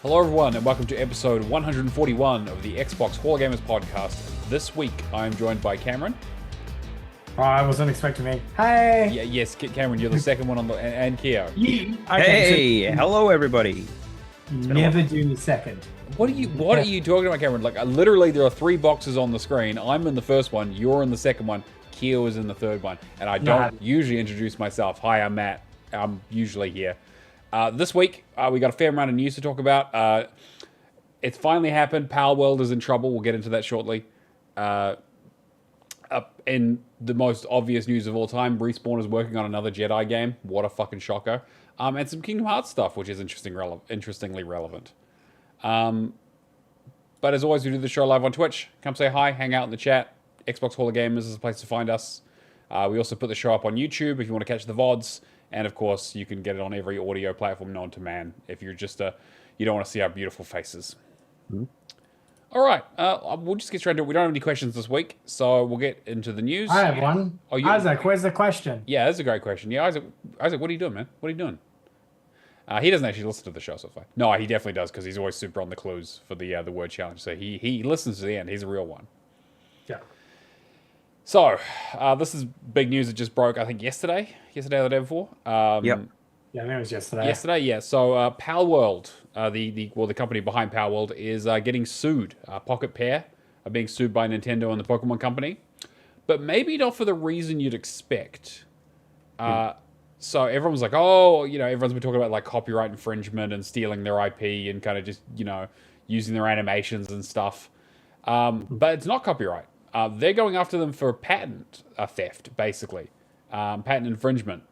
Hello everyone and welcome to episode 141 of the Xbox Hall of Gamers podcast. This week I am joined by Cameron. Oh, I wasn't expecting me. Hey! Yeah, yes, Cameron, you're the second one on the... and Keo. Hey, hello everybody. Never do the second. What are you talking about, Cameron? Like, literally there are 3 boxes on the screen. I'm in the first one, you're in the second one, Keo is in the third one. And I don't usually introduce myself. Hi, I'm Matt. I'm usually here. This week, we got a fair amount of news to talk about. It's finally happened. Palworld is in trouble. We'll get into that shortly. In the most obvious news of all time, Respawn is working on another Jedi game. What a fucking shocker. And some Kingdom Hearts stuff, which is interestingly relevant. But as always, we do the show live on Twitch. Come say hi, hang out in the chat. Xbox Hall of Gamers is a place to find us. We also put the show up on YouTube if you want to catch the VODs. And of course, you can get it on every audio platform known to man if you're just you don't want to see our beautiful faces. Mm-hmm. All right, we'll just get straight into it. We don't have any questions this week, so we'll get into the news. I have one. Oh, Isaac, where's the question? Yeah, that's a great question. Yeah, Isaac, what are you doing, man? What are you doing? He doesn't actually listen to the show so far. No, he definitely does because he's always super on the clues for the word challenge. So he listens to the end. He's a real one. Yeah. So, this is big news that just broke, I think, yesterday or the day before. Yep. Yeah, I think it was yesterday. Yesterday, yeah. So, Palworld, the company behind Palworld, is getting sued. Pocket Pair are being sued by Nintendo and the Pokemon Company. But maybe not for the reason you'd expect. So, everyone's like, oh, everyone's been talking about, like, copyright infringement and stealing their IP and kind of just, using their animations and stuff. But it's not copyright. They're going after them for patent theft, basically. Patent infringement.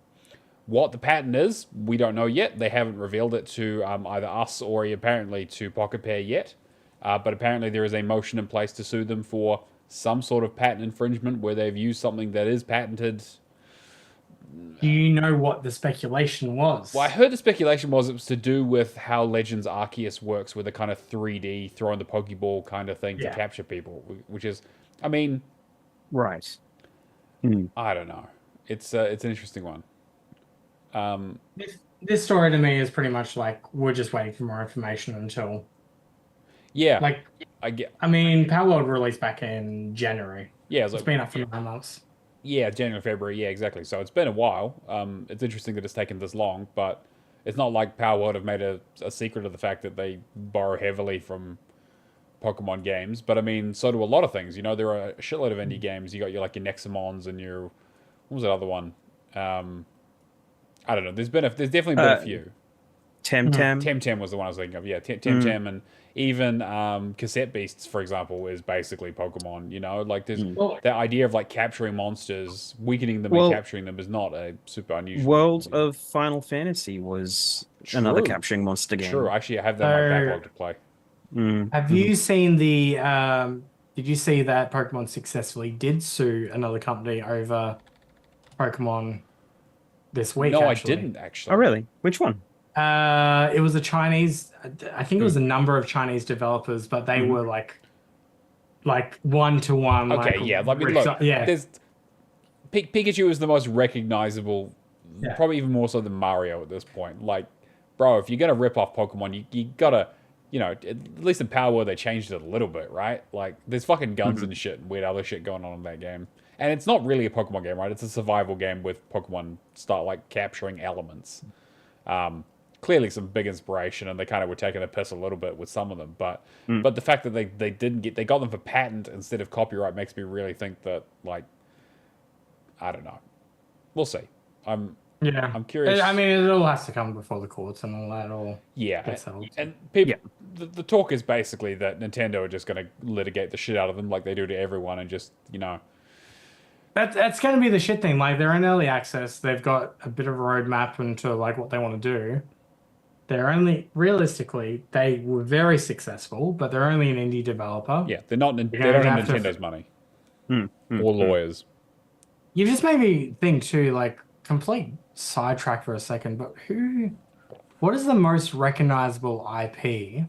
What the patent is, we don't know yet. They haven't revealed it to either us or apparently to Pocket Pair yet. But apparently there is a motion in place to sue them for some sort of patent infringement where they've used something that is patented. Do you know what the speculation was? Well, I heard the speculation was it was to do with how Legends Arceus works with a kind of 3D throwing the Pokeball kind of thing to capture people, which is... I mean, right. I don't know. It's an interesting one. This story to me is pretty much like we're just waiting for more information until. Yeah. Like I mean, Palworld released back in January. Yeah, it's been up for 9 months. Yeah, January, February. Yeah, exactly. So it's been a while. It's interesting that it's taken this long, but it's not like Palworld have made a secret of the fact that they borrow heavily from Pokemon games, but I mean, so do a lot of things. There are a shitload of indie games. You got your Nexamons and your what was that other one? I don't know. There's definitely been a few. Temtem was the one I was thinking of. Yeah, Temtem and even Cassette Beasts, for example, is basically Pokemon. Like there's that idea of like capturing monsters, weakening them and capturing them is not a super unusual. World of Final Fantasy was another capturing monster game. True, actually, I have that in my backlog to play. Have you seen the? Did you see that Pokemon successfully did sue another company over Pokemon this week? No, actually. I didn't actually. Oh, really? Which one? It was a Chinese. I think it was a number of Chinese developers, but they were like one-to-one. Okay, yeah. I mean, look, there's Pikachu is the most recognizable, probably even more so than Mario at this point. Like, bro, if you're gonna rip off Pokemon, you gotta. At least in Palworld, they changed it a little bit, right? Like, there's fucking guns and shit and weird other shit going on in that game. And it's not really a Pokemon game, right? It's a survival game with Pokemon start, like, capturing elements. Clearly some big inspiration, and they kind of were taking a piss a little bit with some of them. But the fact that they got them for patent instead of copyright makes me really think that, like, I don't know. We'll see. I'm curious. I mean, it all has to come before the courts and all that. All and people. The talk is basically that Nintendo are just going to litigate the shit out of them like they do to everyone, and just That's going to be the shit thing. Like, they're in early access. They've got a bit of a roadmap into like what they want to do. They're only realistically they were very successful, but they're only an indie developer. Yeah, they don't have Nintendo's money or lawyers. You just made me think too, like, complete sidetrack for a second, but what is the most recognizable IP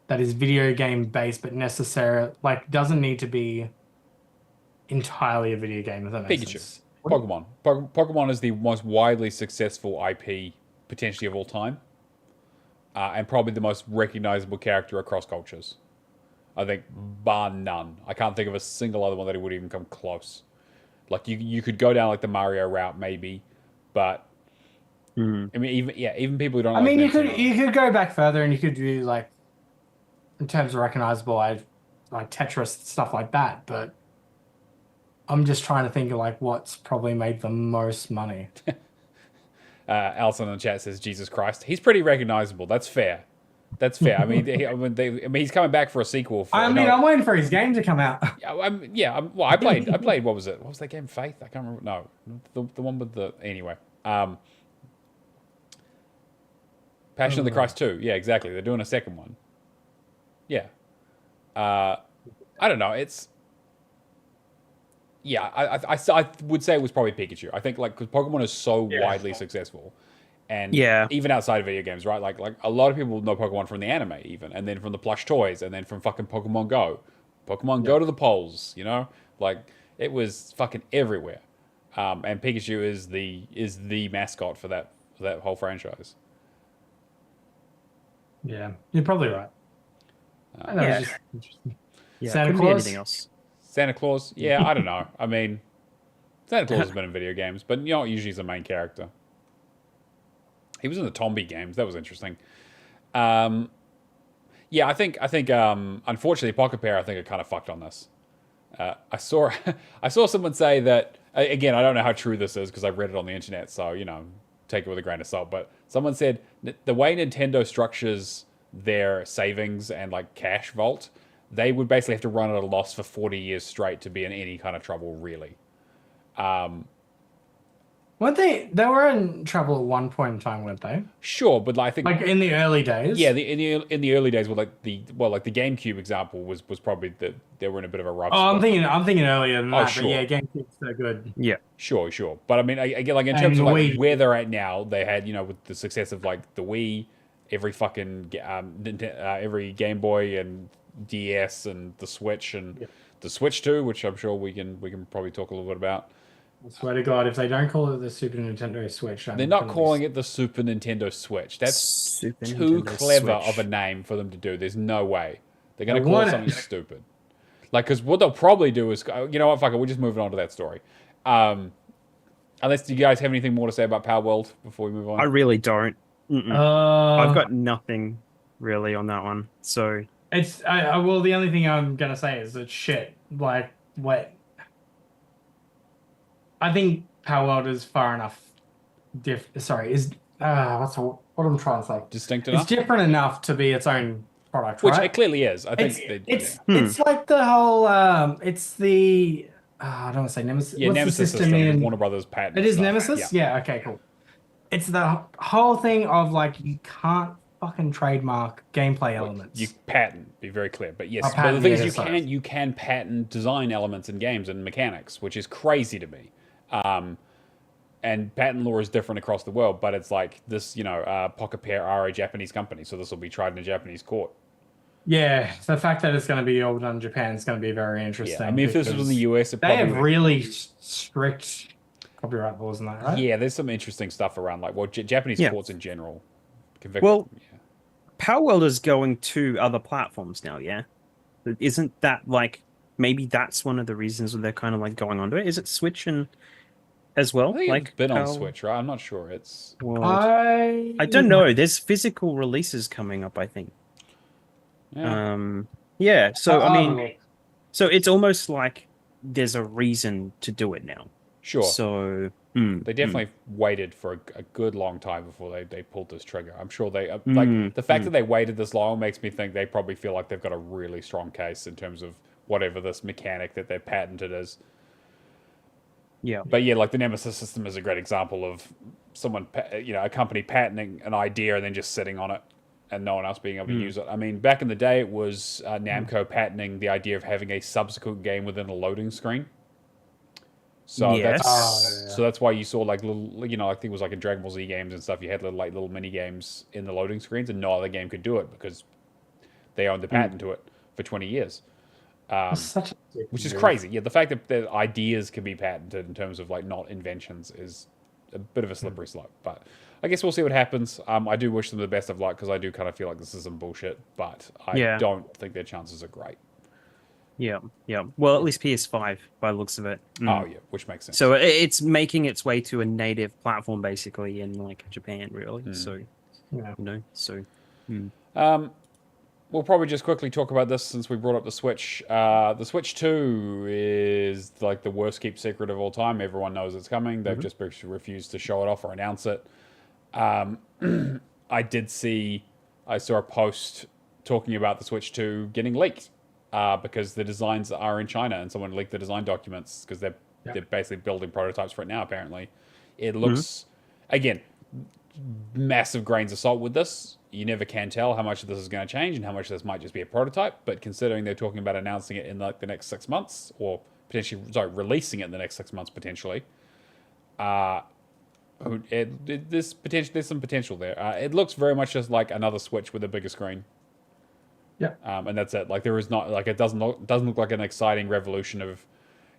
that is video game based but necessarily doesn't need to be entirely a video game, if that makes sense? Pokemon. Pokemon is the most widely successful IP potentially of all time. and probably the most recognizable character across cultures. I think, bar none. I can't think of a single other one that would even come close. Like you could go down like the Mario route maybe, but I mean even people who don't. I like mean, Nintendo. you could go back further and you could do like, in terms of recognizable, like Tetris stuff like that. But I'm just trying to think of like what's probably made the most money. Alison in the chat says Jesus Christ. He's pretty recognizable. That's fair. That's fair. I mean, he's coming back for a sequel. I'm waiting for his game to come out. Well, I played. What was it? What was that game? Faith? I can't remember. No, the one with the anyway. Passion of the Christ 2. Yeah, exactly. They're doing a second one. Yeah. I don't know. It's. Yeah, I would say it was probably Pikachu. I think like because Pokemon is so widely successful. And even outside of video games, right? Like a lot of people know Pokemon from the anime, even, and then from the plush toys, and then from fucking Pokemon Go, Go to the polls, you know, like it was fucking everywhere. And Pikachu is the mascot for that whole franchise. Yeah, you're probably right. Yeah, Santa couldn't be Claus? anything else. Santa Claus? Yeah, I don't know. I mean, Santa Claus has been in video games, but you know, usually he's the main character. He was in the Tombi games. That was interesting. Yeah, I think. Unfortunately, Pocket Pair, I think, are kind of fucked on this. I saw someone say that again. I don't know how true this is because I read it on the internet, so you know, take it with a grain of salt. But someone said the way Nintendo structures their savings and like cash vault, they would basically have to run at a loss for 40 years straight to be in any kind of trouble, really. Weren't they? They were in trouble at one point in time, weren't they? Sure, but I think like in the early days. Yeah, in the early days, like the GameCube example was probably they were in a bit of a rough. I'm thinking earlier than that. Sure. But yeah, GameCube's so good. Yeah, sure. But I mean, again, like in terms of like where they're at now, they had with the success of like the Wii, every fucking every Game Boy and DS and the Switch and the Switch 2, which I'm sure we can probably talk a little bit about. I swear to God, if they don't call it the Super Nintendo Switch, they're not calling it the Super Nintendo Switch. That's too clever of a name for them to do. There's no way they're going to call it something stupid. Like, because what they'll probably do is, you know what, fuck it, we're just moving on to that story. Unless you guys have anything more to say about Palworld before we move on. I really don't. I've got nothing really on that one. So it's well, the only thing I'm gonna say is that shit. Like, what? I think Palworld is far enough. What I'm trying to say? Distinct enough. It's different enough to be its own product, which right? it clearly is. I think it's like the whole. It's the. I don't want to say Nemesis. Yeah, What's Nemesis the system in Warner Brothers patent. It is stuff. Nemesis. Yeah. Okay. Cool. It's the whole thing of like you can't fucking trademark gameplay elements. You patent, be very clear. But yes, but the thing is you can patent design elements in games and mechanics, which is crazy to me. And patent law is different across the world, but it's like this, Pocket Pair are a Japanese company, so this will be tried in a Japanese court. Yeah, the fact that it's going to be all done in Japan is going to be very interesting. Yeah, I mean, if this was in the US, they have really strict copyright laws in that, right? Yeah, there's some interesting stuff around, like Japanese courts in general. Palworld is going to other platforms now, yeah? Isn't that like, maybe that's one of the reasons they're kind of like going onto it? Is it Switch and as well? I think like it's been on Switch, right? I'm not sure. It's I don't know. There's physical releases coming up, I think. Yeah. So I mean, so it's almost like there's a reason to do it now. Sure. So they definitely waited for a good long time before they pulled this trigger. I'm sure they like the fact that they waited this long makes me think they probably feel like they've got a really strong case in terms of whatever this mechanic that they've patented is. Yeah. But yeah, like the Nemesis system is a great example of someone, a company patenting an idea and then just sitting on it and no one else being able to use it. I mean, back in the day, it was Namco patenting the idea of having a subsequent game within a loading screen. So that's why you saw like little, I think it was like in Dragon Ball Z games and stuff. You had little mini games in the loading screens, and no other game could do it because they owned the patent to it for 20 years. Which is crazy. Yeah, the fact that the ideas can be patented in terms of like not inventions is a bit of a slippery slope. But I guess we'll see what happens. I do wish them the best of luck because I do kind of feel like this is some bullshit, but I don't think their chances are great. Yeah, yeah. Well, at least PS5 by the looks of it. Oh yeah, which makes sense. So it's making its way to a native platform basically in like Japan, really. So, We'll probably just quickly talk about this since we brought up the Switch. The Switch 2 is like the worst kept secret of all time. Everyone knows it's coming. They've just refused to show it off or announce it. I saw a post talking about the Switch 2 getting leaked because the designs are in China and someone leaked the design documents because they're basically building prototypes for it now, apparently. It looks, again, massive grains of salt with this. You never can tell how much of this is going to change and how much of this might just be a prototype. But considering they're talking about announcing it in like the next 6 months, or potentially, releasing it in the next 6 months potentially, there's some potential there. It looks very much just like another Switch with a bigger screen. Yeah. And that's it. Like there is not like it doesn't look like an exciting revolution of,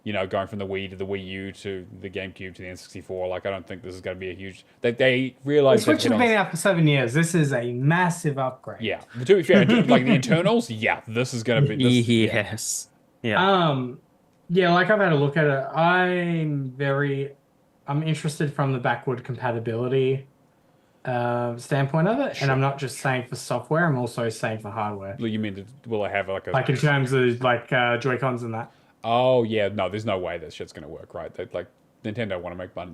going from the Wii to the Wii U to the GameCube to the N64. Like I don't think this is going to be a huge. They realize the Switch has been out for 7 years. This is a massive upgrade. Yeah, to be fair, like the internals, this is going to be. Yes. Yeah. Yeah, like I've had a look at it. I'm interested from the backward compatibility standpoint of it, and I'm not just saying for software. I'm also saying for hardware. You mean will I have like a in terms of like Joy-Cons and that? Oh yeah, no, there's no way that shit's gonna work, right? Like Nintendo want to make money.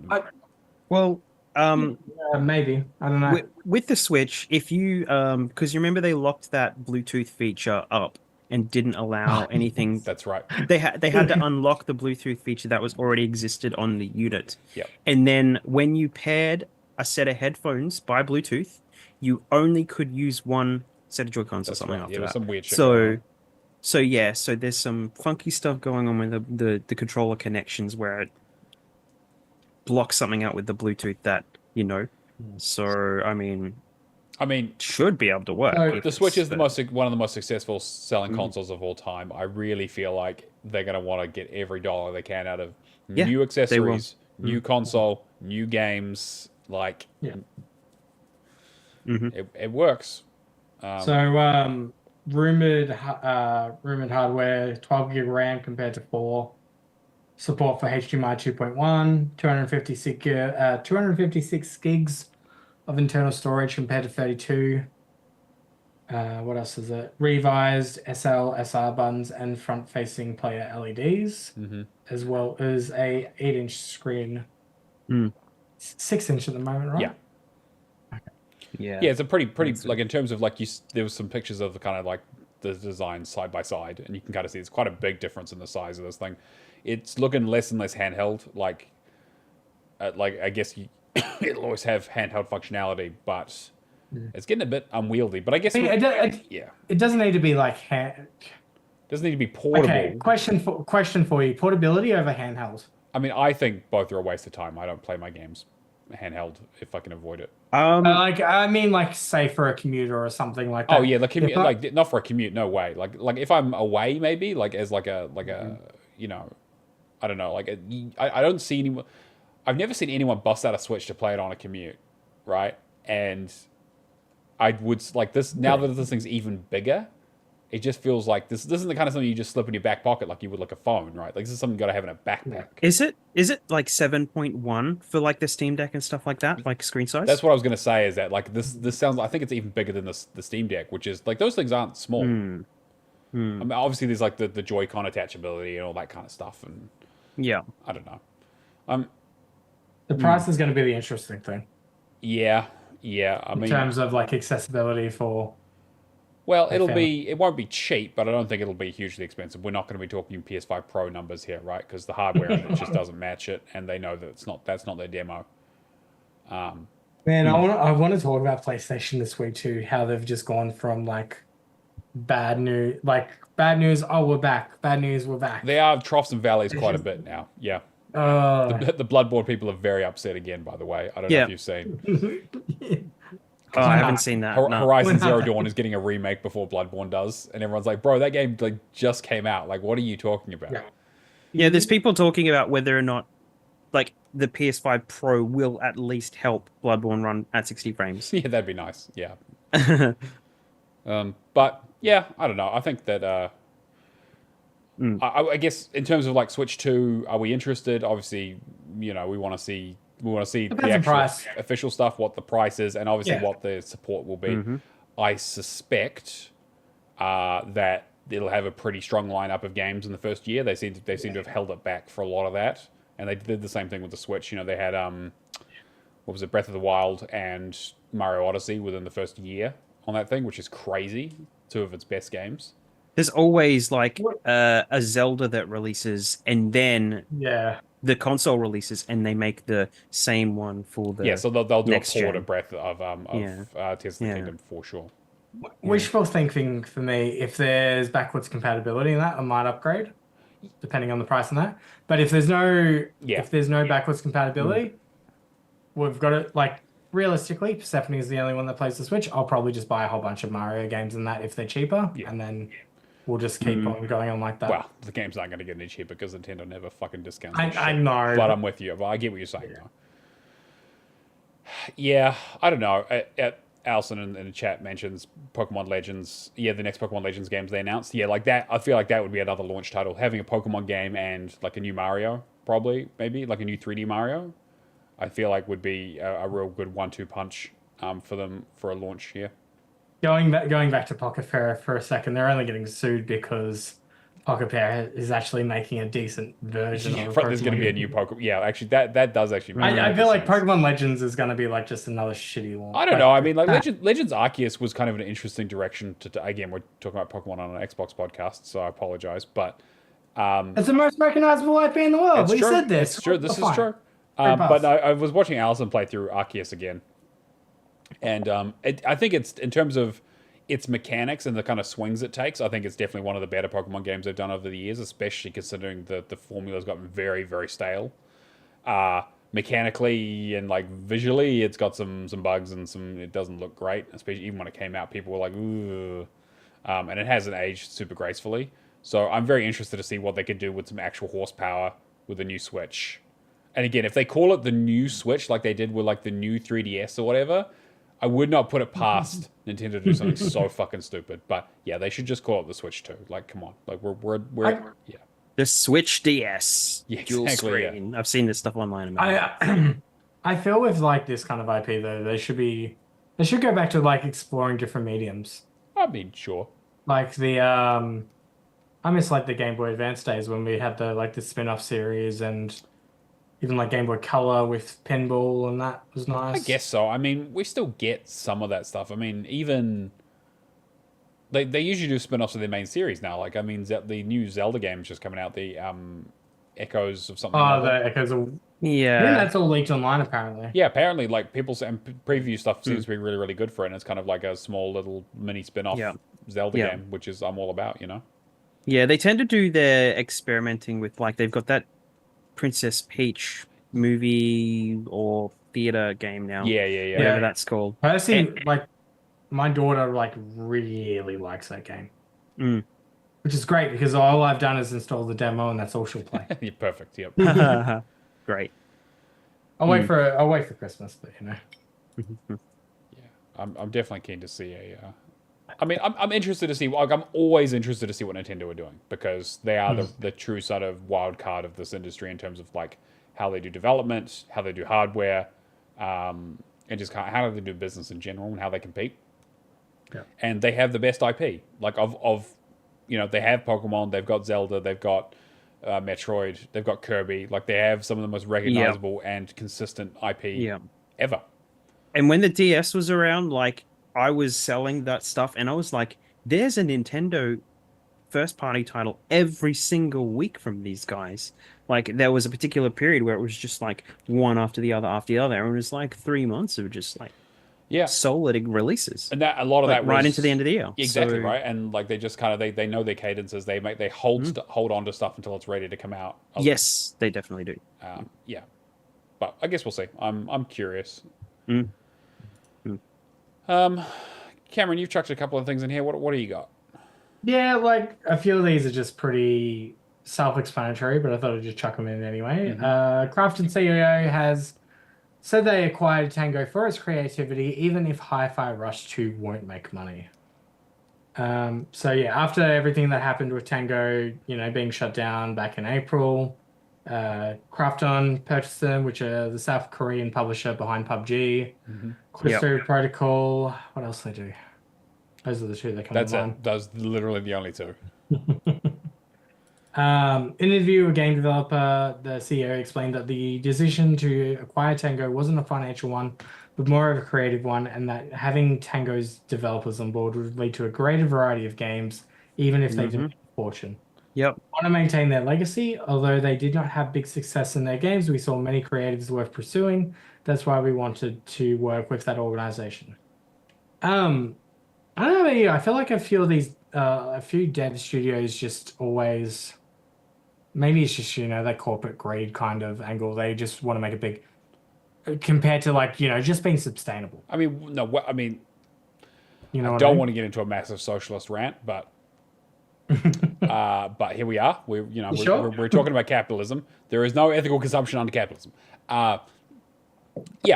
Maybe I don't know. With the Switch, if you because you remember they locked that Bluetooth feature up and didn't allow anything. That's right. They had to unlock the Bluetooth feature that was already existed on the unit. Yeah. And then when you paired a set of headphones by Bluetooth, you only could use one set of Joy-Cons or something after that. Some weird shit. So there's some funky stuff going on with the controller connections where it blocks something out with the Bluetooth that, So I mean, should be able to work. The Switch is one of the most successful selling consoles of all time. I really feel like they're going to want to get every dollar they can out of new accessories, new console, new games. Like, it works. Rumored hardware, 12 gig RAM compared to 4. Support for HDMI 2.1, 256 gigs of internal storage compared to 32. What else is it? Revised SL, SR buttons and front-facing player LEDs, as well as a 8-inch screen. 6-inch at the moment, right? Yeah. Yeah, it's a pretty like in terms of like there was some pictures of the kind of like the design side by side, and you can kind of see it's quite a big difference in the size of this thing. It's looking less and less handheld. Like I guess it'll always have handheld functionality, but it's getting a bit unwieldy. But I guess it doesn't need to be like doesn't need to be portable. Okay, question for you: portability over handheld. I mean, I think both are a waste of time. I don't play my games handheld if I can avoid it. Say for a commute or something like that. Oh yeah, like not for a commute, no way. Like if I'm away, maybe like as like a I don't know, like I don't see anyone. I've never seen anyone bust out a Switch to play it on a commute, right? And I would like this now that this thing's even bigger. It just feels like this isn't the kind of something you just slip in your back pocket like you would like a phone, right? Like this is something you got to have in a backpack. Is it like 7.1 for like the Steam Deck and stuff like that, like screen size? That's what I was gonna say. Is that like this sounds? I think it's even bigger than the Steam Deck, which is like those things aren't small. I mean, obviously there's like the Joy-Con attachability and all that kind of stuff, and I don't know. The price is going to be the interesting thing. Yeah. I mean, in terms of like accessibility for. Well, it won't be cheap, but I don't think it'll be hugely expensive. We're not going to be talking PS5 Pro numbers here, right? Because the hardware in it just doesn't match it, and they know that that's not their demo. Man, I want to talk about PlayStation this week too. How they've just gone from like bad news. Oh, we're back. Bad news. We're back. They are troughs and valleys quite a bit now. Yeah. The Bloodborne people are very upset again. By the way, I don't know if you've seen. I haven't seen that. Horizon Zero Dawn is getting a remake before Bloodborne does, and everyone's like, "Bro, that game like just came out. Like, what are you talking about?" Yeah, there's people talking about whether or not like the PS5 Pro will at least help Bloodborne run at 60 frames. Yeah, that'd be nice. Yeah. But yeah, I don't know. I think that Mm. I guess in terms of like Switch 2, are we interested? Obviously, we want to see the Depends on actual price. official stuff, what the price is, and obviously Yeah. what the support will be. Mhm. I suspect that it'll have a pretty strong lineup of games in the first year. They seem to have held it back for a lot of that, and they did the same thing with the Switch. They had what was it, Breath of the Wild and Mario Odyssey within the first year on that thing, which is crazy. Two of its best games. There's always like What- a Zelda that releases and then Yeah. the console releases and they make the same one for the Yeah, so they'll do a next port gen. of Breath of Yeah. Tears of the Yeah. Kingdom for sure. Wishful thinking for me, if there's backwards compatibility in that, I might upgrade, depending on the price on that. But if there's no Yeah. backwards compatibility, we've got it like realistically, Persephone is the only one that plays the Switch. I'll probably just buy a whole bunch of Mario games in that if they're cheaper, Yeah. and then we'll just keep on going on like that. Well, the game's not going to get any cheaper because Nintendo never fucking discounts. I this shit. know, But I'm with you. But I get what you're saying, though. Yeah, I don't know. Alison in the chat mentions Pokemon Legends. Yeah, the next Pokemon Legends games they announced. Yeah, like that. I feel like that would be another launch title. Having a Pokemon game and like a new Mario, probably, maybe like a new 3D Mario. I feel like would be a real good 1-2 punch for them for a launch here. Going back to Pocket Fair for a second, they're only getting sued because Pocket Fair is actually making a decent version Yeah, of there's going to be a new Pokemon. Yeah, actually, that does actually make I feel like sense. Pokemon Legends is going to be like just another shitty one. I don't know. I mean, like Legends Arceus was kind of an interesting direction to. Again, we're talking about Pokemon on an Xbox podcast, so I apologize, but It's the most recognizable IP in the world. it's We true. said this. It's true. This is Fine. true. Great But pass. no, I was watching Allison play through Arceus again, and I think it's in terms of its mechanics and the kind of swings it takes. I think it's definitely one of the better Pokemon games they've done over the years, especially considering the formula's gotten very, very stale. Mechanically and like visually, it's got some bugs and it doesn't look great. Especially even when it came out, people were like, ooh, and it hasn't aged super gracefully. So I'm very interested to see what they could do with some actual horsepower with the new Switch. And again, if they call it the new Switch, like they did with like the new 3DS or whatever, I would not put it past Nintendo to do something so fucking stupid. But yeah, they should just call it the Switch 2. Like, come on, like we're yeah. The Switch DS Yeah, dual exactly, yeah. screen. I've seen this stuff online about it. I feel with like this kind of IP though, they should go back to like exploring different mediums. I mean, sure. Like the I miss like the Game Boy Advance days when we had the spin-off series and even like Game Boy Color with pinball and that was nice. I guess so. I mean, we still get some of that stuff. I mean, even they usually do spin-offs of their main series now. Like, I mean, the new Zelda game is just coming out. The Echoes of something. Oh, or other. the Echoes of Yeah. yeah, that's all leaked online apparently. Yeah, apparently, like people and preview stuff seems to be really, really good for it. And it's kind of like a small little mini spin-off Yeah. Zelda Yeah. game, which is I'm all about. Yeah, they tend to do their experimenting with like they've got that Princess Peach movie or theater game now. Yeah, yeah, yeah. Whatever Yeah. that's called. Personally, like my daughter like really likes that game. Mm. Which is great because all I've done is install the demo and that's all she'll play. You're perfect. Yep. Great. I'll wait for Christmas, but Yeah, I'm definitely keen to see a. I mean, I'm interested to see. Like, I'm always interested to see what Nintendo are doing because they are the true sort of wild card of this industry in terms of like how they do development, how they do hardware, and just how do they do business in general and how they compete. Yeah. And they have the best IP. Like they have Pokemon, they've got Zelda, they've got Metroid, they've got Kirby. Like they have some of the most recognizable and consistent IP ever. And when the DS was around, like I was selling that stuff and I was like, there's a Nintendo first party title every single week from these guys. Like there was a particular period where it was just like one after the other after the other. And it was like 3 months of just like solid releases. And that a lot of like, that right was, into the end of the year. Exactly, So- right. And like they just kind of they know their cadences. They hold on to stuff until it's ready to come out. Yes, they definitely do. Yeah. But I guess we'll see. I'm curious. Mm. Cameron, you've chucked a couple of things in here. What do you got? yeah, like a few of these are just pretty self-explanatory, but I thought I'd just chuck them in anyway. Krafton CEO has said they acquired Tango for its creativity, even if Hi-Fi Rush 2 won't make money. So yeah, after everything that happened with Tango, being shut down back in April, Krafton purchased them, which are the South Korean publisher behind PUBG. Crystal Protocol. What else they do? Those are the two that come That's to mind. it. Those are literally the only two. In an interview with a game developer, the CEO explained that the decision to acquire Tango wasn't a financial one, but more of a creative one, and that having Tango's developers on board would lead to a greater variety of games, even if they didn't make a fortune. Yep. Want to maintain their legacy, although they did not have big success in their games. We saw many creatives worth pursuing. That's why we wanted to work with that organization. I don't know about you. I feel like a few of these, a few dev studios just always, maybe it's just, that corporate greed kind of angle. They just want to make it big compared to just being sustainable. I mean, no, I mean, I don't want to get into a massive socialist rant, but but here we are. We're talking about capitalism. There is no ethical consumption under capitalism. Yeah,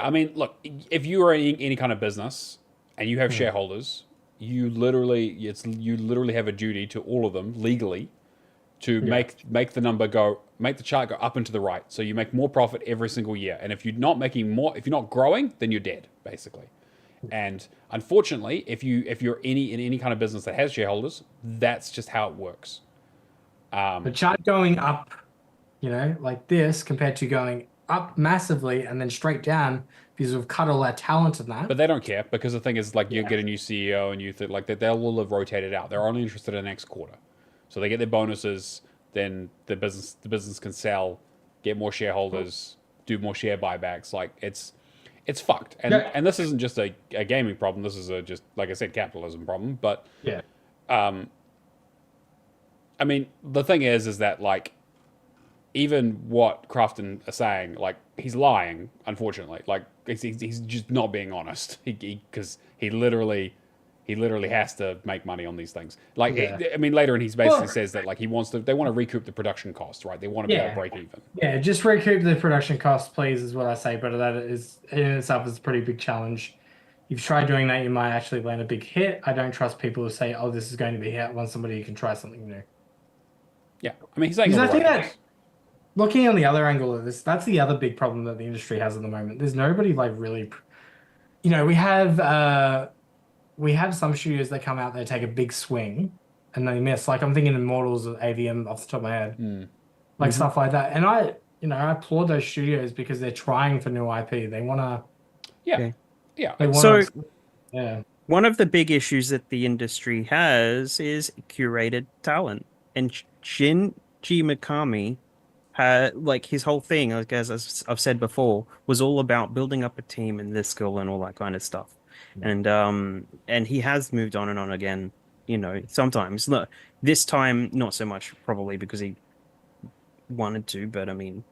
I mean, look, if you are any kind of business and you have shareholders, you literally have a duty to all of them legally to make the chart go up and to the right, so you make more profit every single year. And if you're not making more, if you're not growing, then you're dead, basically. And unfortunately, if you're in any kind of business that has shareholders, that's just how it works. The chart going up, like this, compared to going up massively and then straight down because we've cut all our talent in that. But they don't care, because the thing is, like, you get a new CEO and you think like that they'll all have rotated out. They're only interested in the next quarter, so they get their bonuses. Then the business can sell, get more shareholders, do more share buybacks. Like it's fucked. And this isn't just a gaming problem. This is just, like I said, capitalism problem. But I mean, the thing is that, like, even what Crafton are saying, like, he's lying, unfortunately. Like, he's just not being honest, because he literally has to make money on these things. Like, I mean, later in, he basically says that, like, they want to recoup the production costs, right? They want to be able to break even. Yeah, just recoup the production costs, please, is what I say. But that is in itself is a pretty big challenge. If you try doing that, you might actually land a big hit. I don't trust people who say, "Oh, this is going to be a hit." Once somebody can try something new. Yeah, I mean, he's saying. Because I think that, looking on the other angle of this, that's the other big problem that the industry has at the moment. There's nobody like really, we have some studios that come out there, take a big swing, and they miss. Like, I'm thinking Immortals of AVM off the top of my head, like stuff like that. And I applaud those studios because they're trying for new IP. They want to. Yeah. They want So, yeah. one of the big issues that the industry has is curated talent, and Shinji Mikami had, like, his whole thing, like, as I've said before, was all about building up a team and this skill and all that kind of stuff. And he has moved on and on again, sometimes. Look, this time not so much, probably because he wanted to, but I mean,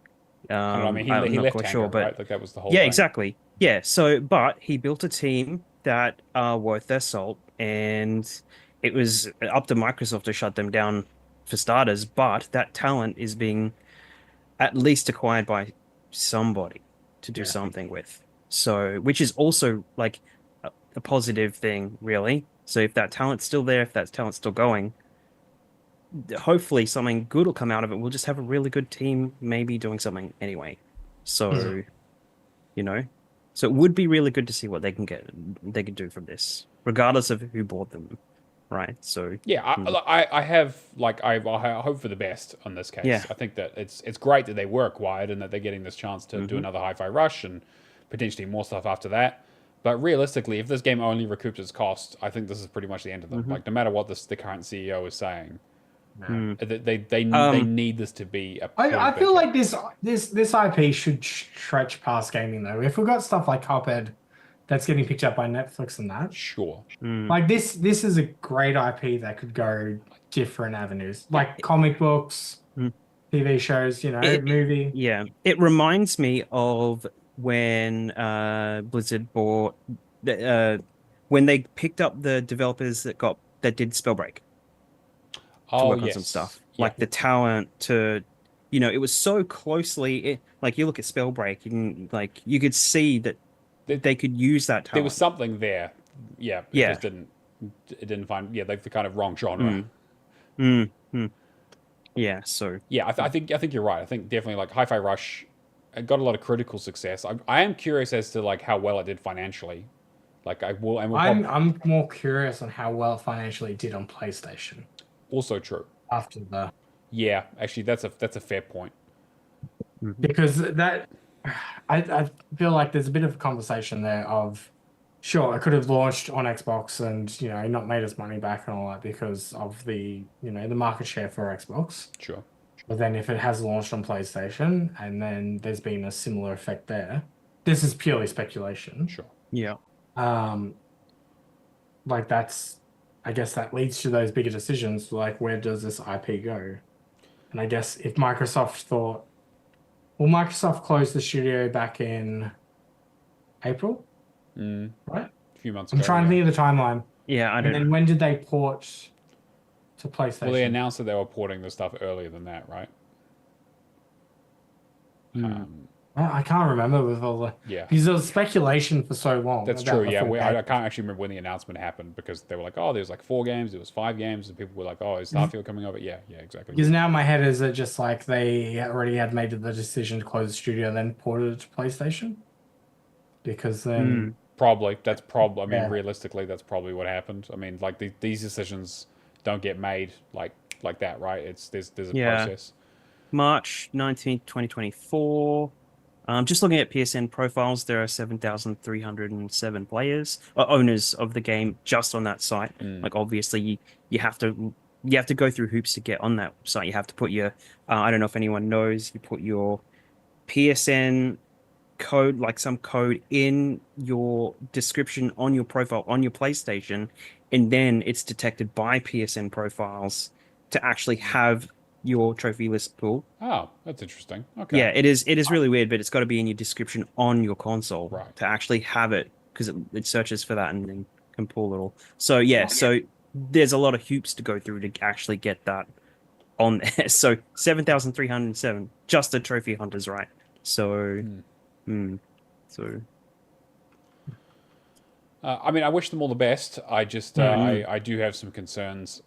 I mean, he I'm not left quite Tango, sure, but right? Like, that was the whole yeah, thing. exactly. Yeah, so but he built a team that are worth their salt, and it was up to Microsoft to shut them down for starters, but that talent is being at least acquired by somebody to do something with. So, which is also like a positive thing, really. So if that talent's still there, if that talent's still going, hopefully something good will come out of it. We'll just have a really good team, maybe doing something anyway. So, so it would be really good to see what they can do from this, regardless of who bought them, right? So yeah, I hope for the best on this case. Yeah. I think that it's great that they were acquired and that they're getting this chance to do another Hi-Fi Rush and potentially more stuff after that. But realistically, if this game only recoups its cost, I think this is pretty much the end of them. Like, no matter what the current CEO is saying, they need this to be a. I feel like this IP should stretch past gaming, though. If we've got stuff like Cuphead that's getting picked up by Netflix and that, Sure. like this is a great IP that could go different avenues, like comic books, TV shows, movie. Yeah, it reminds me of when Blizzard bought when they picked up the developers that did Spellbreak to work on some stuff. like the talent to, it was so closely, like you look at Spellbreak and like you could see that they could use that There was talent. something there. Yeah, it Yeah. just didn't. It didn't find. Yeah, like the kind of wrong genre. Mm, mm, mm. Yeah. So Yeah, I think you're right. I think definitely like Hi-Fi Rush got a lot of critical success. I am curious as to like how well it did financially. Like I will, and we'll I'm probably I'm more curious on how well it financially did on PlayStation also true. after the Yeah, actually, that's a fair point. mhm. because that I feel like there's a bit of a conversation there of sure it could have launched on Xbox and not made us money back and all that because of the the market share for Xbox. Sure, But then if it has launched on PlayStation and then there's been a similar effect there, this is purely speculation. sure. Yeah. Um, like that's, I guess that leads to those bigger decisions, like where does this IP go? And I guess if Microsoft thought, well, Microsoft closed the studio back in April, Mm, right? a few months I'm ago. trying to Yeah. think of the timeline. Yeah. I And don't then know. when did they port to PlayStation? Well, they announced that they were porting the stuff earlier than that, right? Mm. I can't remember with all the Yeah, because there was speculation for so long that's about true. the Yeah, full I game. can't actually remember when the announcement happened because they were like, oh, there's like 4 games, there was 5 games, and people were like, oh, is Starfield coming over? Yeah, yeah, exactly. Because now in my head is it just like they already had made the decision to close the studio and then ported it to PlayStation? Because then, Mm. Probably. That's probably. I mean, yeah, realistically, that's probably what happened. I mean, like these decisions don't get made like that, right? There's a Yeah. process. March 19th, 2024. Just looking at PSN profiles, there are 7,307 players or owners of the game just on that site. Mm, Like obviously you have to go through hoops to get on that site. You have to put your I don't know if anyone knows, you put your PSN code, like some code in your description on your profile on your PlayStation, and then it's detected by PSN profiles to actually have your trophy list pool. Oh, that's interesting. Okay. Yeah, it is really weird, but it's got to be in your description on your console Right. to actually have it because it searches for that and then can pull it all. So yeah, so there's a lot of hoops to go through to actually get that on there. So 7,307 just the trophy hunters, right? So, Hmm. so I mean, I wish them all the best. I just Mhm. I do have some concerns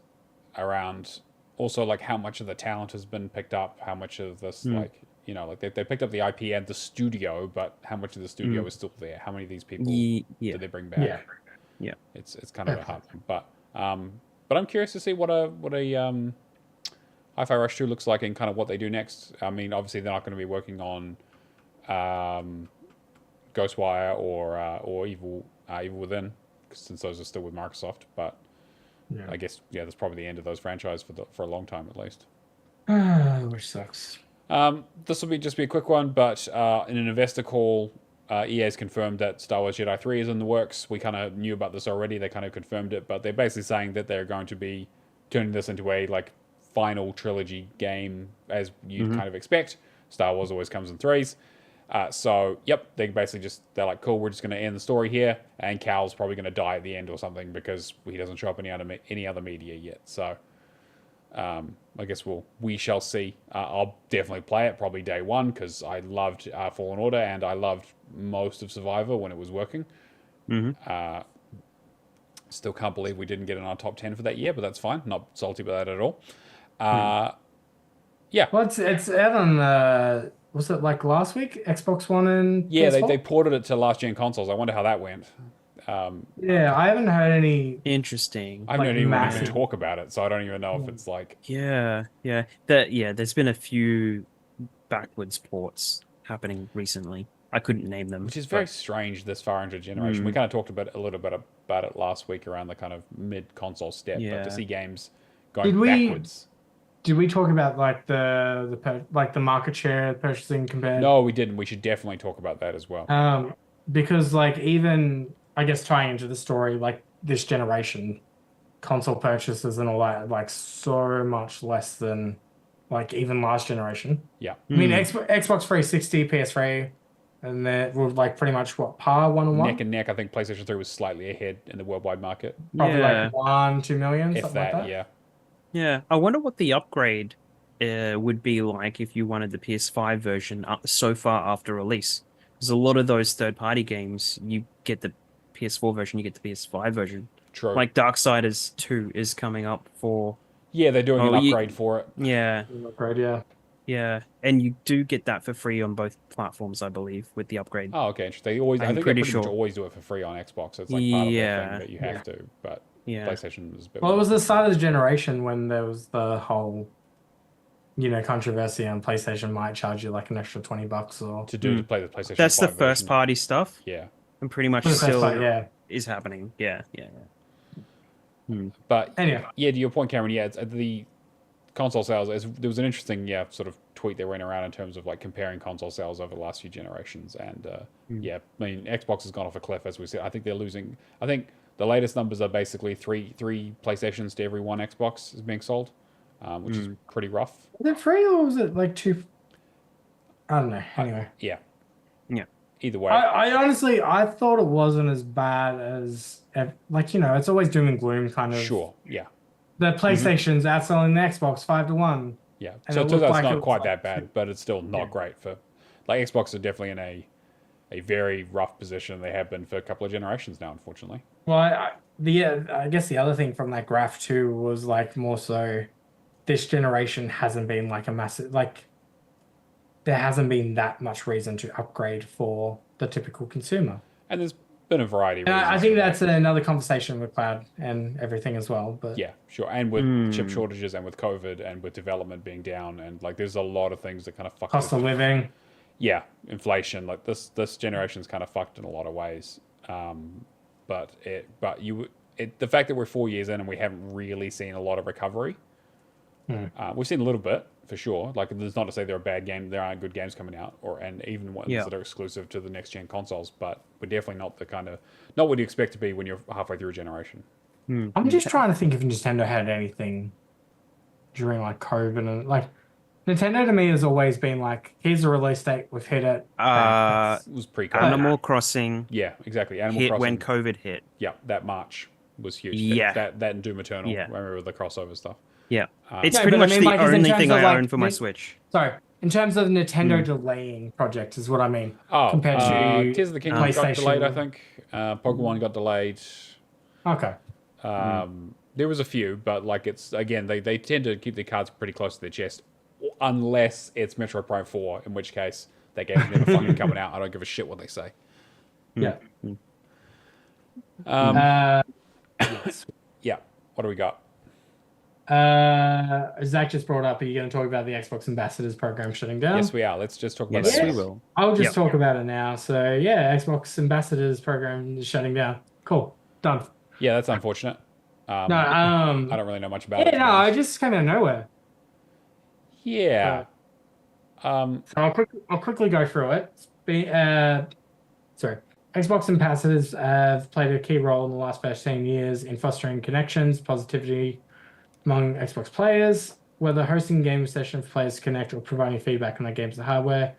around also like how much of the talent has been picked up, how much of this Mm, like like they picked up the IP and the studio, but how much of the studio mm. is still there? How many of these people Yeah, did they bring yeah. back? yeah. It's kind of a hard one, but I'm curious to see what a Hi-Fi Rush 2 looks like and kind of what they do next. I mean, obviously they're not going to be working on um, Ghostwire or Evil Within since those are still with Microsoft. But Yeah. I guess that's probably the end of those franchises for a long time at least. Which sucks. This will just be a quick one, but in an investor call, EA has confirmed that Star Wars Jedi 3 is in the works. We kind of knew about this already. They kind of confirmed it, but they're basically saying that they're going to be turning this into a like final trilogy game, as you'd Hmm. kind of expect. Star Wars always comes in threes. So, yep, they're like, cool, we're just going to end the story here, and Cal's probably going to die at the end or something because he doesn't show up in any other media yet. So, I guess we shall see. I'll definitely play it probably day one because I loved Fallen Order and I loved most of Survivor when it was working. Hmm. Still can't believe we didn't get in our top 10 for that year, but that's fine. Not salty about that at all. Hmm. Yeah, Well, it's out on was it like last week? Xbox One and yeah, they PS4? ported it to last gen consoles. I wonder how that went. Yeah, I haven't heard any Interesting. I haven't like heard anyone even massive. talk about it, so I don't even know if it's like Yeah, yeah. There's been a few backwards ports happening recently. I couldn't name them, which is very but strange this far into the generation. We kind of talked about a little bit about it last week around the kind of mid console step, but to yeah. see games Did going we backwards. did we talk about like like the market share purchasing compared? No, we didn't. We should definitely talk about that as well. Because like even I guess tying into the story, like this generation console purchases and all that, like so much less than like even last generation. Yeah. I mean, Hmm. Xbox 360, PS3, and they were like pretty much what par one on Neck one, and neck, I think PlayStation 3 was slightly ahead in the worldwide market. probably Yeah. like 1, 2 million, If something like that, that. yeah. Yeah. I wonder what the upgrade would be like if you wanted the PS5 version so far after release. Because a lot of those third-party games, you get the PS4 version, you get the PS5 version. True. Like Darksiders 2 is coming up for... Yeah, they're doing an Oh, upgrade for it. Yeah, Great, yeah. yeah. And you do get that for free on both platforms, I believe, with the upgrade. Oh, okay, interesting. They always, I I'm think they pretty pretty much sure. always do it for free on Xbox. It's like part of their Yeah. thing that you have to. But Yeah. PlayStation is a bit. Well, it more was the expensive. start of the generation when there was the whole, controversy on PlayStation might charge you like an extra $20 or to play the PlayStation. That's the 5 first version. party stuff, Yeah, and pretty much For the first still part, yeah. is happening. Yeah, yeah. but Anyway, yeah, to your point, Cameron. Yeah, the console sales. There was an interesting, sort of tweet that went around in terms of like comparing console sales over the last few generations, and yeah, I mean Xbox has gone off a cliff as we said. I think they're losing. I think the latest numbers are basically three PlayStations to every one Xbox is being sold, which is pretty rough. was it free or was it like two? I don't know. Anyway, Yeah. Yeah. Either way, I honestly I thought it wasn't as bad as it's always doom and gloom kind of. sure. Yeah. The PlayStation's outselling the Xbox 5-1. Yeah. And So it it turns looked out like it's it not was quite like that bad, but it's still not Yeah. great for like Xbox are definitely in a very rough position. They have been for a couple of generations now, unfortunately. Well, I guess the other thing from that graph too was like more so this generation hasn't been like a massive there hasn't been that much reason to upgrade for the typical consumer. And there's been a variety of And I reasons think for that. that's another conversation with cloud and everything as well. But Yeah, sure. And with chip shortages and with COVID and with development being down and like there's a lot of things that kind of fuck cost this. of living. Yeah, inflation. Like this generation's kind of fucked in a lot of ways. The fact that we're 4 years in and we haven't really seen a lot of recovery. We've seen a little bit for sure. Like, there's not to say there are bad games, there aren't good games coming out, and even ones that are exclusive to the next gen consoles. But we're definitely not what you expect to be when you're halfway through a generation. I'm just trying to think if Nintendo had anything during like COVID and like Nintendo to me has always been like, here's the release date, we've hit it. It was pre-COVID. Animal Crossing Yeah, exactly. Animal hit Crossing. when COVID hit. Yeah, that March was huge. Yeah. That and Doom Eternal. Yeah. I remember the crossover stuff. Yeah, it's No, pretty but I much mean, the like, as in only terms thing of, I like, own for my Nin- Switch. Sorry, in terms of Nintendo delaying projects is what I mean. Oh, compared to Tears of the Kingdom got PlayStation. delayed, I think. Pokemon got delayed. Okay. There was a few, but like it's again, they tend to keep their cards pretty close to their chest, unless it's Metroid Prime 4, in which case that game's never fucking coming out. I don't give a shit what they say. Yeah. Yes. Yeah. What do we got? Zach just brought up, are you going to talk about the Xbox Ambassadors program shutting down? Yes, we are. Let's just talk about Yes, that. we Yes. will. I'll just Yep. talk about it now. So yeah, Xbox Ambassadors program is shutting down. Cool. Done. Yeah, that's unfortunate. No, I don't really know much about it. yeah, to be no, honest. I just came out of nowhere. Yeah. So I'll quickly go through it. Sorry. Xbox ambassadors have played a key role in the last 15 years in fostering connections, positivity among Xbox players, whether hosting game sessions for players to connect or providing feedback on their games and hardware.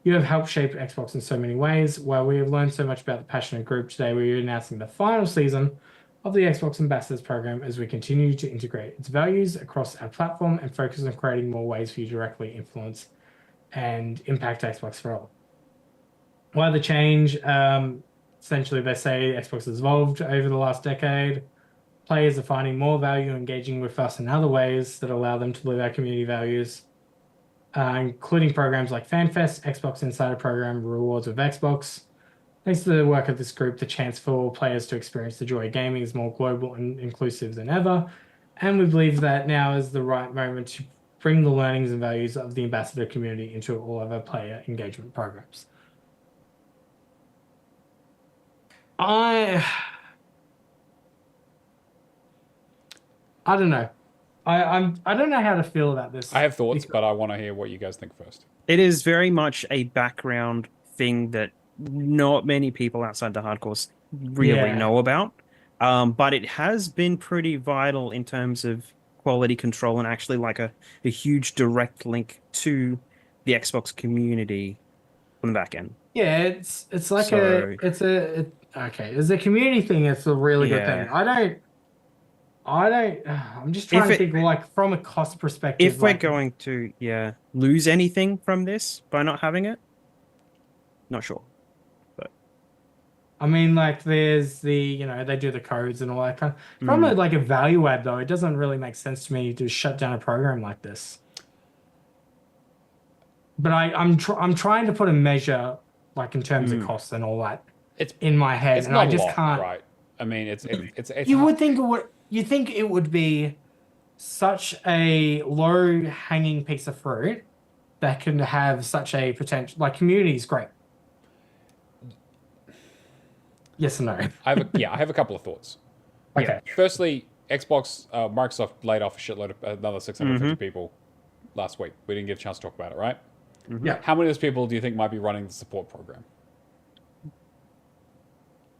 You have helped shape Xbox in so many ways. While we have learned so much about the passionate group, today we are announcing the final season of the Xbox Ambassadors program as we continue to integrate its values across our platform and focus on creating more ways for you to directly influence and impact Xbox for all. Why the change? Essentially, they say Xbox has evolved over the last decade. Players are finding more value engaging with us in other ways that allow them to live our community values, including programs like FanFest, Xbox Insider Program, Rewards with Xbox. Thanks to the work of this group, the chance for players to experience the joy of gaming is more global and inclusive than ever. And we believe that now is the right moment to bring the learnings and values of the ambassador community into all of our player engagement programs. I don't know. I don't know how to feel about this. I have thoughts, but I want to hear what you guys think first. It is very much a background thing that not many people outside the hardcore really know about. But it has been pretty vital in terms of quality control and actually like a huge direct link to the Xbox community on the back end. Yeah, it's like So- it's a community thing. It's a really good Yeah. thing. I don't. I'm just trying If to it- think, like, from a cost perspective. If we're like, going to, lose anything from this by not having it, not sure. But I mean, like, there's they do the codes and all that kind of. From mm, a value add though, it doesn't really make sense to me to shut down a program like this. But I'm trying to put a measure, like in terms of mm, costs and all that, It's in my head, it's and I not a just lot, can't. right? I mean, it's You would think it would. You think it would be such a low hanging piece of fruit that can have such a potential. Like, community is great. Yes and no. I have a couple of thoughts. Okay. Firstly, Microsoft laid off a shitload of another 650 Mhm. people last week. We didn't get a chance to talk about it, right? mhm. Yeah. How many of those people do you think might be running the support program?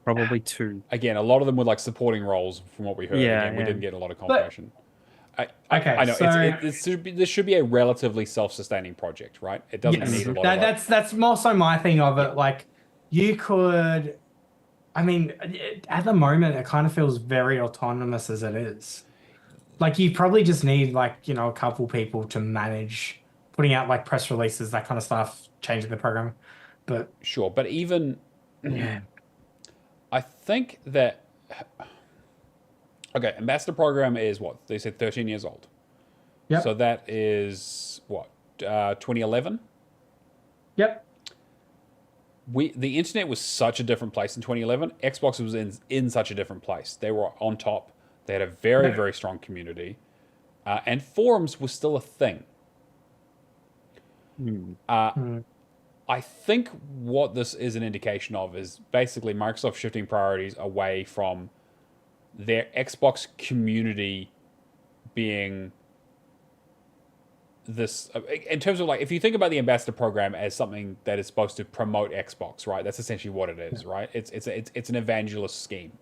Probably 2. Again, a lot of them were like supporting roles from what we heard. Yeah, Again, we yeah. didn't get a lot of confirmation. Okay, I know so- this should be a relatively self-sustaining project, right? It doesn't Yes. need a lot of That's more so my thing of it. Like, you could. I mean, at the moment, it kind of feels very autonomous as it is. Like, you probably just need, like, a couple people to manage putting out like press releases, that kind of stuff, changing the program. But Sure, but even yeah, I think that okay, Ambassador program is what they said 13 years old. Yep. So that is what 2011. yep, The internet was such a different place in 2011. Xbox was in such a different place. They were on top. They had a very very strong community, and forums was still a thing. I think what this is an indication of is basically Microsoft shifting priorities away from their Xbox community being this in terms of like if you think about the ambassador program as something that is supposed to promote Xbox, right? That's essentially what it is, right? It's an evangelist scheme.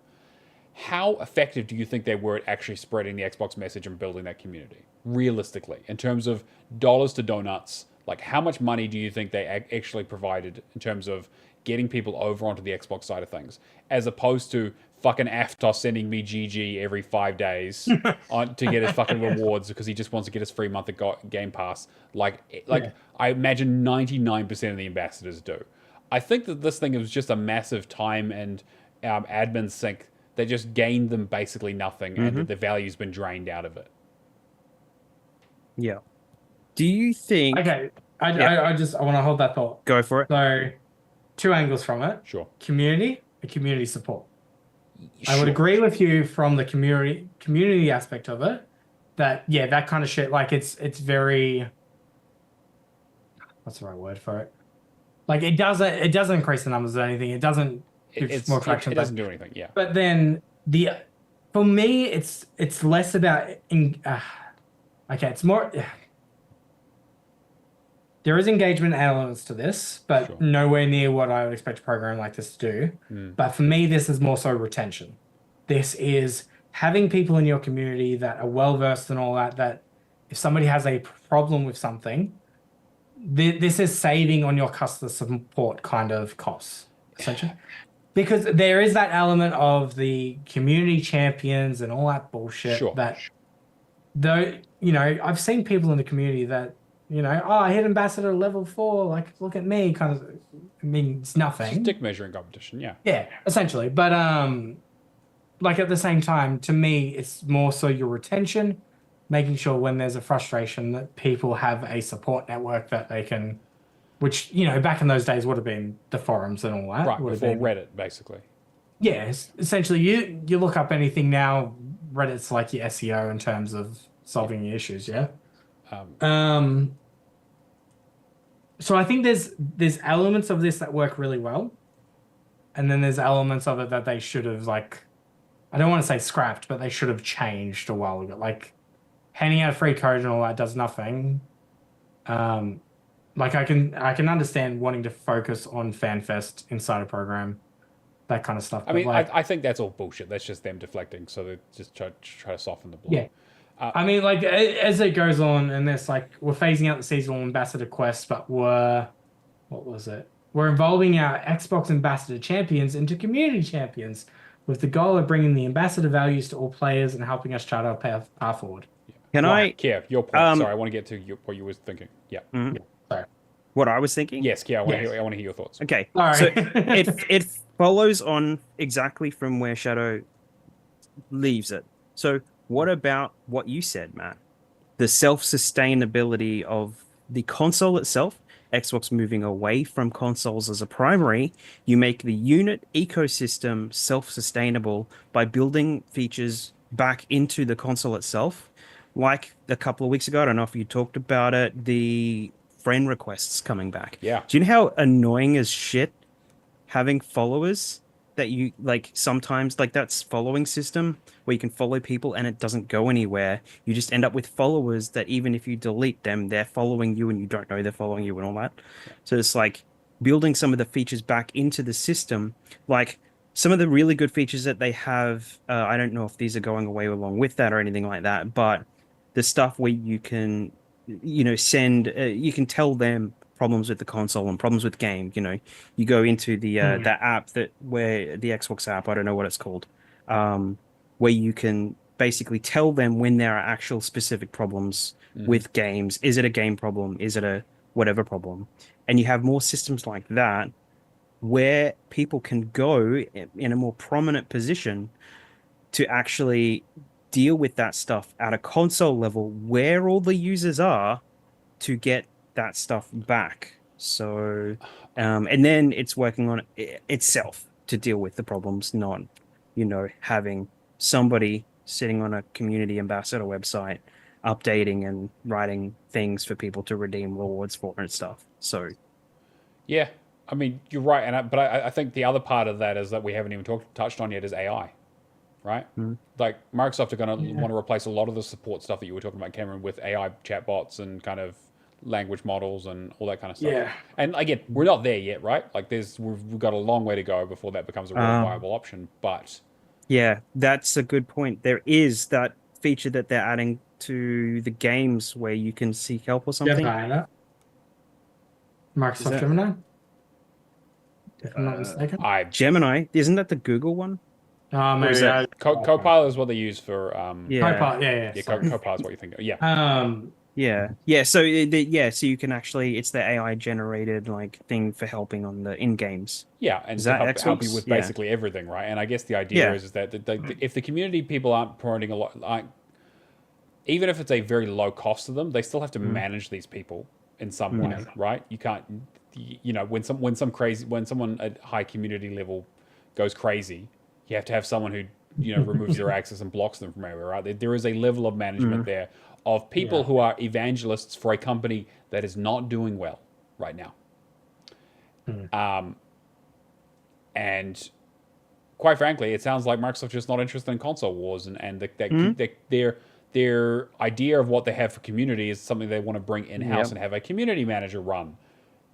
How effective do you think they were at actually spreading the Xbox message and building that community? Realistically, in terms of dollars to donuts, like how much money do you think they actually provided in terms of getting people over onto the Xbox side of things, as opposed to fucking Aftos sending me GG every 5 days to get his fucking rewards because he just wants to get his free month of Game Pass. Yeah. I imagine 99% of the ambassadors do. I think that this thing was just a massive time and admin sink that just gained them basically nothing, and that the value's been drained out of it. Yeah. Do you think? okay. I want to hold that thought. Go for it. So, 2 angles from it: Sure. community and community support. I would Sure. agree with you from the community aspect of it. That that kind of shit. Like, it's very. What's the right word for it? Like, it doesn't increase the numbers or anything. It doesn't give more traction. It doesn't do anything. Yeah. But then for me, it's less about okay, it's more. There is engagement elements to this, but Sure. nowhere near what I would expect a program like this to do. But for me, this is more so retention. This is having people in your community that are well versed and all that. That if somebody has a problem with something, this is saving on your customer support kind of costs, essentially. Because there is that element of the community champions and all that bullshit Sure. that, though, I've seen people in the community that, I hit ambassador level 4, like, look at me, kind of, I mean, it's It's nothing. just dick measuring competition. Yeah. Yeah, essentially. But, like, at the same time, to me, it's more so your retention, making sure when there's a frustration that people have a support network that they can, which, back in those days would have been the forums and all that. Right. Would have Before been, Reddit, basically. yeah, essentially, you look up anything now, Reddit's like your SEO in terms of solving your issues, yeah? So I think there's elements of this that work really well, and then there's elements of it that they should have, like, I don't want to say scrapped, but they should have changed a while ago. Like, handing out free code and all that does nothing. Like, I can understand wanting to focus on FanFest inside a program, that kind of stuff. I mean, like, I think that's all bullshit. That's just them deflecting, so they just try to soften the blow. yeah. I mean, like, as it goes on, and there's like, we're phasing out the seasonal ambassador quests, but what was it? We're involving our Xbox ambassador champions into community champions. with the goal of bringing the ambassador values to all players and helping us chart our path forward. Can Right, I? Kia, your point. Sorry, I want to get to what you were thinking. Yeah. Mhm. Sorry. What I was thinking? Yes, Kia, Yes. I want to hear your thoughts. Okay. Sorry. So it follows on exactly from where Shadow leaves it. So what about what you said, Matt? The self-sustainability of the console itself, Xbox moving away from consoles as a primary, you make the unit ecosystem self-sustainable by building features back into the console itself. Like a couple of weeks ago, I don't know if you talked about it, the friend requests coming back. Yeah. Do you know how annoying as shit having followers that you like sometimes like that's following system where you can follow people and it doesn't go anywhere. You just end up with followers that even if you delete them, they're following you and you don't know they're following you and all that. So it's like building some of the features back into the system, like some of the really good features that they have. I don't know if these are going away along with that or anything like that, but the stuff where you can, send, you can tell them problems with the console and problems with game. You go into the app where the Xbox app, I don't know what it's called, where you can basically tell them when there are actual specific problems with games. Is it a game problem? Is it a whatever problem? And you have more systems like that where people can go in a more prominent position to actually deal with that stuff at a console level where all the users are to get that stuff back. So, and then it's working on itself to deal with the problems, not, having somebody sitting on a community ambassador website updating and writing things for people to redeem rewards for and stuff. So, Yeah, I mean, you're right, but I think the other part of that is that we haven't even touched on yet is AI, right? Like Microsoft are going to want to replace a lot of the support stuff that you were talking about, Cameron, with AI chatbots and kind of language models and all that kind of stuff. Yeah. And again, we're not there yet, right? Like we've got a long way to go before that becomes a real viable option. But yeah, that's a good point. There is that feature that they're adding to the games where you can seek help or something. Gemini. Microsoft Gemini? If I'm not mistaken. Gemini, isn't that the Google one? Maybe Copilot is what they use for Copilot, yeah. Copilot is what you think. Yeah. Yeah. So so you can actually, it's the AI generated like thing for helping on the in games. Yeah, and Is to that help you Xbox? with Yeah. basically everything, right? And I guess the idea Yeah. is that if the community people aren't promoting a lot, like, even if it's a very low cost to them, they still have to manage these people in some way, right? You can't, when someone at high community level goes crazy, you have to have someone who removes their access and blocks them from everywhere, right? There is a level of management there of people who are evangelists for a company that is not doing well right now. And quite frankly, it sounds like Microsoft's just not interested in console wars, and their idea of what they have for community is something they want to bring in-house and have a community manager run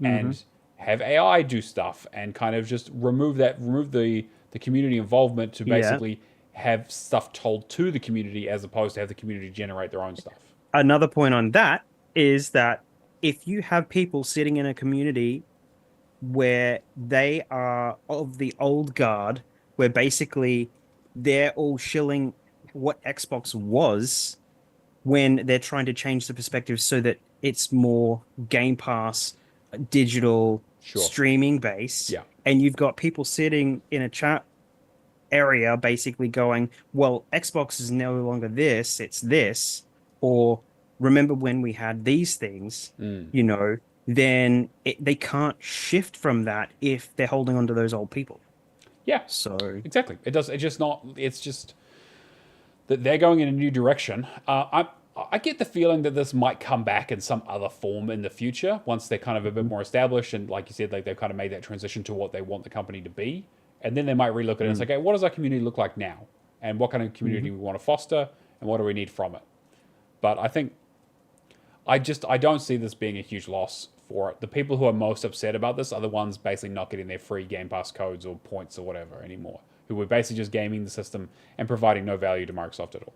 and have AI do stuff and kind of just remove the community involvement to basically have stuff told to the community as opposed to have the community generate their own stuff. Another point on that is that if you have people sitting in a community where they are of the old guard, where basically they're all shilling what Xbox was when they're trying to change the perspective so that it's more Game Pass, digital, streaming based. Yeah. And you've got people sitting in a chat area basically going, well, Xbox is no longer this, it's this. Or remember when we had these things, then they can't shift from that if they're holding on to those old people. Yeah. So exactly. It's just that they're going in a new direction. I get the feeling that this might come back in some other form in the future once they're kind of a bit more established and, like you said, like they've kind of made that transition to what they want the company to be. And then they might relook at it and say, okay, what does our community look like now? And what kind of community we want to foster and what do we need from it? But I think I don't see this being a huge loss for it. The people who are most upset about this are the ones basically not getting their free Game Pass codes or points or whatever anymore, who were basically just gaming the system and providing no value to Microsoft at all.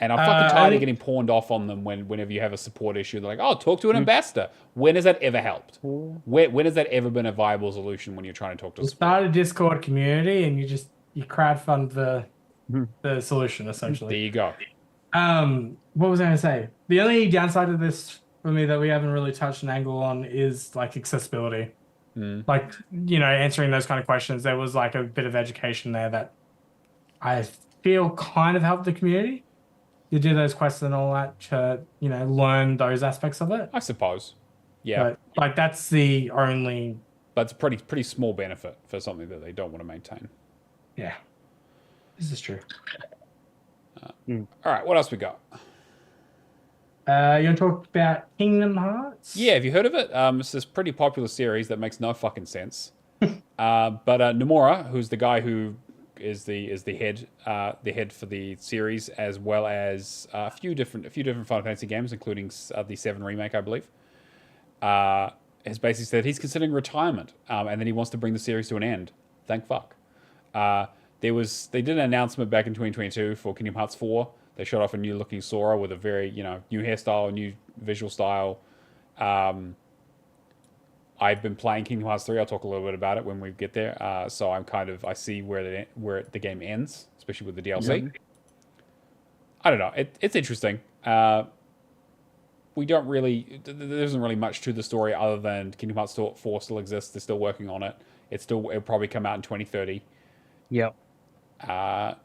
And I'm fucking tired of and- getting pawned off on them whenever you have a support issue. They're like, oh, talk to an ambassador. When has that ever helped? When has that ever been a viable solution when you're trying to talk to You support? start a Discord community and you crowdfund the solution There essentially. you go. What was I going to say? The only downside of this for me that we haven't really touched an angle on is like accessibility. Like, answering those kind of questions. There was like a bit of education there that I feel kind of helped the community. You do those quests and all that to, learn those aspects of it. I suppose. Yeah. But like that's the only. That's a pretty small benefit for something that they don't want to maintain. Yeah. This is true. All right, what else we got? You want to talk about Kingdom Hearts? Yeah, have you heard of it? It's this pretty popular series that makes no fucking sense. But Nomura, who's the guy who is the head for the series, as well as a few different Final Fantasy games, including the 7 remake, I believe, has basically said he's considering retirement, and then he wants to bring the series to an end. Thank fuck. They did an announcement back in 2022 for Kingdom Hearts 4. They showed off a new looking Sora with a very, new hairstyle, new visual style. I've been playing Kingdom Hearts 3. I'll talk a little bit about it when we get there. So I see where the game ends, especially with the DLC. Yep. I don't know. It's interesting. We don't really. There isn't really much to the story other than Kingdom Hearts 4 still exists. They're still working on it. It'll probably come out in 2030. Yep. Yeah.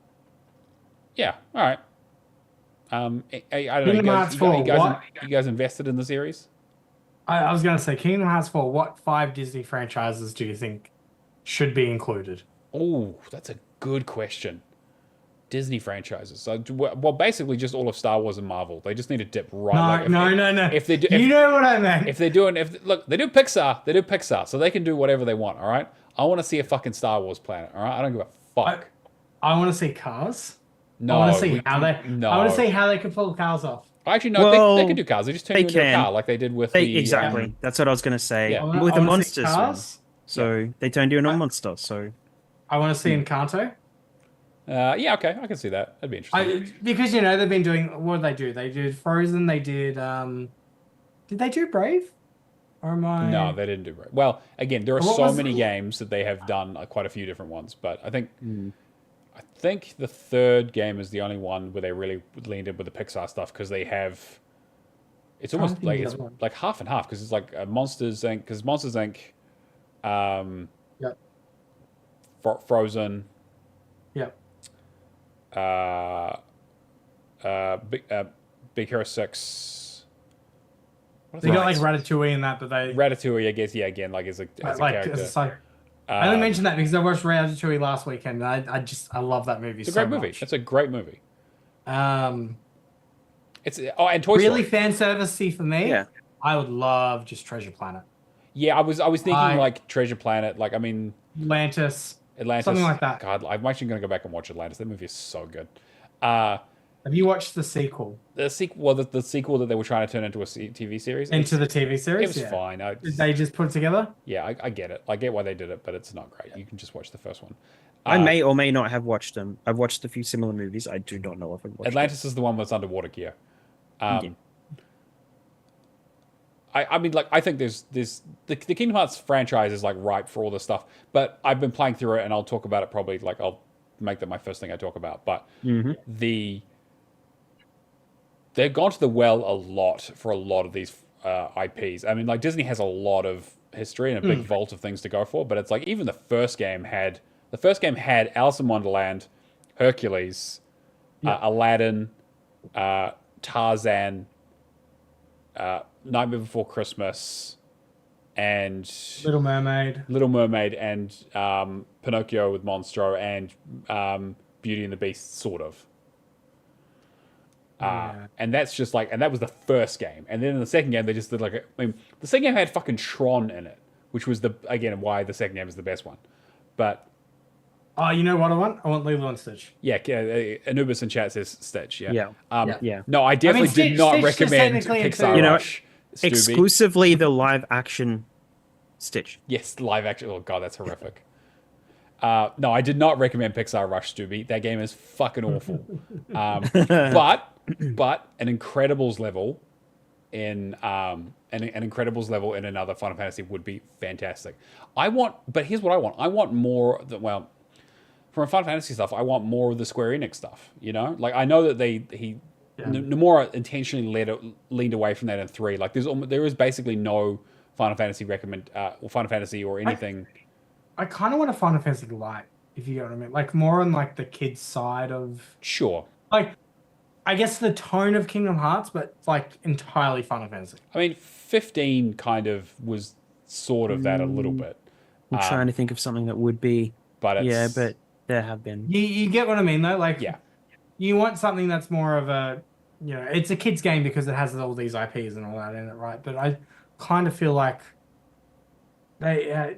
All right. I don't know. Kingdom Hearts 4, what? You guys invested in the series? I was going to say Kingdom Hearts 4. What 5 Disney franchises do you think should be included? Oh, that's a good question. Disney franchises. So, well, basically just all of Star Wars and Marvel. They just need to dip right. No. If they do, you know what I meant. If they're doing, look, they do Pixar, so they can do whatever they want. All right. I want to see a fucking Star Wars planet. All right. I don't give a fuck. I want to see Cars. No. I want to see how they. No. I want to see how they can pull Cars off. Actually, no. Well, they can do cars. They just turn you into a car like they did with the exactly. That's what I was gonna say. Yeah. With the I wanna see monsters. One. Cars. So they turned you into a monster. So I want to see Encanto. Yeah. Okay. I can see that. That'd be interesting. Because they've been doing. What did they do? They did Frozen. They did. Did they do Brave? Or am I? No, they didn't do Brave. Well, again, there are What so was many it? games that they have done quite a few different ones, but I think the third game is the only one where they really leaned in with the Pixar stuff because they have. It's almost think like the it's other one. like half and half because it's like Monsters Inc. Because Monsters Inc. Yep. Frozen. Yep. Big Hero 6. They got like Ratatouille in that, but they Ratatouille, I guess. Yeah, again, like as a character. As a side. I only mentioned that because I watched Ratatouille last weekend. And I love that movie. It's a great movie. Much. It's a great movie. It's and Toy really Story. fan servicey for me. Yeah. I would love just Treasure Planet, Yeah, I was thinking like Treasure Planet. Like I mean, Atlantis, Atlantis, something like that. God, I'm actually gonna go back and watch Atlantis. That movie is so good. Have you watched the sequel The sequel, the sequel that they were trying to turn into a TV series. into the TV series? It was fine. Did they just put it together? Yeah, I get it. I get why they did it, but it's not great. You can just watch the first one. I may or may not have watched them. I've watched a few similar movies. I do not know if I've watched Atlantis is the one that's underwater gear. I mean, like, I think there's the Kingdom Hearts franchise is like ripe for all this stuff, but I've been playing through it and I'll talk about it probably. Like, I'll make that my first thing I talk about. But they've gone to the well a lot for a lot of these IPs. I mean, like Disney has a lot of history and a big vault of things to go for, but it's like even the first game had Alice in Wonderland, Hercules, Aladdin, Tarzan, Nightmare Before Christmas, and Little Mermaid. And Pinocchio with Monstro, and Beauty and the Beast, sort of. And that's just like, and that was the first game. And then in the second game, they just did like, the second game had fucking Tron in it, which was why the second game is the best one. But Oh, you know what I want? I want Lilo and Stitch. yeah, Anubis in chat says Stitch. Yeah. Yeah. No, I definitely did not Stitch just recommend technically Pixar included. Rush. Stubby. Exclusively the live action Stitch. Yes, live action. Oh god, that's horrific. No, I did not recommend Pixar Rush, Stubby. That game is fucking awful. But but an Incredibles level in an Incredibles level in another Final Fantasy would be fantastic. But here's what I want. I want more. Well, from Final Fantasy stuff, I want more of the Square Enix stuff. You know, like I know that Yeah. Nomura intentionally leaned away from that in 3. Like there is basically no Final Fantasy or Final Fantasy or anything. I kind of want a Final Fantasy Light, if you get what I mean. Like more on like the kids side of Sure. like I guess the tone of Kingdom Hearts, but like entirely Final Fantasy. I mean, 15 kind of was sort of that a little bit, I'm trying to think of something that would be. but it's Yeah, but there have been. You get what I mean though? Like yeah, you want something that's more of a, it's a kids game because it has all these IPs and all that in it, right? But I kind of feel like they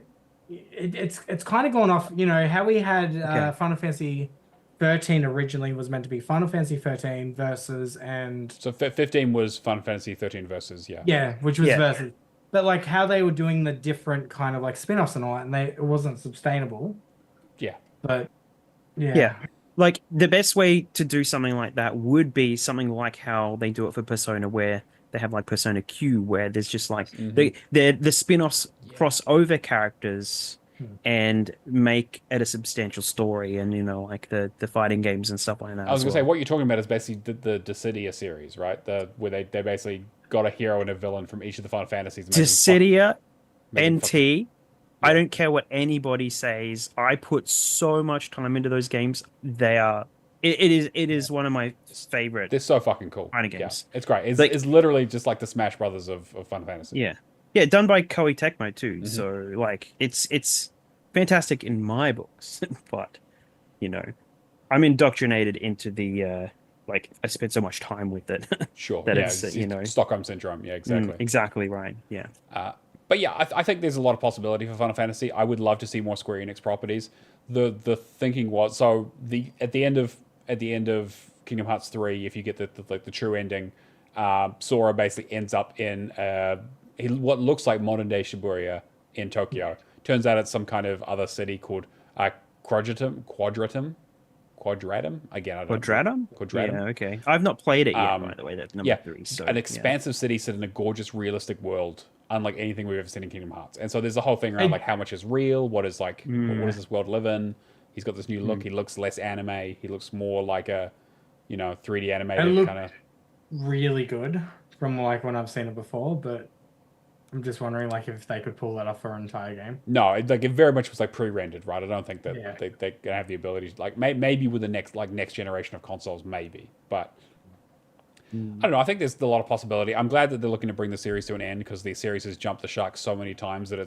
it's kind of gone off, how we had Okay. Final Fantasy 13 originally was meant to be Final Fantasy 13 versus and so 15 was Final Fantasy 13 versus yeah, which was Yeah. versus. But like how they were doing the different kind of like spin-offs and all that, and it wasn't sustainable. yeah. But Yeah. Like the best way to do something like that would be something like how they do it for Persona, where they have like Persona Q, where there's just like the spin-offs cross over characters and make it a substantial story, and like the fighting games and stuff like that. I was as gonna say well. what you're talking about is basically the Dissidia series, right? Where they basically got a hero and a villain from each of the Final Fantasies. And Dissidia, made them NT. I don't care what anybody says. I put so much time into those games. They are. It is one of my favorite they're so fucking cool. fighting Yeah, games. it's great. It's, Like- it's literally just like the Smash Brothers of Final Fantasy. Yeah, yeah, done by Koei Tecmo too. So like, it's fantastic in my books. But I'm indoctrinated into the like I spent so much time with it. Sure. That yeah, it's, Stockholm syndrome. Yeah, exactly. Exactly right. Yeah. But yeah, I think there's a lot of possibility for Final Fantasy. I would love to see more Square Enix properties. The thinking was so at the end of Kingdom Hearts 3, if you get the true ending, Sora basically ends up in what looks like modern day Shibuya in Tokyo. Turns out it's some kind of other city called Quadratum. Again, I don't know. Quadratum. Yeah. Okay. I've not played it yet. Um, By the way, that's number Yeah, 3. So an yeah. expansive city set in a gorgeous, realistic world, unlike anything we've ever seen in Kingdom Hearts. And so there's a whole thing around like how much is real, what is like, what does this world live in? He's got this new look. He looks less anime. He looks more like a, 3D animated kind of. really good from like when I've seen it before, but I'm just wondering like if they could pull that off for an entire game. No, it very much was like pre-rendered, right? I don't think that Yeah. they're gonna have the ability to, like maybe with the next generation of consoles, maybe, but. I don't know. I think there's a lot of possibility. I'm glad that they're looking to bring the series to an end because the series has jumped the shark so many times that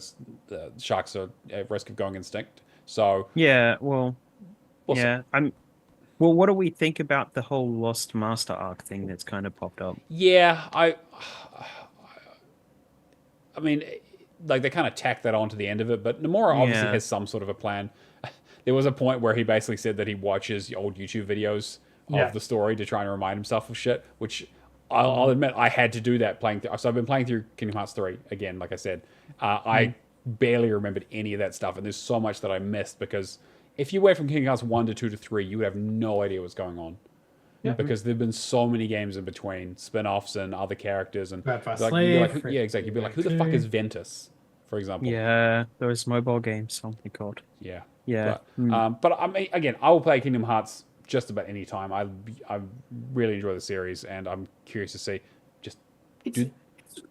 the sharks are at risk of going extinct. So Yeah. Well. we'll see. Yeah. Well, what do we think about the whole Lost Master arc thing that's kind of popped up? Yeah, I mean, like they kind of tacked that on to the end of it, but Nomura obviously Yeah. has some sort of a plan. There was a point where he basically said that he watches old YouTube videos Yeah. of the story to try and remind himself of shit, which I'll admit I had to do that playing through. So I've been playing through Kingdom Hearts 3 again, like I said. I barely remembered any of that stuff, and there's so much that I missed because if you went from Kingdom Hearts 1 to 2 to 3, you would have no idea what's going on. Yeah. Because there've been so many games in between, spin-offs and other characters, and Bad Fast you'd be like, Slave, yeah, exactly. You'd be like, who the fuck is Ventus, for example? Yeah, those mobile games. Oh my god. Yeah. Yeah. But I mean, again, I will play Kingdom Hearts just about any time. I really enjoy the series, and I'm curious to see. Just It's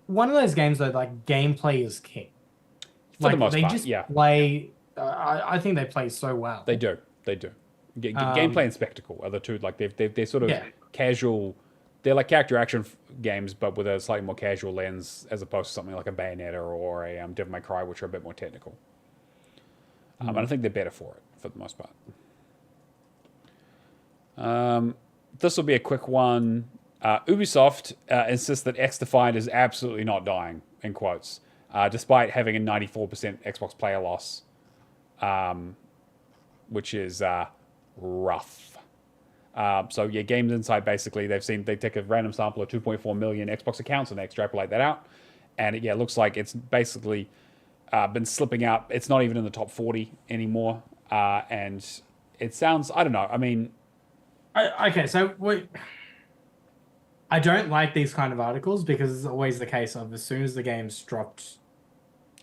one of those games though, like gameplay is king. for the most they part, just yeah, play. I think they play so well. they do. Gameplay and spectacle are the two. Like they're sort of Yeah. casual. They're like character action games, but with a slightly more casual lens, as opposed to something like a Bayonetta or a Devil May Cry, which are a bit more technical. And I think they're better for it for the most part. This will be a quick one. Ubisoft insists that X Defiant is absolutely not dying, in quotes, despite having a 94% Xbox player loss, which is rough. So yeah, Games Insight basically they take a random sample of 2.4 million Xbox accounts and they extrapolate that out, and it looks like it's basically been slipping out. It's not even in the top 40 anymore, and it sounds, I don't know. I mean, Okay, so I don't like these kind of articles because it's always the case of as soon as the game's dropped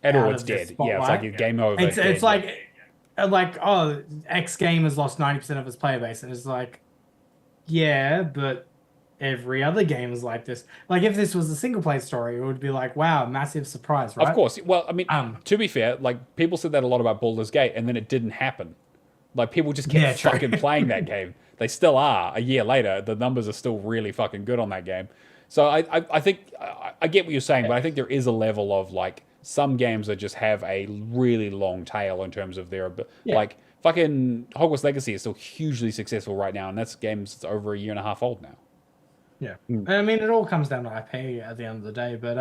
And out it's of the dead. Yeah, it's like spotlight, game over. it's dead, it's like oh, X game has lost 90% of its player base, and it's like, yeah, but every other game is like this. Like if this was a single player story, it would be like, wow, massive surprise, Of right? course. Well, I mean, Um, to be fair, like people said that a lot about Baldur's Gate, and then it didn't happen. Like people just kept yeah, true. fucking playing that game. They still are. A year later, the numbers are still really fucking good on that game. So I think I get what you're saying, but I think there is a level of like some games that just have a really long tail in terms of their Yeah. like fucking Hogwarts Legacy is still hugely successul right now, and that's games that's over a year and a half old now. Yeah. Mm. I mean, it all comes down to IP at the end of the day, but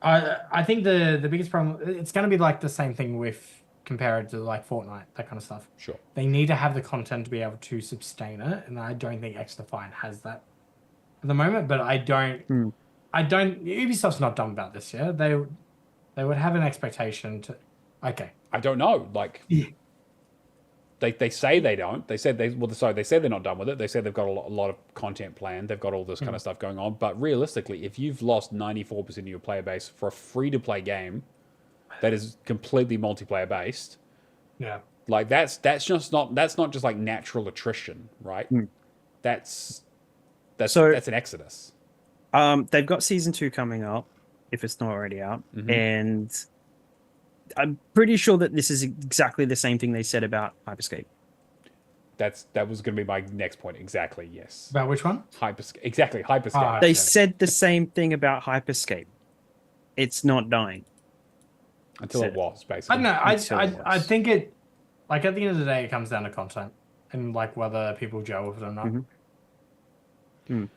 I think the biggest problem it's going to be like the same thing with compared to like Fortnite, that kind of stuff. Sure. They need to have the content to be able to sustain it, and I don't think X Defiant has that at the moment. But Hmm. I don't. Ubisoft's not dumb about this. Yeah, they would have an expectation to. Okay. I don't know. Like Yeah. they say they don't. They said they said they're not done with it. They said they've got a lot of content planned. They've got all this kind of stuff going on. But realistically, if you've lost 94% of your player base for a free to play game that is completely multiplayer based, Yeah. like that's not just like natural attrition, right? Mm. That's So- that's an exodus. They've got season 2 coming up, if it's not already out, Mhm. and I'm pretty sure that this is exactly the same thing they said about Hyperscape. That was going to be my next point. Exactly. Yes. About which one? Hyperscape. Exactly. Hyperscape. Ah, They Okay. said the same thing about Hyperscape. It's not dying. Until it said it. was I basically. don't know. Until it I was. think it like at the end of the day, it comes down to content and like whether people gel with it or not. Mhm.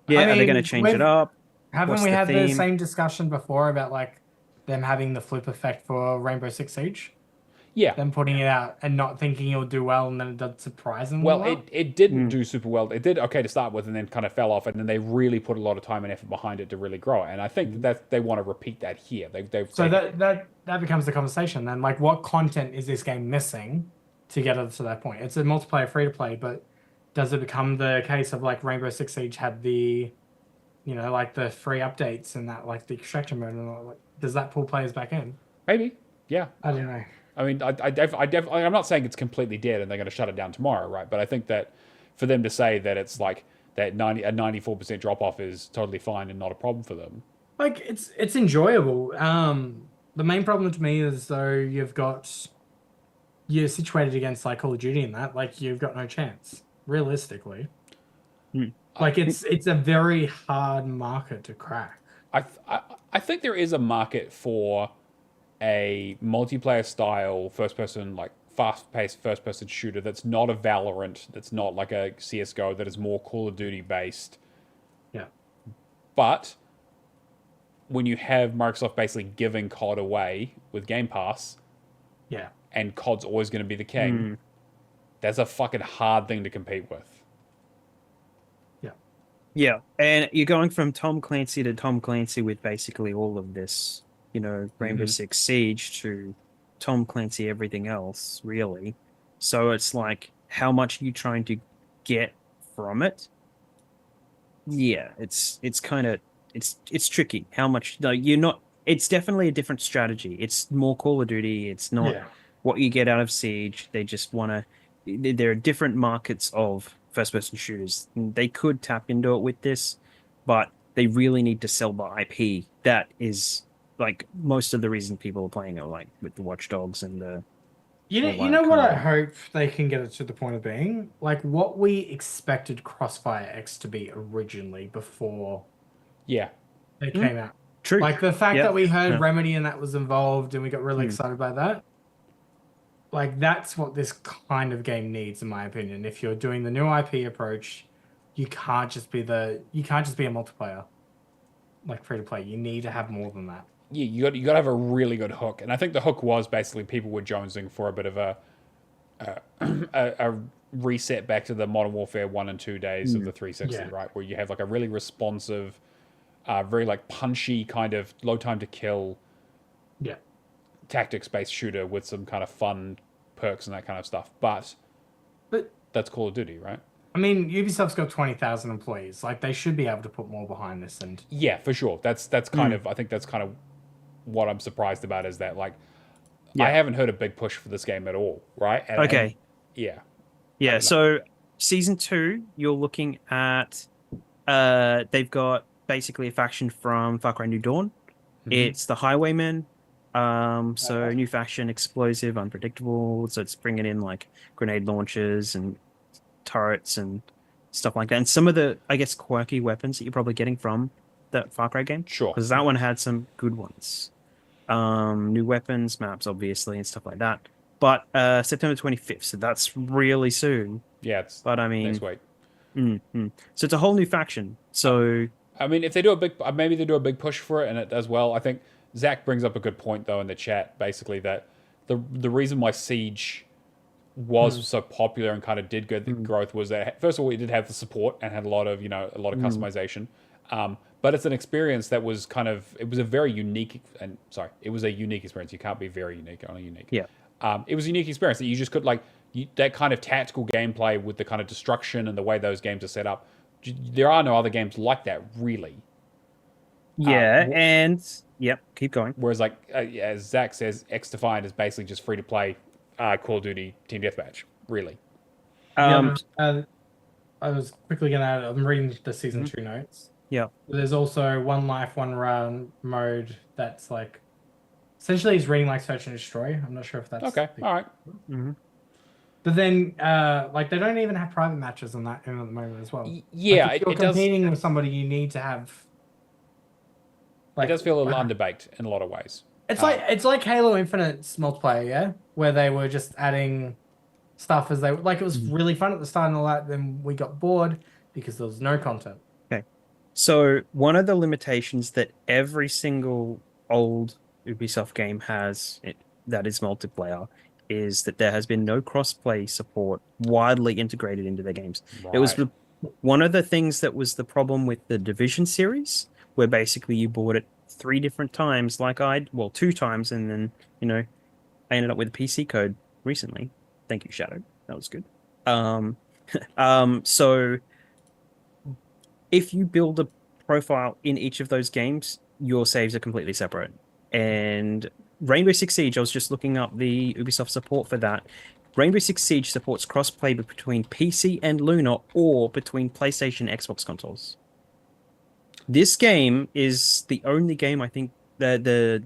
Yeah, are they mean, going to change it up? Haven't What's we the had the theme? same discussion before about like them having the flip effect for Rainbow Six Siege? Yeah. Them putting it out and not thinking it'll do well, and then it does surprisingly Well, well. it didn't Mm. do super well. It did okay to start with, and then kind of fell off, and then they really put a lot of time and effort behind it to really grow it. And I think that they want to repeat that here. So that becomes the conversation then. Like, what content is this game missing to get it to that point? It's a multiplayer free to play, but does it become the case of like Rainbow Six Siege had the, like the free updates and that, like the extraction mode, and all, like, does that pull players back in? maybe, yeah. I don't know. I mean, I'm not saying it's completely dead and they're going to shut it down tomorrow, right? But I think that for them to say that it's like that 94% drop off is totally fine and not a problem for them. Like it's enjoyable. The main problem to me is though you're situated against like Call of Duty and that, like you've got no chance, realistically. Hmm. Like it's a very hard market to crack. I think there is a market for a multiplayer style first person, like fast paced first person shooter that's not a Valorant, that's not like a CS:GO, that is more Call of Duty based. Yeah. But when you have Microsoft basically giving COD away with Game Pass, Yeah. and COD's always going to be the king, that's a fucking hard thing to compete with. Yeah, and you're going from Tom Clancy to Tom Clancy with basically all of this, Rainbow Mhm. Six Siege to Tom Clancy everything else, really. So it's like, how much are you trying to get from it? Yeah, it's kind of it's tricky. How much like you're not. It's definitely a different strategy. It's more Call of Duty. It's not Yeah. what you get out of Siege. They just want to. There are different markets of first-person shooters. They could tap into it with this, but they really need to sell the IP. That is like most of the reason people are playing it, like with the Watch Dogs and the. You Online know what I kind hope they can get it to the point of being? Like what we expected Crossfire X to be originally before Yeah. it came out. True. Like the fact Yeah. that we heard Yeah. Remedy and that was involved and we got really Hmm. excited by that. Like that's what this kind of game needs, in my opinion. If you're doing the new IP approach, you can't just be a multiplayer, like free to play. You need to have more than that. Yeah, you got to have a really good hook, and I think the hook was basically people were jonesing for a bit of a reset back to the Modern Warfare 1 and 2 days of the 360, Yeah. right? Where you have like a really responsive, very like punchy kind of low time to kill Yeah. tactics based shooter with some kind of fun perks and that kind of stuff. But But that's Call of Duty, right? I mean, Ubisoft's got 20,000 employees. Like, they should be able to put more behind this. And Yeah, for sure. That's kind of I think that's kind of what I'm surprised about is that like I Yeah. haven't heard a big push for this game at all, right? And Okay. yeah, I Yeah. don't know. So season 2, you're looking at they've got basically a faction from Far Cry New Dawn. Mhm. It's the Highwaymen. So new faction, explosive, unpredictable. So it's bringing in like grenade launchers and turrets and stuff like that. And some of the, I guess, quirky weapons that you're probably getting from that Far Cry game, Sure. because that one had some good ones. New weapons, maps, obviously, and stuff like that. But September 25th, so that's really soon. Yeah, it's But I next mean, week. so it's a whole new faction. So I mean, if they do a big, maybe they do a big push for it, and it does well. I think Zach brings up a good point though in the chat, basically that the reason why Siege was so popular and kind of did good growth was that first of all it did have the support and had a lot of customization, but it's an experience that was kind of it was a very unique and sorry it was a unique experience. You can't be very unique, only unique. yeah, It was a unique experience that you just could like that kind of tactical gameplay with the kind of destruction and the way those games are set up. There are no other games like that really. yeah, and yep, keep going. Whereas, like as Zach says, X Defiant is basically just free to play Call of Duty Team Deathmatch. Really, Um, I was quickly going to add, I'm reading the season 2 notes. yeah, There's also one life, one round mode that's like essentially it's reading like Search and Destroy. I'm not sure if that's okay, all right. But then like they don't even have private matches on that in at the moment as well. Yeah, like, if you're it does. competing with somebody, you need to have It does feel a little underbaked in a lot of ways. It's like Halo Infinite's multiplayer, yeah, where they were just adding stuff as they like. It was really fun at the start and all that. Then we got bored because there was no content. okay. So one of the limitations that every single old Ubisoft game has that is multiplayer is that there has been no cross-play support widely integrated into their games. It was Right. one of the things that was the problem with the Division series, where basically you bought it 3 different times, like well, 2 times, and then, I ended up with a PC code recently. Thank you, Shadow. That was good. So if you build a profile in each of those games, your saves are completely separate. And Rainbow Six Siege, I was just looking up the Ubisoft support for that. Rainbow Six Siege supports cross-play between PC and Luna or between PlayStation and Xbox consoles. This game is the only game I think the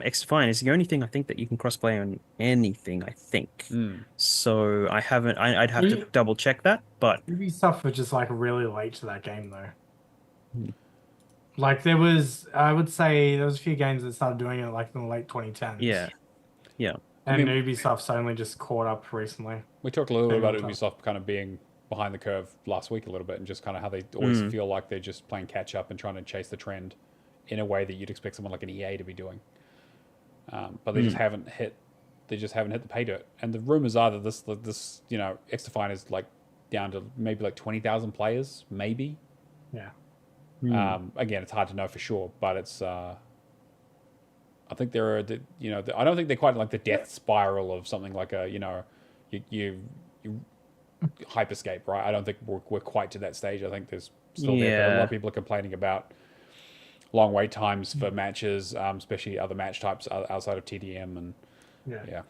X Defiant is the only thing I think that you can cross-play on anything, I think. So I haven't I'd have to double check that, but Ubisoft were just like really late to that game though. Like I would say there was a few games that started doing it like in the late 2010s. yeah. And Ubisoft's only just caught up recently. We talked a little bit about Ubisoft kind of being behind the curve last week a little bit, and just kind of how they always feel like they're just playing catch up and trying to chase the trend in a way that you'd expect someone like an EA to be doing. But they just haven't hit. They just haven't hit the pay dirt. And the rumors are that this X Defiant is like down to maybe like 20,000 players, maybe. Yeah. Again, it's hard to know for sure, but it's. I think there are, I don't think they're quite like the death spiral of something like a, you Hyperscape, right? I don't think we're quite to that stage. I think there's still there, but a lot of people are complaining about long wait times for matches, especially other match types outside of TDM, and yeah.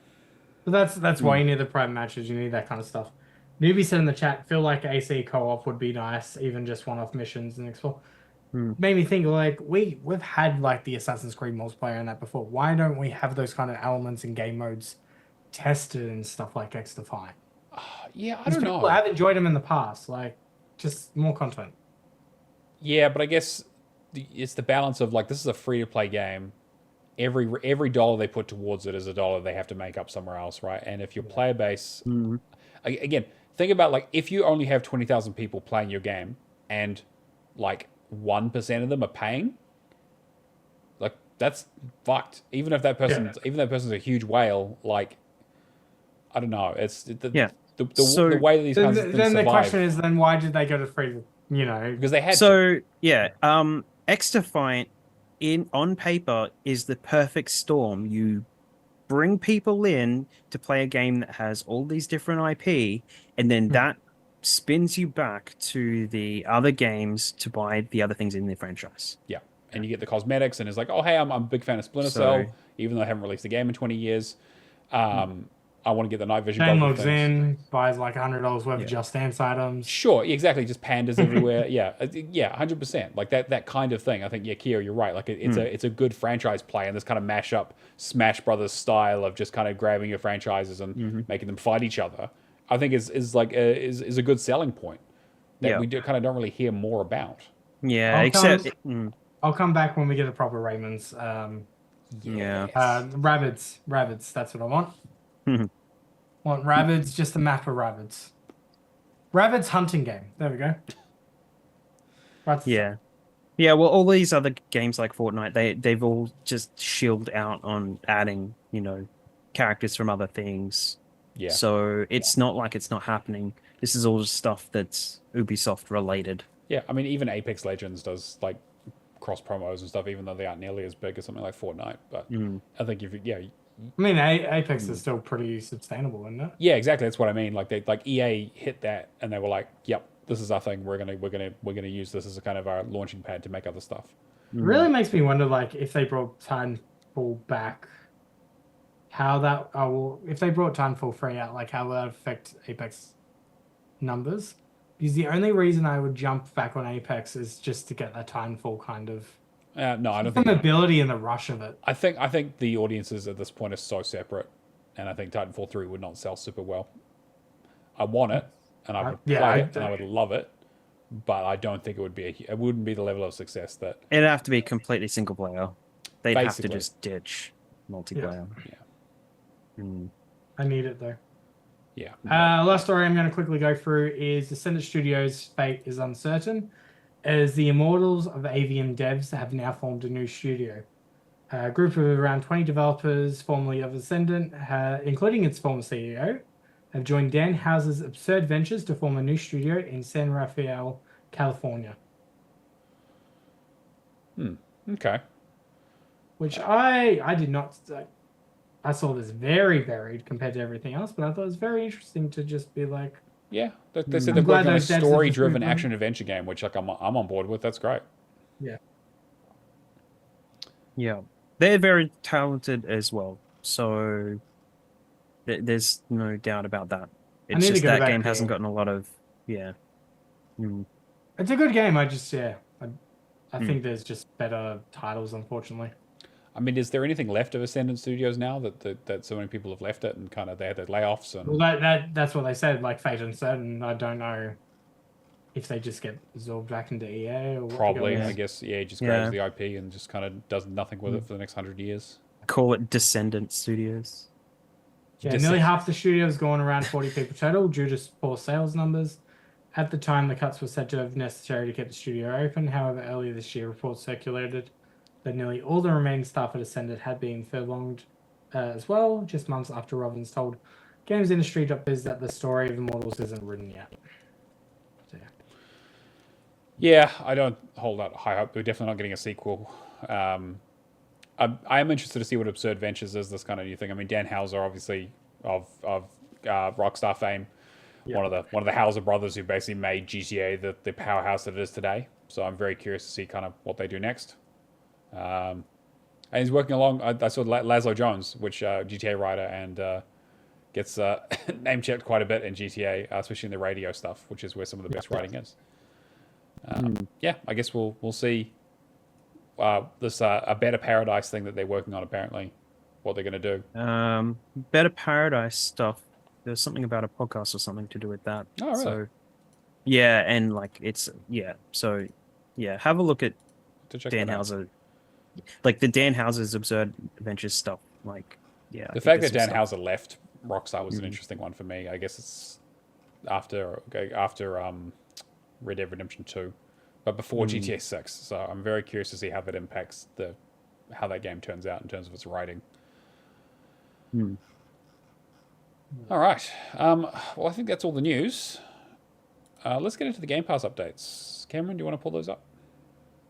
So that's why you need the private matches. You need that kind of stuff. Newbie said in the chat, feel like AC co-op would be nice, even just one-off missions and explore. Made me think like we've had like the Assassin's Creed multiplayer and that before. Why don't we have those kind of elements and game modes tested and stuff like X Defiant? Yeah, I don't know. People have enjoyed them in the past, like just more content. Yeah, but I guess it's the balance of like this is a free to play game. Every dollar they put towards it is a dollar they have to make up somewhere else, right? And if your player base, again, think about like if you only have 20,000 people playing your game and like 1% of them are paying, like that's fucked. Even if that person's a huge whale, like I don't know. It's the way that these kinds of things then the survive. question is then why did they go to free? Because they had to. X Defiant on paper is the perfect storm. You bring people in to play a game that has all these different IP, and then that spins you back to the other games to buy the other things in the franchise. Yeah. And you get the cosmetics, and it's like, oh, hey, I'm a big fan of Splinter Cell, even though I haven't released a game in 20 years. I want to get the night vision Shane goggles logs things. in, buys like $100 worth of Just Dance items. Sure, exactly. Just pandas everywhere. Yeah, 100%. Like that kind of thing. I think, yeah, Keo, you're right. Like it's a good franchise play, and this kind of mash up Smash Brothers style of just kind of grabbing your franchises and making them fight each other. I think is a good selling point that we kind of don't really hear more about. Yeah, I'll come back when we get the proper Raymonds. Rabbids. That's what I want. Want Rabbids, just a map of Rabbids. Rabbids hunting game. There we go. Right. Yeah. Yeah, well, all these other games like Fortnite, they've all just shielded out on adding, characters from other things. Yeah. So it's not like it's not happening. This is all just stuff that's Ubisoft related. Yeah, I mean, even Apex Legends does like cross promos and stuff, even though they aren't nearly as big as something like Fortnite. But I think I mean, Apex is still pretty sustainable, isn't it? Yeah, exactly. That's what I mean. Like EA hit that, and they were like, "Yep, this is our thing. We're gonna use this as a kind of our launching pad to make other stuff." It really makes me wonder, like, if they brought Titanfall back, how that if they brought Titanfall 3 out, like how will that affect Apex numbers? Because the only reason I would jump back on Apex is just to get that Titanfall kind of. No, I don't the think mobility and the rush of it. I think the audiences at this point are so separate, and I think Titanfall 3 would not sell super well. I want it, and I would play it, and I would love it, but I don't think it would be. It wouldn't be the level of success that. It'd have to be completely single player. They'd have to just ditch multiplayer. Yeah. I need it though. Yeah. Last story I'm going to quickly go through is Ascendant Studios' fate is uncertain, as the Immortals of AVM devs have now formed a new studio. A group of around 20 developers, formerly of Ascendant, including its former CEO, have joined Dan Houser's Absurd Ventures to form a new studio in San Rafael, California. Okay. Which I did not. I saw this very varied compared to everything else, but I thought it was very interesting to just be like. Yeah, they said they're working on a story-driven action-adventure game, which like I'm on board with. That's great. Yeah. Yeah, they're very talented as well. So there's no doubt about that. It's just that game hasn't gotten a lot of It's a good game. I think there's just better titles, unfortunately. I mean, is there anything left of Ascendant Studios now that so many people have left it and kind of they had their layoffs? And well, that's what they said, like Fate Uncertain. I don't know if they just get absorbed back into EA or probably. I guess EA just grabs the IP and just kind of does nothing with it for the next 100 years. Call it Descendant Studios. Yeah, nearly half the studio's gone, around 40 people total, due to poor sales numbers. At the time, the cuts were said to have necessary to keep the studio open. However, earlier this year, reports circulated that nearly all the remaining staff at Ascendant had been furlonged as well, just months after Robbins told GamesIndustry.biz that the story of Immortals isn't written yet. So, yeah, I don't hold out high hope. We're definitely not getting a sequel. I am interested to see what Absurd Ventures is, this kind of new thing. I mean, Dan Houser, obviously, of Rockstar fame, one of the Houser brothers who basically made GTA the powerhouse that it is today. So I'm very curious to see kind of what they do next. And he's working along. I saw Laszlo Jones, which GTA writer, and gets name checked quite a bit in GTA, especially in the radio stuff, which is where some of the best writing is. Yeah, I guess we'll see this a Better Paradise thing that they're working on. Apparently, what they're going to do. Better Paradise stuff. There's something about a podcast or something to do with that. Oh, really? So, yeah, and like it's So, yeah, have a look at Dan Houser. Like the Dan Houser's Absurd Adventures stuff. Like, yeah. The fact that Dan Houser left Rockstar was an interesting one for me. I guess it's after Red Dead Redemption 2, but before GTA 6. So I'm very curious to see how that impacts how that game turns out in terms of its writing. All right. Well, I think that's all the news. Let's get into the Game Pass updates. Cameron, do you want to pull those up?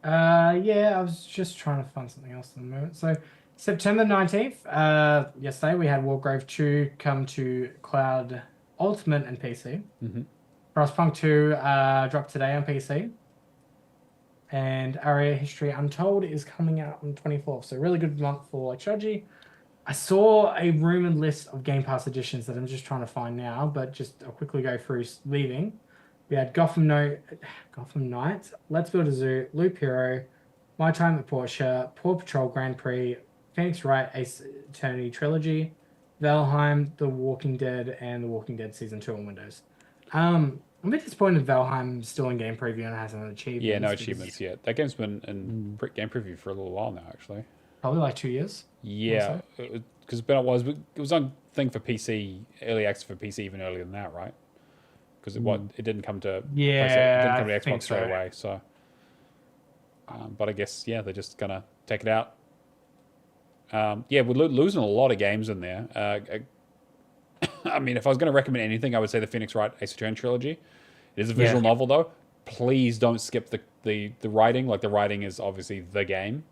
Yeah, I was just trying to find something else at the moment. So, September 19th, yesterday, we had Wargrave 2 come to Cloud Ultimate and PC. Frostpunk 2 dropped today on PC. And Area History Untold is coming out on the 24th. So really good month for like strategy. I saw a rumored list of Game Pass editions that I'm just trying to find now, but just I'll quickly go through leaving. We had Gotham Knights, Let's Build a Zoo, Loop Hero, My Time at Porsche, Paw Patrol Grand Prix, Phoenix Wright Ace Eternity Trilogy, Valheim, The Walking Dead, and The Walking Dead Season 2 on Windows. I'm a bit disappointed Valheim's still in game preview and hasn't achieved. Yeah, no achievements yet. That game's been in game preview for a little while now, actually. Probably like 2 years. Yeah, because it was on thing for PC, early access for PC even earlier than that, right? Because it didn't come to it didn't come to Xbox straight away. So, but I guess they're just gonna take it out. We're losing a lot of games in there. I mean, if I was going to recommend anything, I would say the Phoenix Wright Ace Attorney trilogy. It is a visual novel, though. Please don't skip the writing. Like, the writing is obviously the game.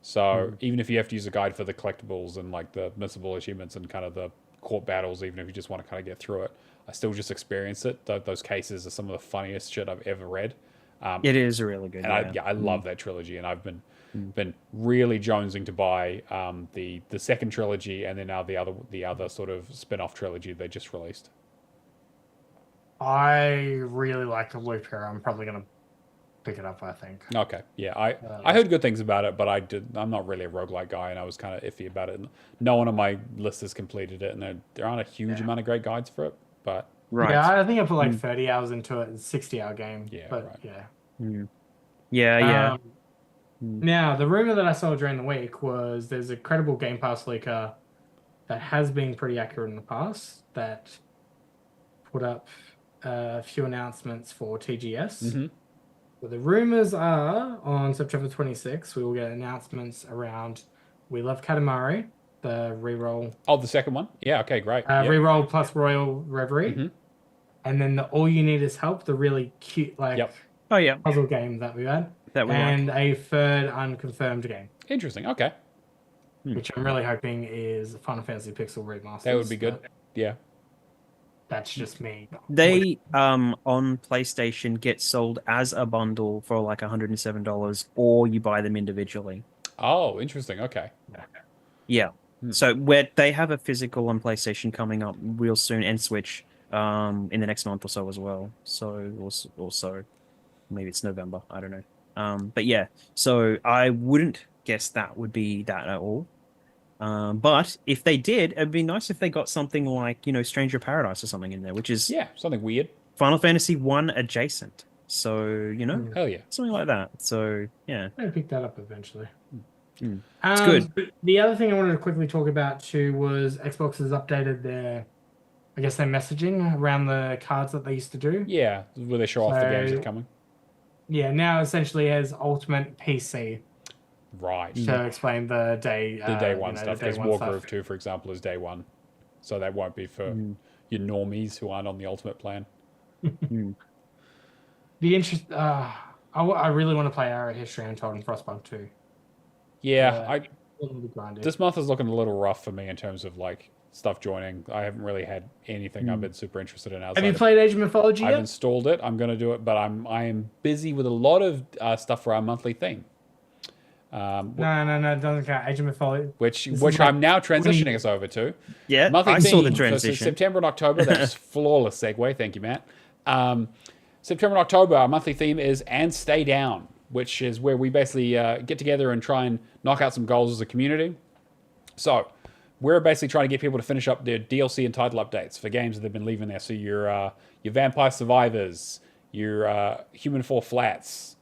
So even if you have to use a guide for the collectibles and like the missable achievements and kind of the court battles, even if you just want to kind of get through it, I still just experience it. Those cases are some of the funniest shit I've ever read. It is really good. And I love that trilogy, and I've been really jonesing to buy the second trilogy, and then now the other sort of spin-off trilogy they just released. I really like the Loop Hero. I'm probably gonna pick it up, I think. Okay, yeah, I heard good things about it, but I'm not really a roguelike guy, and I was kind of iffy about it. No one on my list has completed it, and there aren't a huge amount of great guides for it, but yeah, I think I put like 30 hours into it. It's a 60-hour game. Yeah, but right. Yeah. Now, the rumor that I saw during the week was there's a credible Game Pass leaker that has been pretty accurate in the past that put up a few announcements for TGS. But the rumors are on September 26th, we will get announcements around We Love Katamari, the reroll. Oh, the second one? Yeah, okay, great. Reroll plus Royal Reverie. And then the All You Need Is Help, the really cute puzzle game that we had. And a third unconfirmed game. Interesting, okay. Which I'm really hoping is Final Fantasy Pixel Remasters. That would be good. Yeah. That's just me. They on PlayStation get sold as a bundle for like $107, or you buy them individually. Oh, interesting. Okay. Yeah. So they have a physical on PlayStation coming up real soon, and Switch in the next month or so as well. So also maybe it's November. I don't know. But yeah. So I wouldn't guess that would be that at all. But if they did, it'd be nice if they got something like, Stranger Paradise or something in there, which is something weird. Final Fantasy 1 adjacent. So, hell yeah. Something like that. So, yeah. I'll pick that up eventually. It's good. The other thing I wanted to quickly talk about too was Xbox has updated their messaging around the cards that they used to do. Yeah, where they show off the games that are coming. Yeah, now essentially has Ultimate PC. Right. To explain the day one stuff. Because Wargroove 2, for example, is day one. So that won't be for your normies who aren't on the Ultimate plan. I really want to play Area History Untold and Frostpunk 2. Yeah, this month is looking a little rough for me in terms of like stuff joining. I haven't really had anything I've been super interested in outside. Have you played Age of Mythology yet? I've installed it. I'm going to do it, but I am busy with a lot of stuff for our monthly theme. No, it doesn't count. Age of Mythology. Which I'm now transitioning us over to. Yeah, monthly I saw the transition. So September and October, that's flawless segue. Thank you, Matt. September and October, our monthly theme is And Stay Down, which is where we basically get together and try and knock out some goals as a community. So we're basically trying to get people to finish up their DLC and title updates for games that they've been leaving there. So your Vampire Survivors, your Human Fall Flats,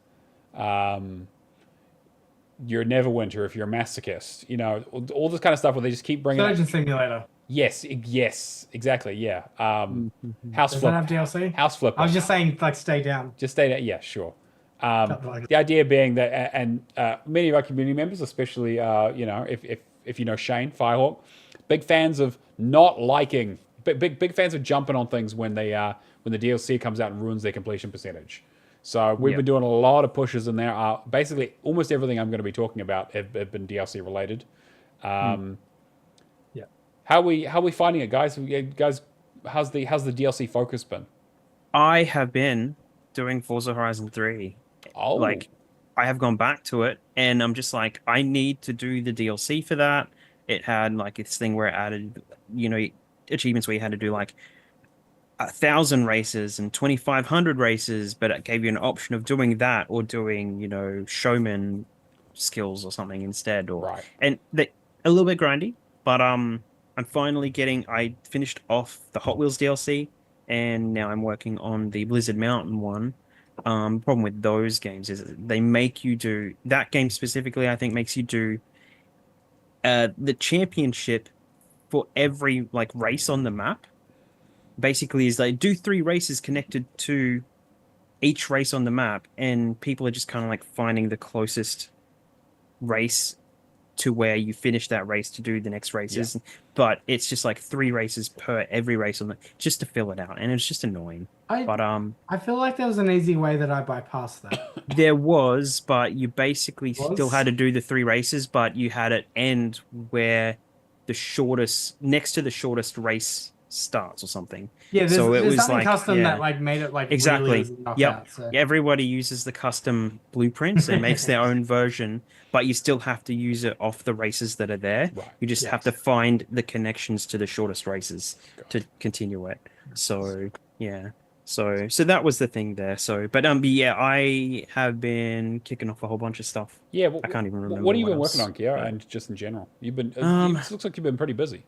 your Neverwinter if you're a masochist, all this kind of stuff where they just keep bringing Surgeon Simulator. Yes, exactly, yeah. House Does Flip. that have DLC? House Flipper. I was just saying, like, stay down. Just stay down, yeah, sure. The idea being that, and many of our community members, especially, if you know Shane, Firehawk, big fans of not liking, big fans of jumping on things when the DLC comes out and ruins their completion percentage. So we've been doing a lot of pushes in there. Basically, almost everything I'm going to be talking about have been DLC related. Yeah. How are we finding it, guys? Guys, how's the DLC focus been? I have been doing Forza Horizon 3. Oh, Like, I have gone back to it, and I'm just like, I need to do the DLC for that. It had like this thing where it added, you know, achievements where you had to do like 1,000 races and 2,500 races, but it gave you an option of doing that or doing, showman skills or something instead, or right. and they a little bit grindy, but I'm finally getting. I finished off the Hot Wheels DLC, and now I'm working on the Blizzard Mountain one. Problem with those games is they make you do that game specifically. I think makes you do the championship for every like race on the map. Basically, is they do 3 races connected to each race on the map, and people are just kind of like finding the closest race to where you finish that race to do the next Yeah. races. But it's just like 3 races per every race on the just to fill it out, and it's just annoying. I But I feel like there was an easy way that I bypassed that. there was, but you basically still had Was? to do the 3 races, but you had it end where the shortest next to the shortest race starts or something. Yeah, So it there's was something like, custom that yeah. like made it like really Exactly. easy to Yep. knockout. So Everybody uses the custom blueprints and makes their own version, but you still have to use it off the races that are there. Right. You just have to yes. find the connections to the shortest races to Gotcha. continue it. So, yeah. So that was the thing there. So, but yeah, I have been kicking off a whole bunch of stuff. Yeah. I can't even What remember have you what been working else. on, Kia? But, And just in general, you've been. um, It looks like you've been pretty busy.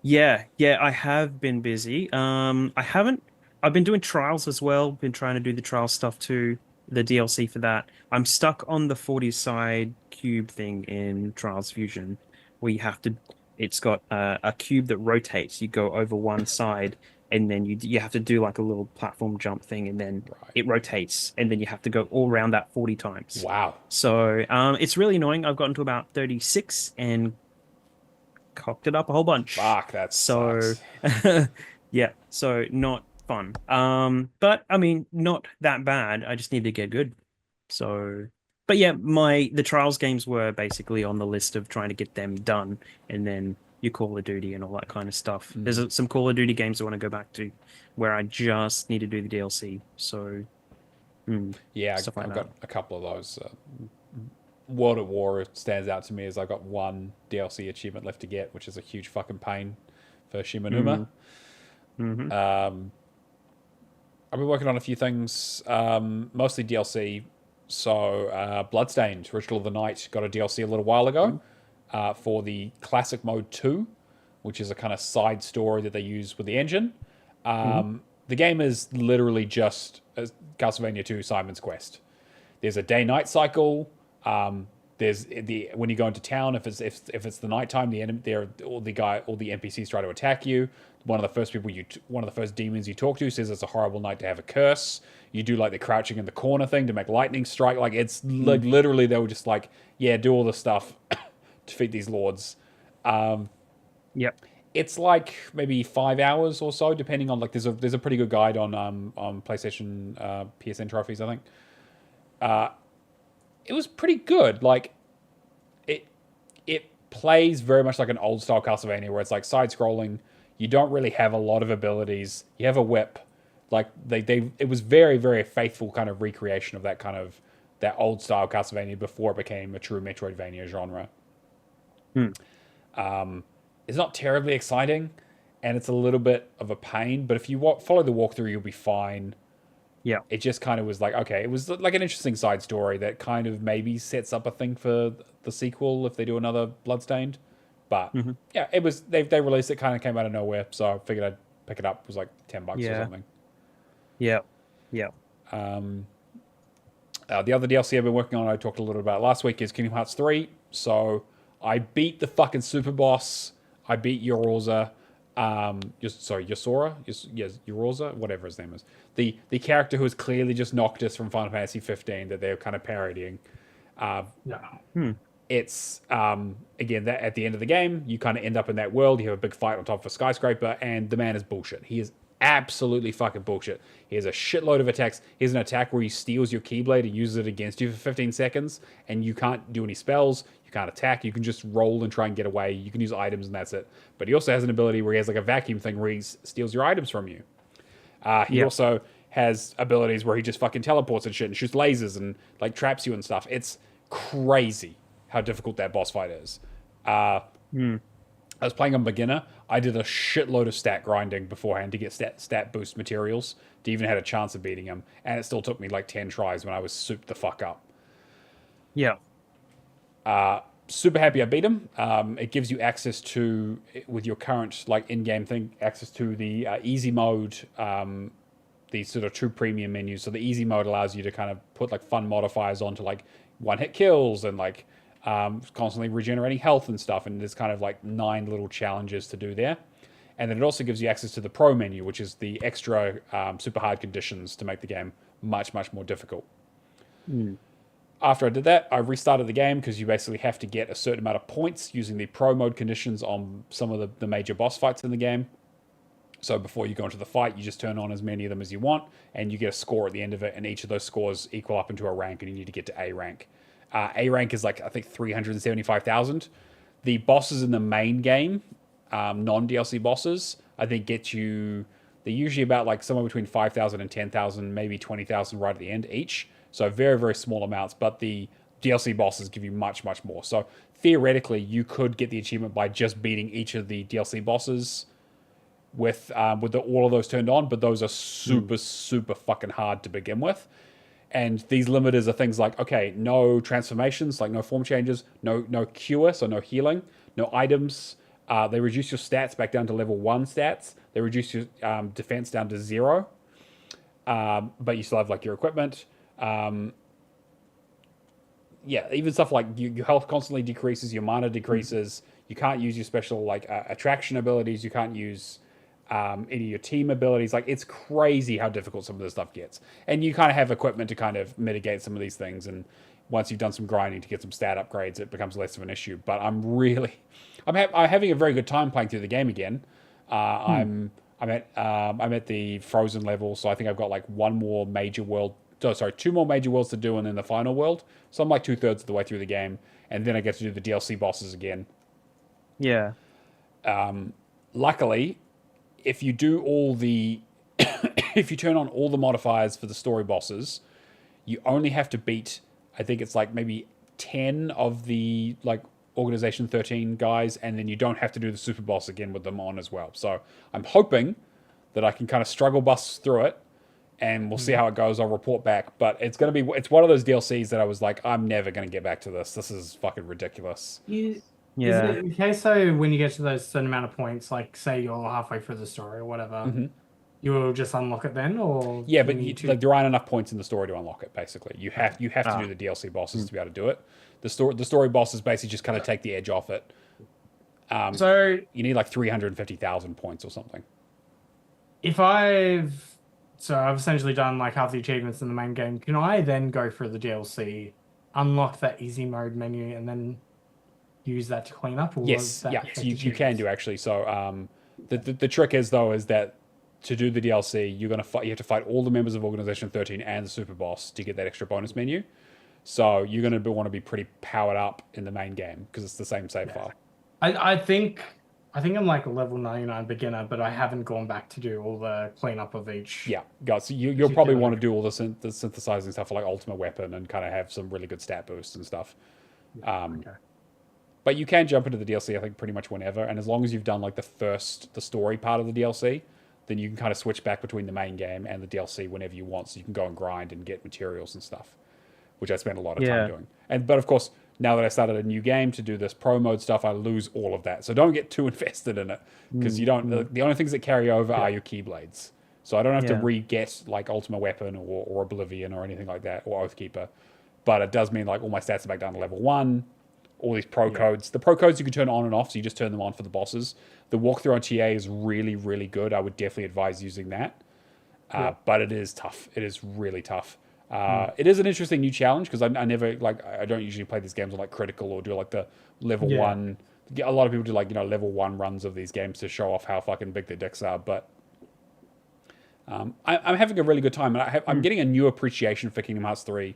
yeah, I have been busy. I haven't. I've been doing trials as well. Been trying to do the trial stuff too, the DLC for that. I'm stuck on the 40 side cube thing in Trials Fusion, where you have to. It's got a cube that rotates. You go over one side, and then you have to do like a little platform jump thing, and then Right. it rotates, and then you have to go all around that 40 times. Wow. So it's really annoying. I've gotten to about 36 and cocked it up a whole bunch. Fuck, that So sucks. yeah, so not fun. But I mean, not that bad. I just need to get good. So, but yeah, the Trials games were basically on the list of trying to get them done, and then your Call of Duty and all that kind of stuff. Mm. There's some Call of Duty games I want to go back to, where I just need to do the DLC. So, Yeah, stuff like I've that. got a couple of those. World at War stands out to me as I got one DLC achievement left to get, which is a huge fucking pain for Shimanuma. Mm-hmm. I've been working on a few things, mostly DLC. So, Bloodstained, Ritual of the Night, got a DLC a little while ago for the Classic Mode 2, which is a kind of side story that they use with the engine. The game is literally just Castlevania 2 Simon's Quest. There's a day-night cycle. There's when you go into town, if it's the nighttime, all the NPCs try to attack you. One of the first demons you talk to says it's a horrible night to have a curse. You do like the crouching in the corner thing to make lightning strike. Like it's like literally they were just like, yeah, do all this stuff, defeat these lords. Yep. It's like maybe 5 hours or so, depending on like there's a pretty good guide on PlayStation PSN trophies, I think. It was pretty good. Like it plays very much like an old style Castlevania where it's like side scrolling. You don't really have a lot of abilities. You have a whip. Like it was very, very faithful kind of recreation of that old style Castlevania before it became a true Metroidvania genre. It's not terribly exciting, and it's a little bit of a pain. But if you follow the walkthrough, you'll be fine. Yeah. It just kind of was like, okay, it was like an interesting side story that kind of maybe sets up a thing for the sequel if they do another Bloodstained. But yeah, it was they released it, kind of came out of nowhere, so I figured I'd pick it up. It was like $10 or Yeah. something. Yeah. Yeah. The other DLC I've been working on, I talked a little about last week, is Kingdom Hearts 3. So I beat the fucking super boss. I beat Yoroza. Yosora? Yoroza? Whatever his name is. The character who is clearly just Noctis from Final Fantasy 15 that they're kind of parodying. Yeah. It's, again, that at the end of the game, you kind of end up in that world. You have a big fight on top of a skyscraper, and the man is bullshit. He is absolutely fucking bullshit. He has a shitload of attacks. He has an attack where he steals your Keyblade and uses it against you for 15 seconds, and you can't do any spells. You can't attack. You can just roll and try and get away. You can use items, and that's it. But he also has an ability where he has like a vacuum thing where he steals your items from you. He Yep. also has abilities where he just fucking teleports and shit and shoots lasers and like traps you and stuff. It's crazy how difficult that boss fight is. Hmm. I was playing on beginner. I did a shitload of stat grinding beforehand to get stat boost materials to even had a chance of beating him, and it still took me like 10 tries when I was souped the fuck up. Yeah. Super happy I beat him. It gives you access to, with your current like in-game thing, access to the easy mode, the sort of true premium menus. So the easy mode allows you to kind of put like fun modifiers onto like one-hit kills and like constantly regenerating health and stuff. And there's kind of like 9 little challenges to do there. And then it also gives you access to the pro menu, which is the extra super hard conditions to make the game much, much more difficult. After I did that, I restarted the game because you basically have to get a certain amount of points using the pro mode conditions on some of the major boss fights in the game. So before you go into the fight, you just turn on as many of them as you want, and you get a score at the end of it, and each of those scores equal up into a rank, and you need to get to A rank. A rank is like, I think, 375,000. The bosses in the main game, non-DLC bosses, I think get you... They're usually about like somewhere between 5,000 and 10,000, maybe 20,000 right at the end each. So very, very small amounts, but the DLC bosses give you much, much more. So theoretically, you could get the achievement by just beating each of the DLC bosses with all of those turned on, but those are super, super fucking hard to begin with. And these limiters are things like, okay, no transformations, like no form changes, no cure, so no healing, no items. They reduce your stats back down to level 1 stats. They reduce your defense down to 0. But you still have like your equipment. Even stuff like your health constantly decreases, your mana decreases. You can't use your special like attraction abilities. You can't use any of your team abilities. Like, it's crazy how difficult some of this stuff gets. And you kind of have equipment to kind of mitigate some of these things. And once you've done some grinding to get some stat upgrades, it becomes less of an issue. But I'm having a very good time playing through the game again. I'm at the frozen level, so I think I've got like two more major worlds to do, and then the final world. So I'm like 2/3 of the way through the game, and then I get to do the DLC bosses again. Yeah. Luckily, if you do if you turn on all the modifiers for the story bosses, you only have to beat, I think it's like maybe 10 of the like Organization 13 guys, and then you don't have to do the super boss again with them on as well. So I'm hoping that I can kind of struggle bust through it, and we'll see how it goes. I'll report back. But it's one of those DLCs that I was like, I'm never going to get back to this. This is fucking ridiculous. Is Yeah. it okay? So when you get to those certain amount of points, like say you're halfway through the story or whatever, you will just unlock it then, or Yeah, do but you need to... like there aren't enough points in the story to unlock it. Basically, you have to do the DLC bosses to be able to do it. The story bosses basically just kind of take the edge off it. So You need like 350,000 points or something. if I've essentially done like half the achievements in the main game, can I then go through the DLC, unlock that easy mode menu, and then use that to clean up? Or Yes, that yeah, affect so you can achievements? do actually. So the trick is that to do the DLC, you have to fight all the members of Organization 13 and the super boss to get that extra bonus menu. So you're going to want to be pretty powered up in the main game because it's the same save file. I think I'm like a level 99 beginner, but I haven't gone back to do all the cleanup of each. Yeah, guys, so you'll probably want to do all the synthesizing stuff for like Ultimate Weapon and kind of have some really good stat boosts and stuff. Okay. But you can jump into the DLC, I think, pretty much whenever. And as long as you've done like the story part of the DLC, then you can kind of switch back between the main game and the DLC whenever you want. So you can go and grind and get materials and stuff, which I spent a lot of time doing. But of course, now that I started a new game to do this pro mode stuff, I lose all of that. So don't get too invested in it because you don't. The only things that carry over are your keyblades. So I don't have to re-get like Ultimate Weapon or Oblivion or anything like that, or Oathkeeper. But it does mean like all my stats are back down to level 1. All these pro codes. The pro codes you can turn on and off, so you just turn them on for the bosses. The walkthrough on TA is really, really good. I would definitely advise using that. But it is tough. It is really tough. It is an interesting new challenge because I never I don't usually play these games on like critical or do like the level 1. A lot of people do like level 1 runs of these games to show off how fucking big their decks are. But I'm having a really good time, and I'm getting a new appreciation for Kingdom Hearts 3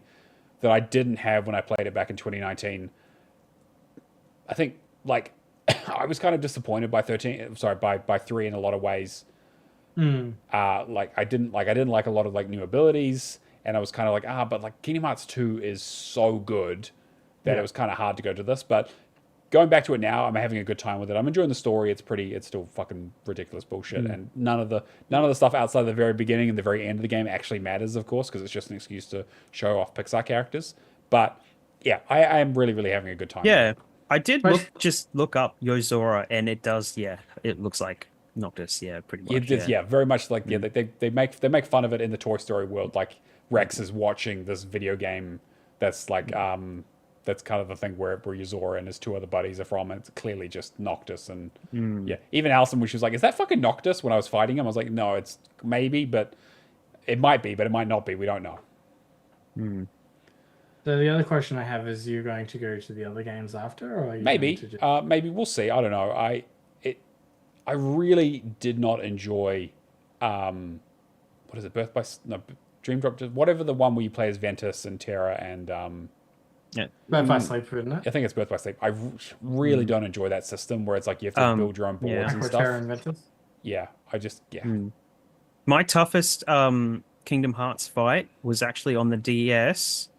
that I didn't have when I played it back in 2019. I think like I was kind of disappointed by 3 in a lot of ways Like I didn't like a lot of like new abilities, and I was kind of like but like Kingdom Hearts 2 is so good that it was kind of hard to go to this. But going back to it now, I'm having a good time with it. I'm enjoying the story. It's still fucking ridiculous bullshit, and none of the stuff outside the very beginning and the very end of the game actually matters, of course, because it's just an excuse to show off Pixar characters. But yeah, I am really really having a good time. Yeah, I did look up Yozora, and it does. Yeah, it looks like Noctis. Yeah, pretty much. Yeah, very much like they make fun of it in the Toy Story world. Like Rex is watching this video game that's like that's kind of the thing where Yozora and his two other buddies are from, and it's clearly just Noctis. And yeah, even Alison, when she was like, "Is that fucking Noctis?" When I was fighting him, I was like, "No, it's maybe, but it might be, but it might not be. We don't know." So the other question I have is, you're going to go to the other games after, or are you Maybe, going to just... maybe we'll see. I don't know. I really did not enjoy, what is it? Dream Drop, whatever the one where you play as Ventus and Terra and Yeah. Birth by Sleep, isn't it? I think it's Birth by Sleep. I really don't enjoy that system where it's like you have to build your own boards and Aqua, stuff. Terra, and Ventus? Yeah, I just My toughest Kingdom Hearts fight was actually on the DS.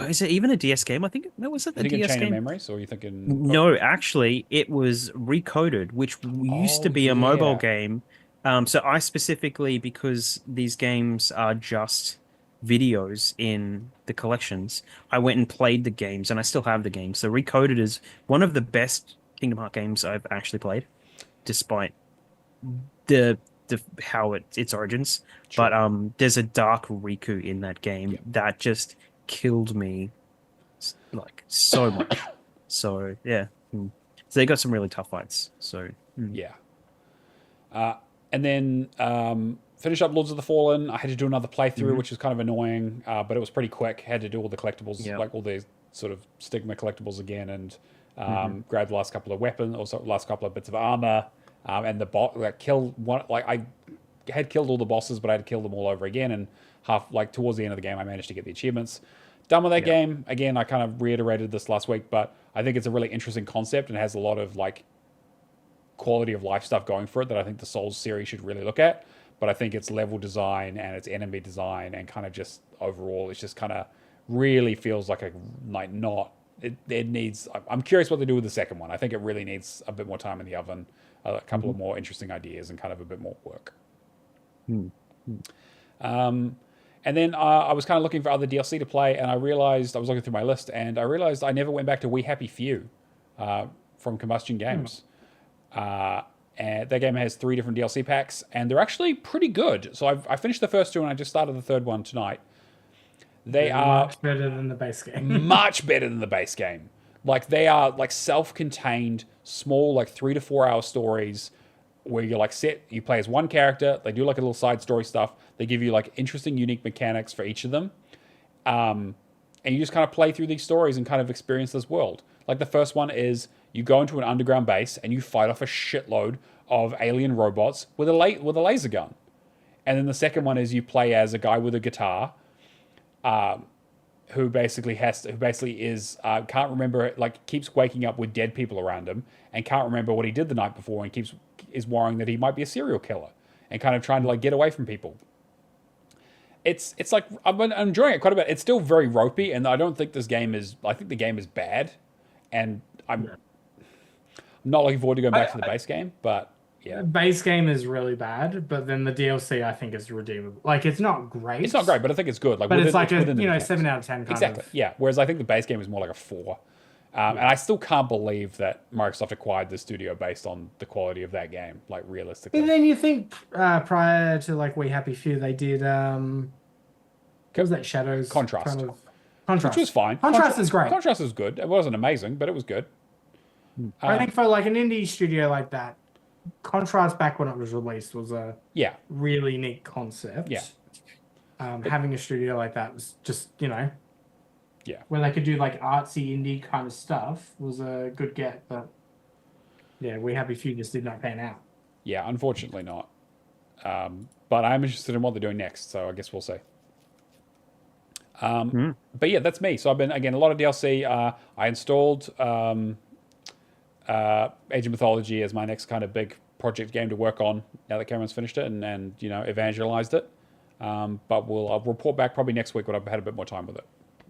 Is it even a DS game? I think no. Was it the Are you DS Chain game? of Memories, or are you thinking? No, actually, it was Recoded, which used to be a mobile game. So I specifically, because these games are just videos in the collections, I went and played the games, and I still have the games. So Recoded is one of the best Kingdom Hearts games I've actually played, despite the how its origins. Sure. But there's a dark Riku in that game that just killed me like so much. So yeah. So they got some really tough fights. So Yeah. And then finish up Lords of the Fallen. I had to do another playthrough, which was kind of annoying, but it was pretty quick. Had to do all the collectibles, like all the sort of Stigma collectibles again, and grab the last couple of weapons, also last couple of bits of armor, and the boss. Like kill one. Like I had killed all the bosses, but I had to kill them all over again. And towards the end of the game, I managed to get the achievements. Done with that game. Again, I kind of reiterated this last week, but I think it's a really interesting concept and has a lot of like quality of life stuff going for it that I think the Souls series should really look at. But I think its level design and its enemy design and kind of just overall, it's just kind of really feels like it needs. I'm curious what they do with the second one. I think it really needs a bit more time in the oven, a couple of more interesting ideas, and kind of a bit more work. And then I was kind of looking for other DLC to play, and I realized I was looking through my list, and I realized I never went back to We Happy Few from Combustion Games. And that game has 3 different DLC packs, and they're actually pretty good. So I finished the first 2, and I just started the third one tonight. They are much better than the base game. much better than the base game. Like they are like self-contained, small, like 3 to 4 hour stories where you're like you play as one character. They do like a little side story stuff. They give you like interesting, unique mechanics for each of them. And you just kind of play through these stories and kind of experience this world. Like the first one is you go into an underground base and you fight off a shitload of alien robots with a laser gun. And then the second one is you play as a guy with a guitar, who basically can't remember, like keeps waking up with dead people around him and can't remember what he did the night before, and is worrying that he might be a serial killer and kind of trying to like get away from people. It's like I'm enjoying it quite a bit. It's still very ropey, and I don't think I think the game is bad, and I'm not looking forward to going back to the base game, but yeah. The base game is really bad, but then the DLC I think is redeemable. Like it's not great. It's not great, but I think it's good. Like, but it's like within a 7 out of 10 kind exactly. of. Yeah. Whereas I think the base game is more like a 4. And I still can't believe that Microsoft acquired the studio based on the quality of that game, like realistically. And then you think prior to like We Happy Few, they did what was that, Shadows? Contrast. Contrast. Which was fine. Contrast is great. Contrast is good. It wasn't amazing, but it was good. I think for like an indie studio like that, Contrast back when it was released was a really neat concept. Yeah. Having a studio like that was just, yeah, where they could do like artsy indie kind of stuff was a good get, but yeah, We Happy Few just did not pan out. Yeah, unfortunately not. But I'm interested in what they're doing next, so I guess we'll see. But yeah, that's me. So I've been, again, a lot of DLC. I installed Age of Mythology as my next kind of big project game to work on now that Cameron's finished it and evangelized it. But I'll report back probably next week when I've had a bit more time with it.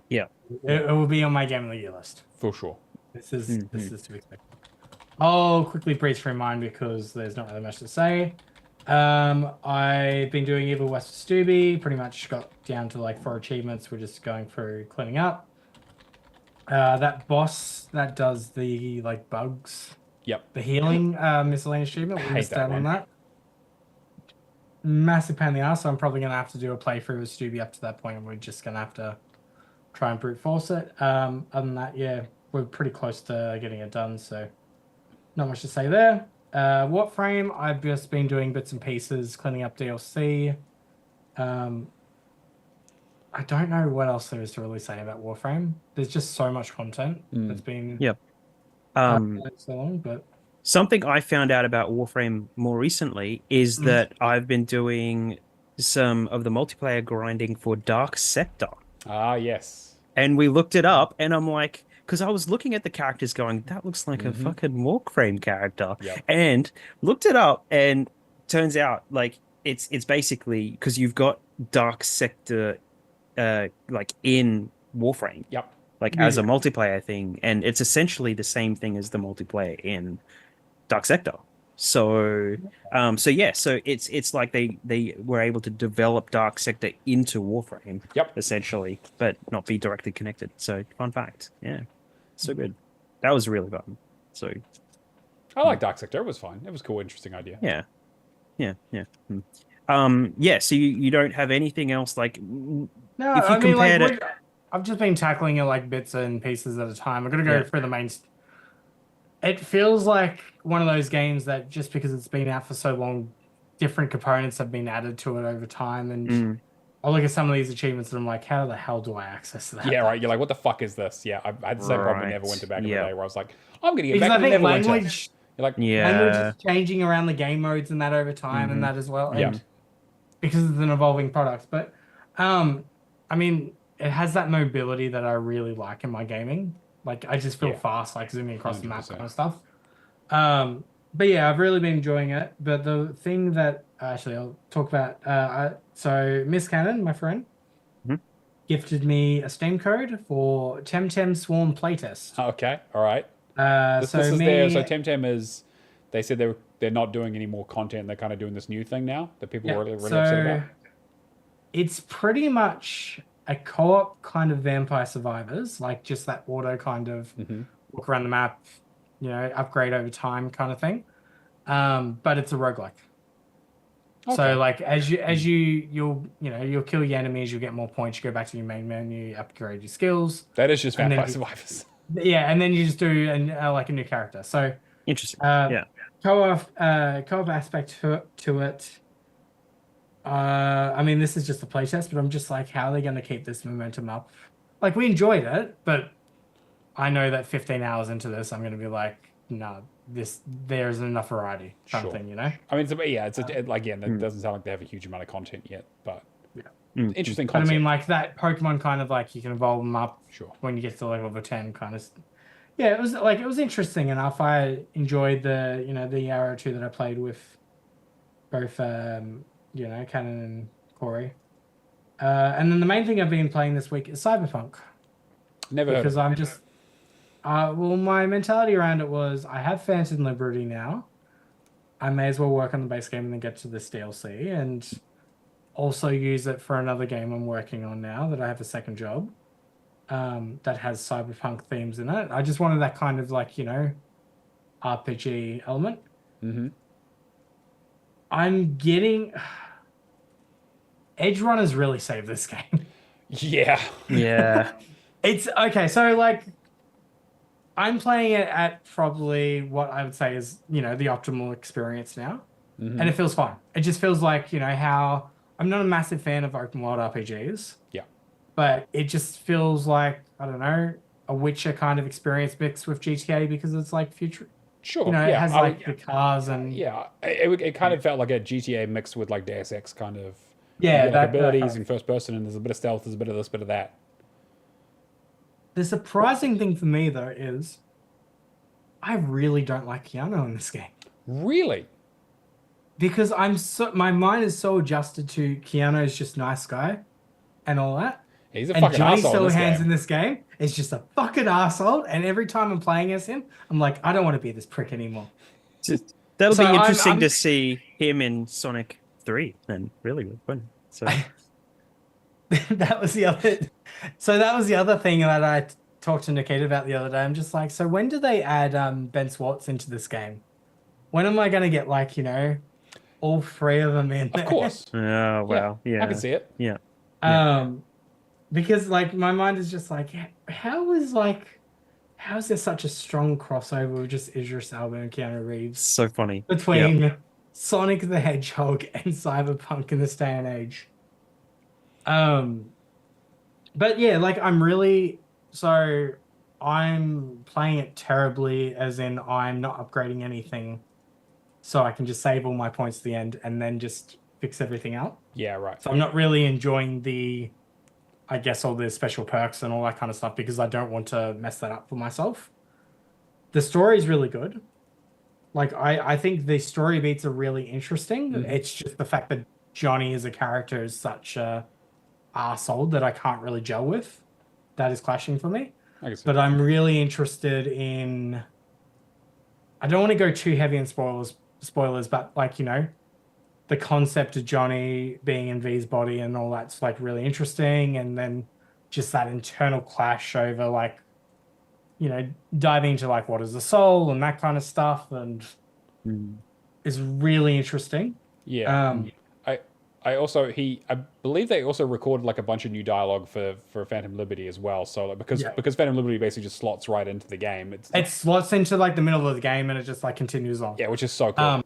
Yeah. It will be on my game of the year list. For sure. This is to be expected. I'll quickly breeze through mine because there's not really much to say. I've been doing Evil West of Stubby, pretty much got down to like 4 achievements. We're just going through cleaning up. That boss that does the like bugs, the healing miscellaneous achievement, we missed out on that. Massive pain in the ass, so I'm probably gonna have to do a playthrough with Stubby up to that point, and we're just gonna have to try and brute force it. Other than that, yeah, we're pretty close to getting it done, so not much to say there. Warframe, I've just been doing bits and pieces, cleaning up DLC. I don't know what else there is to really say about Warframe. There's just so much content that's been so long, but something I found out about Warframe more recently is that I've been doing some of the multiplayer grinding for Dark Sector. Ah, yes. And we looked it up, and I'm like, because I was looking at the characters going, that looks like a fucking Warframe character. Yep. And looked it up, and turns out, like, it's basically, because you've got Dark Sector, like, in Warframe. Yep. Like, as a multiplayer thing. And it's essentially the same thing as the multiplayer in Dark Sector. So it's like they were able to develop Dark Sector into Warframe, essentially, but not be directly connected. So fun fact, yeah, so good. That was really fun. So I like Dark Sector. It was fun. It was a cool, interesting idea. Yeah. So you don't have anything else like? No, I mean, like, I've just been tackling it like bits and pieces at a time. I'm gonna go through the main. It feels like one of those games that just because it's been out for so long, different components have been added to it over time. And I look at some of these achievements and I'm like, how the hell do I access that? Yeah, right. You're like, what the fuck is this? Yeah, I had the same problem in Neverwinter back in the day where I was like, I'm going to get because back to Neverwinter. Language, you're like, language is changing around the game modes and that over time and that as well. And because it's an evolving product. But, I mean, it has that mobility that I really like in my gaming. Like, I just feel fast, like zooming across 100%. The map kind of stuff. But yeah, I've really been enjoying it. But the thing that actually I'll talk about, so Miss Cannon, my friend, gifted me a Steam code for Temtem Swarm playtest. Okay, all right. So Temtem is, they said they're not doing any more content. They're kind of doing this new thing now that people are really upset about. It's pretty much a co-op kind of Vampire Survivors, like just that auto kind of walk around the map, upgrade over time kind of thing. But it's a roguelike. Okay. So like you'll kill your enemies, you'll get more points, you go back to your main menu, upgrade your skills. That is just Vampire Survivors. Yeah, and then you just do like a new character. So interesting. Co-op aspect to it. I mean, this is just a playtest, but I'm just like, how are they going to keep this momentum up? Like, we enjoyed it, but I know that 15 hours into this, I'm going to be like, no, there's enough variety kind of thing, I mean, that doesn't sound like they have a huge amount of content yet, but interesting concept. But I mean, like that Pokemon kind of like you can evolve them up when you get to level of 10 kind of. Yeah, it was interesting enough. I enjoyed the hour or two that I played with both, Cannon and Corey. And then the main thing I've been playing this week is Cyberpunk. Never heard of it. Because I'm just... my mentality around it was, I have Phantom Liberty now. I may as well work on the base game and then get to this DLC, and also use it for another game I'm working on now that I have a second job that has Cyberpunk themes in it. I just wanted that kind of like, RPG element. I'm getting... Edge Runners really saved this game. Yeah. It's okay. So like, I'm playing it at probably what I would say is, the optimal experience now. And it feels fine. It just feels like, how I'm not a massive fan of open world RPGs. Yeah. But it just feels like, I don't know, a Witcher kind of experience mixed with GTA because it's like future. Sure. It has like the cars and. Yeah. It kind of felt like a GTA mixed with like Deus Ex kind of. Yeah, that abilities in first person, and there's a bit of stealth, there's a bit of this, bit of that. The surprising thing for me though is I really don't like Keanu in this game. Really? because my mind is so adjusted to Keanu's just nice guy and all that. He's a And fucking Johnny asshole in this Silverhands game. in this game is just a fucking asshole. And every time I'm playing as him, I'm like, I don't want to be this prick anymore. That'll So be I'm- interesting I'm- to see him in Sonic 3 then, really would. Wouldn't it? So That was the other. So that was the other thing that I talked to Nikita about the other day. I'm just like, so when do they add Ben Swartz into this game? When am I gonna get like, all three of them in Of there? course. oh wow, yeah. I can see it. Yeah. Because like my mind is just like, how is there such a strong crossover with just Idris Elba and Keanu Reeves So funny. between Sonic the Hedgehog and Cyberpunk in this day and age? But yeah, like I'm playing it terribly, as in I'm not upgrading anything, so I can just save all my points at the end and then just fix everything out. Yeah, right. So I'm not really enjoying I guess all the special perks and all that kind of stuff because I don't want to mess that up for myself. The story is really good. Like I think the story beats are really interesting. Mhm. It's just the fact that Johnny as a character is such a arsehole that I can't really gel with. That is clashing for me. I can see But it. I'm really interested in. I don't want to go too heavy in spoilers, but the concept of Johnny being in V's body and all that's like really interesting, and then just that internal clash over diving into like what is the soul and that kind of stuff, and is really interesting. Yeah. I believe they also recorded like a bunch of new dialogue for Phantom Liberty as well. So like, because Phantom Liberty basically just slots right into the game. It slots into like the middle of the game and it just like continues on. Yeah, which is so cool.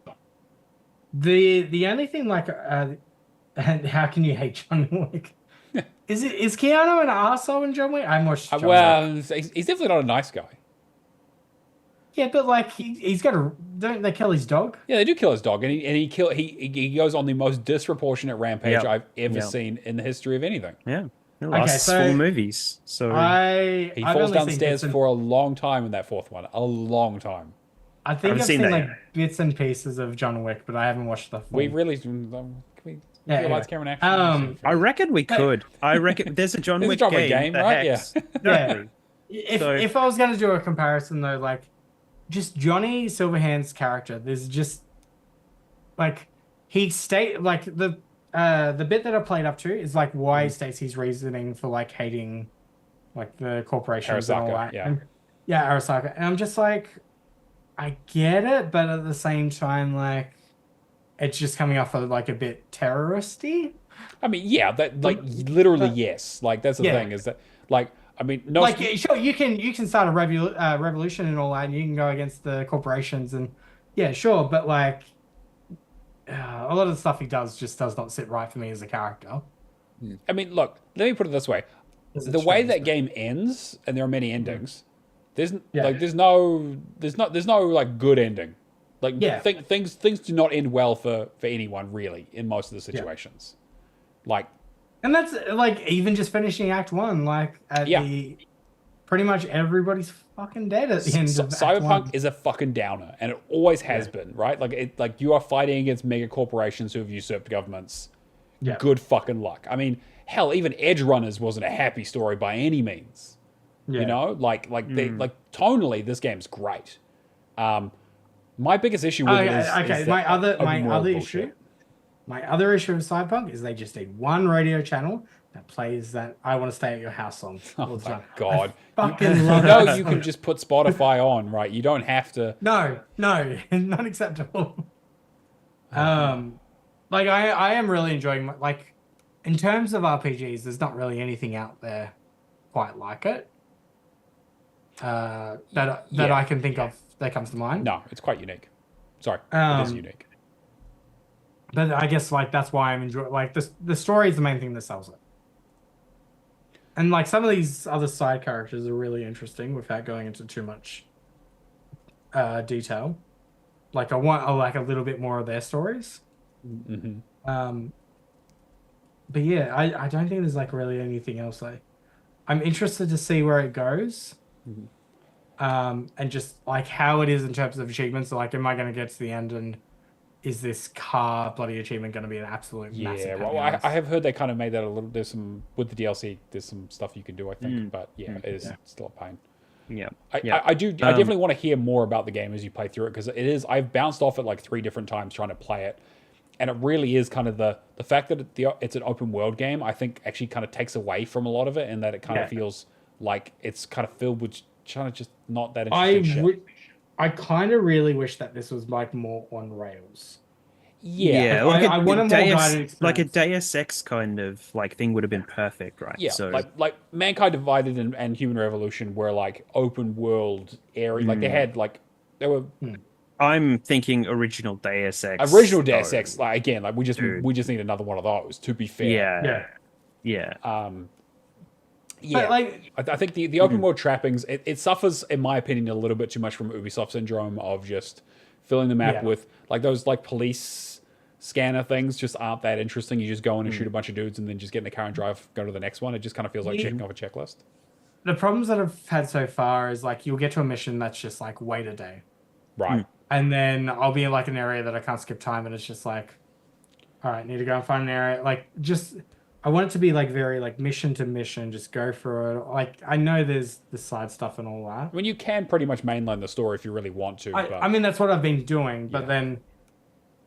The only thing and how can you hate John Wick? Is Keanu an arsehole in John Wick? I watched John Wick. Well, he's definitely not a nice guy. Yeah, but like he's got a. Don't they kill his dog? Yeah, they do kill his dog, and he goes on the most disproportionate rampage Yep. I've ever Yep. seen in the history of anything. Yeah. It lasts so 4 movies. So I've He falls only seen downstairs bits and- for a long time in that fourth one. A long time. I think I've I've seen seen that, like yeah. bits and pieces of John Wick, but I haven't watched the full. We really can we Yeah, do lights, camera, and action. I reckon we could. I reckon there's a John There's a Wick John Wick game. game, right? Hex. Yeah. If So- if I was gonna do a comparison though, like just Johnny Silverhand's character, there's just like he like the bit that I played up to is like why states his reasoning for like hating like the corporations and all Arasaka, that. yeah. And, yeah, Arasaka. And I'm just like, I get it, but at the same time, like it's just coming off of like a bit terroristy. I mean, yeah, that like literally but- yes. Like that's the Yeah. thing is that like I mean no Like sure, you can start a revolution and all that, and you can go against the corporations, and yeah, sure, but like a lot of the stuff he does just does not sit right for me as a character. I mean, look, let me put it this way. As The it's way shown, that so- game ends, and there are many endings, there's Yeah. like there's no like good ending. Like Yeah. things do not end well for anyone really in most of the situations. Like And that's like even just finishing Act 1, like at Yeah. pretty much everybody's fucking dead at the end of Act Cyberpunk 1. is a fucking downer, and it always has been, right? Like you are fighting against mega corporations who have usurped governments. Yeah. Good fucking luck. I mean, hell, even Edge Runners wasn't a happy story by any means. Yeah. You know, like tonally, this game's great. My biggest issue with it is Okay, is my that other open world issue. bullshit. My other issue with Cyberpunk is they just need one radio channel that plays that I Want to Stay at Your House song. all Oh the my time. god! I fucking love No, that you song. can just put Spotify on, right? You don't have to. No, not acceptable. Like I am really enjoying like in terms of RPGs, there's not really anything out there quite like it. That Yeah. I can think of that comes to mind. No, it's quite unique. Sorry, it is unique. But I guess like that's why I'm enjoying like the story is the main thing that sells it. And like some of these other side characters are really interesting without going into too much detail. Like I want like a little bit more of their stories. Mm-hmm. But yeah, I don't think there's like really anything else. I'm interested to see where it goes. And just like how it is in terms of achievements. So, like, am I going to get to the end and is this car bloody achievement going to be an absolute Yeah, massive well, pain in the I ass? have heard they kind of made that a little. There's some with the DLC. There's some stuff you can do, I think, but yeah, it is still a pain. Yeah. I, Yeah. I, I do. I definitely want to hear more about the game as you play through it because it is. I've bounced off it like 3 different times trying to play it, and it really is kind of the fact that it's an open world game. I think actually kind of takes away from a lot of it, and that it kind of feels like it's kind of filled with kind of just not that interesting shit. I kind of really wish that this was like more on rails. Yeah, Yeah, Like, like I want a more guided like a experience. Deus Ex kind of like thing would have been perfect, right? yeah. So Like Mankind Divided and Human Revolution were like open world area. Like they had like they were I'm thinking original Deus Ex. original Deus though. Ex. Like again, like Dude. we just need another one of those. To be fair, Yeah. Yeah. Yeah. yeah. But like, I think the open world trappings it suffers, in my opinion, a little bit too much from Ubisoft syndrome of just filling the map Yeah. with like those like police scanner things just aren't that interesting. You just go in and shoot a bunch of dudes and then just get in the car and drive, go to the next one. It just kind of feels like checking off a checklist. the problems that I've had so far is like you'll get to a mission that's just like wait a day. Right. And then I'll be in like an area that I can't skip time, and it's just like, all right, need to go and find an area. Like, just I want it to be like very like mission to mission, just go through it. Like, I know there's the side stuff and all that. I mean, you can pretty much mainline the story if you really want to. But I mean, that's what I've been doing, but Yeah. then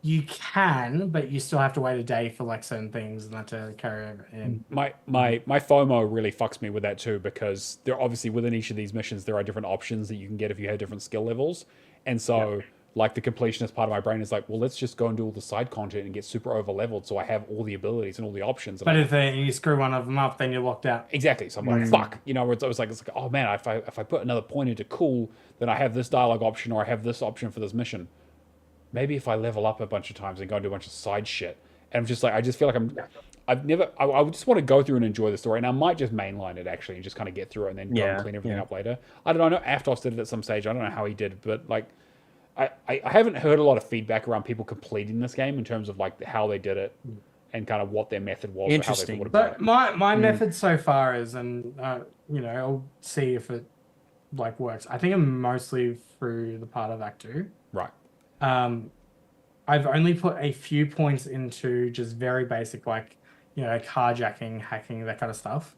you can, but you still have to wait a day for like certain things and that to carry over in. my FOMO really fucks me with that too, because there obviously within each of these missions there are different options that you can get if you have different skill levels, and so like the completionist part of my brain is like, well, let's just go and do all the side content and get super over leveled so I have all the abilities and all the options. And But I'm if you screw one of them up, then you're locked out. exactly. So I'm like, fuck, you know, it's like, oh man, if I put another point into cool, then I have this dialogue option or I have this option for this mission. Maybe if I level up a bunch of times and go and do a bunch of side shit, and I'm just like, I just feel like I would just want to go through and enjoy the story, and I might just mainline it actually and just kind of get through it and then go and clean everything up later. I don't know. I know Aftos did it at some stage. I don't know how he did, but like, I haven't heard a lot of feedback around people completing this game in terms of like how they did it and kind of what their method was. Interesting. Or how they thought about But my method so far is, and you know, I'll see if it like works. I think I'm mostly through the part of Act 2. it. Right. I've only put a few points into just very basic, like, you know, carjacking, hacking, that kind of stuff.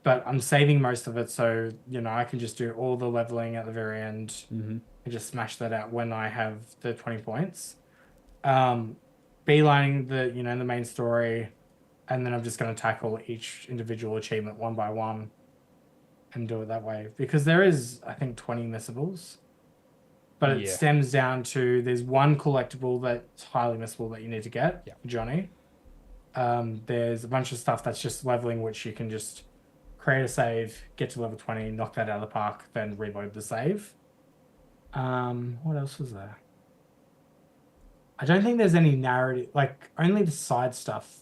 But I'm saving most of it so, you know, I can just do all the leveling at the very end and just smash that out when I have the 20 points. Beelining the, you know, the main story, and then I'm just going to tackle each individual achievement one by one and do it that way. Because there is, I think, 20 missables. But it stems down to there's one collectible that's highly missable that you need to get, Johnny. There's a bunch of stuff that's just leveling, which you can just create a save, get to level 20, knock that out of the park, then reload the save. What else was there? I don't think there's any narrative, like only the side stuff.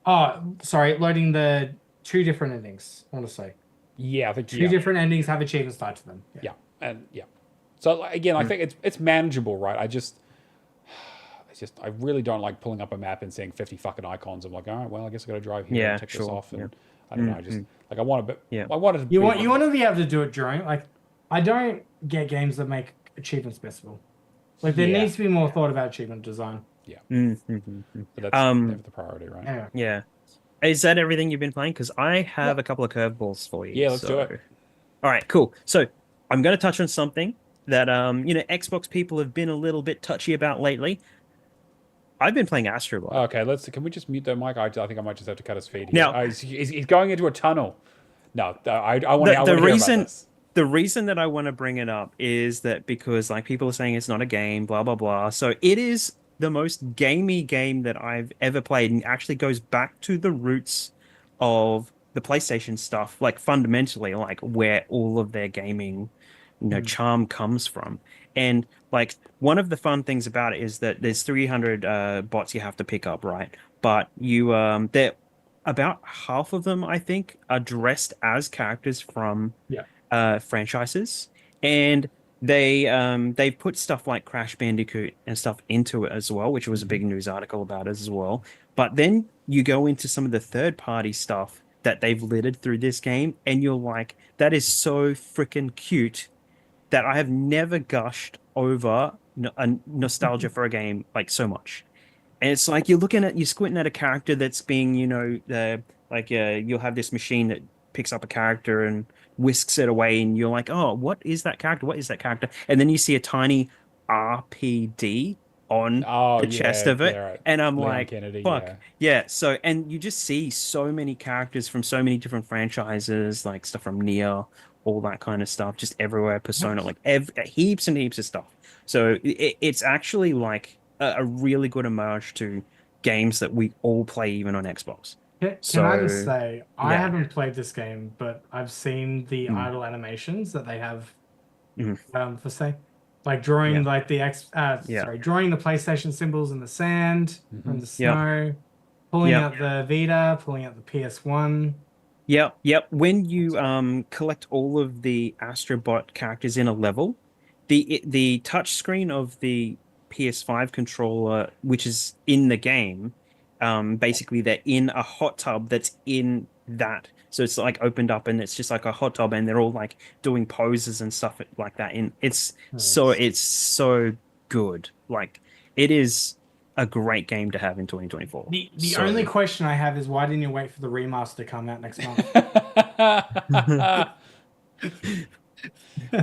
Oh, sorry, loading the 2 different endings, I want to say. Yeah, I think 2 different endings have achievements tied to them. Yeah. And so like, again, I think it's manageable, right? I really don't like pulling up a map and seeing 50 fucking icons. I'm like, all right, well, I guess I got to drive here and tick this off, and I don't know. I just like I want to, I wanted to. You want to be able to do it during, like, I don't get games that make achievements missable. Like, there needs to be more thought about achievement design. Yeah. But that's the priority, right? Anyway. Yeah. Is that everything you've been playing? Because I have a couple of curveballs for you. Yeah, let's do it. All right, cool. So I'm going to touch on something that you know, Xbox people have been a little bit touchy about lately. I've been playing Astro Bot. Okay, can we just mute that mic? I think I might just have to cut his feed. Now- he's going into a tunnel. No, I want to hear about this. The reason that I want to bring it up is that because like people are saying it's not a game, blah blah blah. So it is the most gamey game that I've ever played, and actually goes back to the roots of the PlayStation stuff, like fundamentally, like where all of their gaming, you know, charm comes from. And like one of the fun things about it is that there's 300 bots you have to pick up, right? But you they're about half of them, I think, are dressed as characters from franchises, and they put stuff like Crash Bandicoot and stuff into it as well, which was a big news article about it as well. But then you go into some of the third-party stuff that they've littered through this game, and you're like, that is so freaking cute that I have never gushed over a nostalgia for a game like so much. And it's like you're squinting at a character that's being, you'll have this machine that picks up a character and whisks it away, and you're like, oh, what is that character? What is that character? And then you see a tiny RPD on Oh the chest yeah, of it, yeah, right. and I'm Leon like, Kennedy, fuck. yeah. Yeah, so and you just see so many characters from so many different franchises, like stuff from Nier, all that kind of stuff, just everywhere. Persona, like heaps and heaps of stuff. So it's actually like a really good homage to games that we all play even on Xbox. Can I just So say, I yeah. haven't played this game, but I've seen the Mm, idle animations that they have mhm, for say, like drawing yeah, like yeah, drawing the PlayStation symbols in the sand from Hmm. the yep, snow, pulling yep. out the Vita, pulling out the PS1. Yep, yep. When you collect all of the Astrobot characters in a level, the touch screen of the PS5 controller, which is in the game, basically they're in a hot tub that's in that. So it's like opened up and it's just like a hot tub and they're all like doing poses and stuff like that. And Nice. it's so good. Like it is a great game to have in 2024. The only So question I have is why didn't you wait for the remaster to come out next month?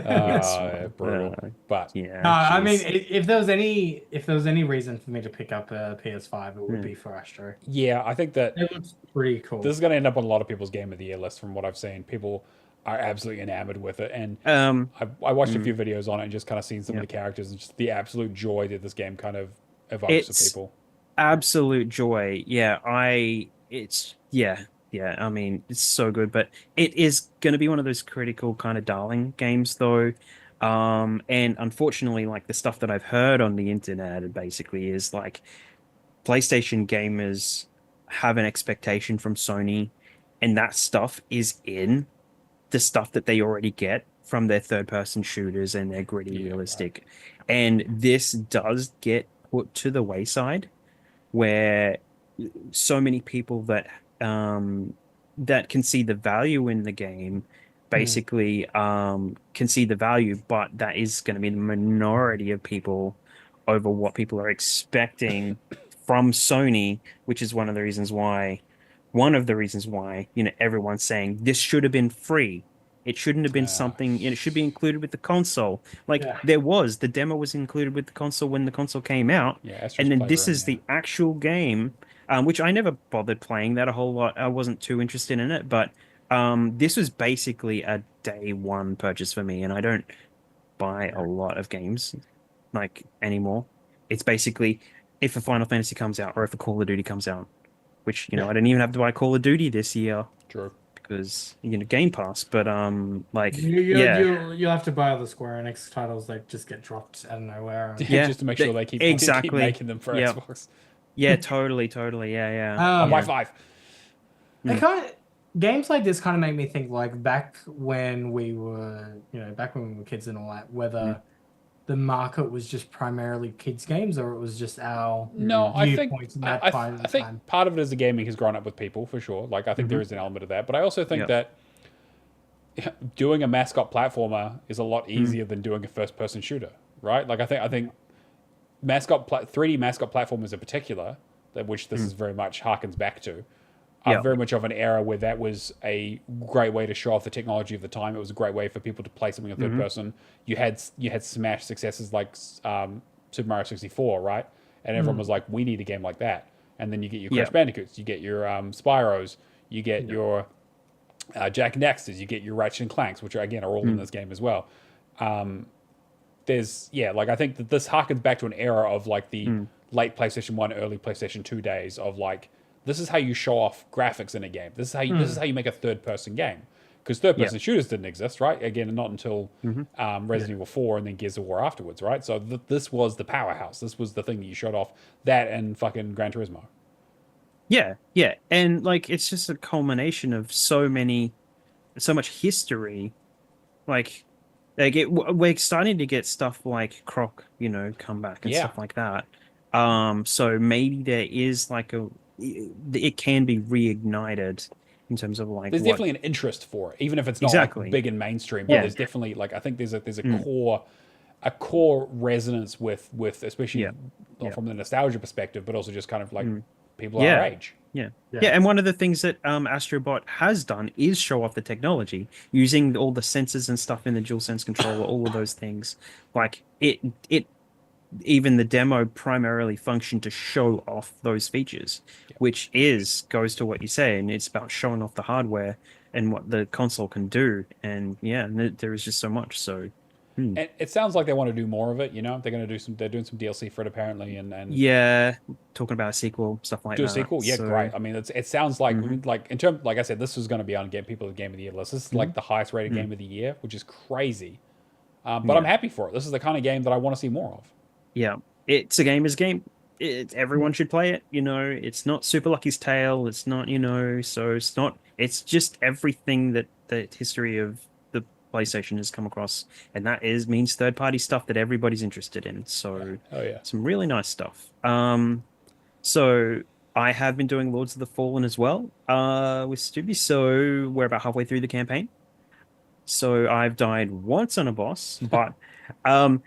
yes, Yeah, brutal. uh, But No, yeah, I mean, jeez. if there was any reason for me to pick up a PS5, it would Hmm. be for Astro. yeah, I think that It looks pretty this cool. is going to end up on a lot of people's Game of the Year list from what I've seen. People are absolutely enamored with it. And Um, I watched a mm, few videos on it and just kind of seen some of yeah. the characters and just the absolute joy that this game kind of evokes for It's people. absolute joy. Yeah. I mean, it's so good, but it is going to be one of those critical kind of darling games, though. And unfortunately, like the stuff that I've heard on the internet, basically is like PlayStation gamers have an expectation from Sony, and that stuff is in the stuff that they already get from their third person shooters and their gritty Yeah, right. realistic. And this does get put to the wayside where so many people that can see the value in the game Hmm. basically can see the value, but that is going to be the minority of people over what people are expecting from Sony, which is one of the reasons why, everyone's saying this should have been free. It shouldn't have been Uh, something, it should be included with the console. Like Yeah. the demo was included with the console when the console came out, yeah, Astro's and then this Playroom, is yeah. the actual game, which I never bothered playing that a whole lot. I wasn't too interested in it, but this was basically a day one purchase for me, and I don't buy a lot of games like anymore. It's basically if a Final Fantasy comes out or if a Call of Duty comes out, which Yeah. I didn't even have to buy Call of Duty this year True. because Game Pass. But like You you yeah, you'll have to buy all the Square Enix titles that just get dropped out of nowhere. And yeah, Just to make sure they keep exactly. making them for Yeah, Xbox. yeah, totally. Yeah, On my um, yeah. five. it Mm, kind of games like this kind of make me think like back when we were, back when we were kids and all that, mm, whether the market was just primarily kids games or it was just our No, I think viewpoints in that part of I the think time. part of it is the gaming has grown up with people for sure. Like I think there hmm is an element of that, but I also think yeah, that doing a mascot platformer is a lot mm, easier than doing a first person shooter, right? Like I think mascot 3D mascot platformers in particular, that which this mm, is very much harkens back to, are yeah, very much of an era where that was a great way to show off the technology of the time. It was a great way for people to play something in third hmm person. You had smash successes like Super Mario 64, right? And everyone Mm, was like, we need a game like that. And then you get your Crash yeah, Bandicoots, you get your Spyros, you get yeah. your Jack and Daxters, you get your Ratchet and Clanks, which are again are all in mm, this game as well. There's like I think that this harkens back to an era of like the mm, late PlayStation 1, early PlayStation 2 days of like this is how you show off graphics in a game. This is Mm, how you make a third person game. Because third yeah, person shooters didn't exist, right? Again, not until hmm yeah. Resident Evil 4 and then Gears of War afterwards, right? So this was the powerhouse. This was the thing that you showed off. That and fucking Gran Turismo. yeah, and like it's just a culmination of so much history. Like, we're starting to get stuff like Croc, come back and Yeah, stuff like that. So maybe there is like it can be reignited in terms of like there's what definitely an interest for it, even if it's not like exactly. big and mainstream. But Yeah. there's definitely like I think there's a Mm, core a core resonance with especially Yeah. Yeah. from the nostalgia perspective, but also just kind of like Mm. people our Yeah. age. Yeah. Yeah. Yeah, and one of the things that Astrobot has done is show off the technology using all the sensors and stuff in the DualSense controller, all of those things. Like it even the demo primarily functioned to show off those features, which is goes to what you say, and it's about showing off the hardware and what the console can do. And yeah, there is just so much. So And it sounds like they want to do more of it. You know, they're going to do some. They're doing some DLC for it apparently, and yeah, talking about a sequel, stuff like do a that. sequel. Yeah, So great. I mean, it sounds like mhm, like in terms like I said, this is going to be on Game People of the Game of the Year list. This is like mhm, the highest rated mhm. game of the year, which is crazy. But I'm Yeah. happy for it. This is the kind of game that I want to see more of. Yeah, it's a gamer's game. Everyone Mm. should play it. It's not Super Lucky's Tale. It's not, so it's not. It's just everything that the history of the PlayStation has come across, and that means third-party stuff that everybody's interested in. So Oh yeah. some really nice stuff. So I have been doing Lords of the Fallen as well, with Stubby. So we're about halfway through the campaign. So I've died once on a boss, but um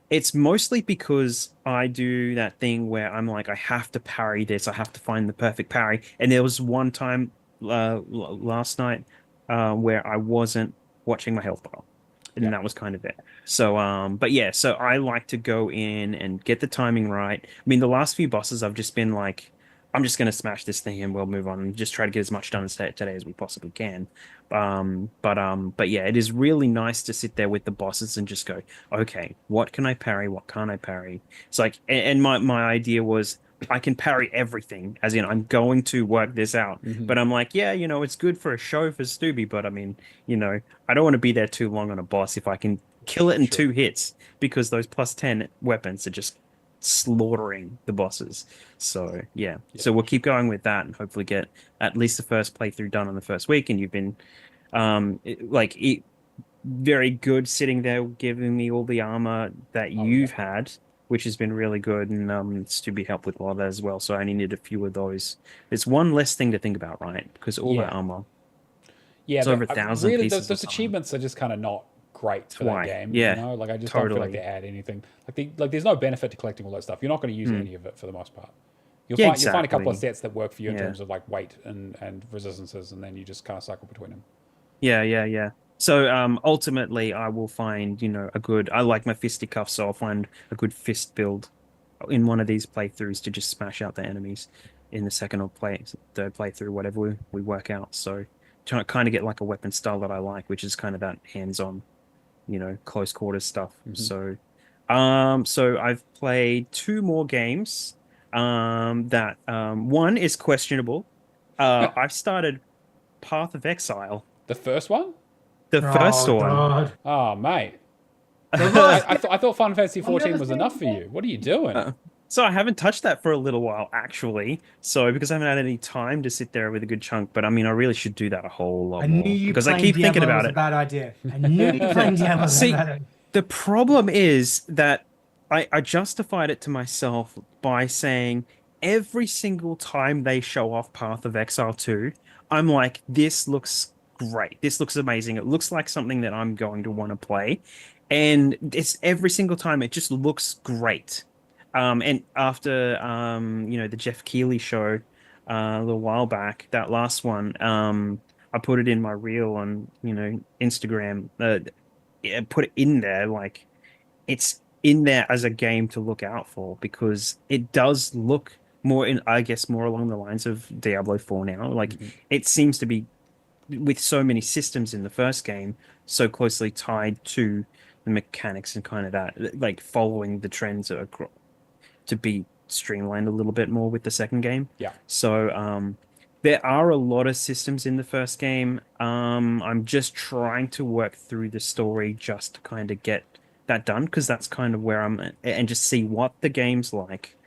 it's mostly because I do that thing where I'm like, I have to parry this. I have to find the perfect parry. And there was one time last night where I wasn't watching my health bar, Yeah. and that was kind of it. So, but yeah, so I like to go in and get the timing right. I mean, the last few bosses, I've just been like, I'm just gonna smash this thing and we'll move on and just try to get as much done today as we possibly can. But yeah, it is really nice to sit there with the bosses and just go, okay, what can I parry? What can't I parry? It's like, and my idea was I can parry everything, as in I'm going to work this out. Hmm. But I'm like, yeah, it's good for a show for Stubby, but I mean, I don't want to be there too long on a boss if I can kill it in Sure. 2 hits because those +10 weapons are just slaughtering the bosses. So yeah, Yeah. so we'll keep going with that and hopefully get at least the first playthrough done on the first week. And you've been very good sitting there giving me all the armor that Oh yeah. you've had, which has been really good, and it's to be helped with a lot of that as well. So I only need a few of those. It's one less thing to think about, right? Because all that Yeah. armor, Yeah. it's over a But thousand really, pieces or those something. achievements are just kind of not great That's for that why. game. You Yeah, know, like I just don't feel like they totally. add anything. There's no benefit to collecting all that stuff. You're not going to use Hmm. any of it for the most part. Yeah, You'll find a couple of exactly. sets that work for you in Yeah. terms of like weight and resistances, and then you just kind of cycle between them. Yeah, yeah, yeah. So ultimately I will find, I like my fisticuffs, so I'll find a good fist build in one of these playthroughs to just smash out the enemies in the second or third playthrough, whatever we work out. So trying to kind of get like a weapon style that I like, which is kind of that hands-on, close quarters stuff. Hmm. So I've played two more games. That one is questionable. I've started Path of Exile, The first one? the first Oh one. God. Oh, mate. The last I thought Final Fantasy I've never 14 was seen enough for it. you. What are you doing? So I haven't touched that for a little while, actually. So because I haven't had any time to sit there with a good chunk, but I mean, I really should do that a whole lot I knew more you because I playing keep thinking Diablo about was a it. bad idea. I knew you playing Diablo was a See, bad idea. the problem is that I justified it to myself by saying every single time they show off Path of Exile 2, I'm like, this looks great. This looks amazing. It looks like something that I'm going to want to play. And it's every single time it just looks great. And after the Jeff Keighley show a little while back, that last one, I put it in my reel on, Instagram, yeah, put it in there like it's in there as a game to look out for because it does look more in, I guess, more along the lines of Diablo 4 now. Like Hmm. it seems to be with so many systems in the first game, so closely tied to the mechanics and kind of that, like following the trends to be streamlined a little bit more with the second game. Yeah. So there are a lot of systems in the first game. I'm just trying to work through the story just to kind of get that done because that's kind of where I'm at, and just see what the game's like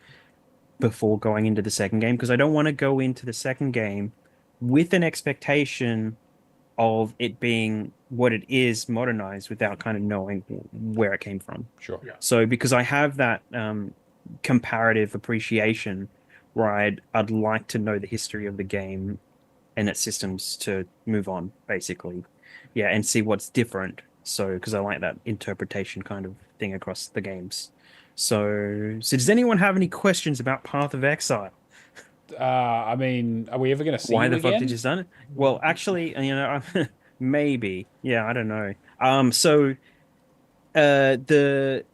before going into the second game because I don't want to go into the second game with an expectation of it being what it is modernized without kind of knowing where it came from. Sure. Yeah. So because I have that comparative appreciation where I'd like to know the history of the game and its systems to move on, basically. Yeah, and see what's different So, because I like that interpretation kind of thing across the games. So does anyone have any questions about Path of Exile? I mean, are we ever going to see Why you the fuck did again? you done it? Well, actually, maybe. Yeah, I don't know. So the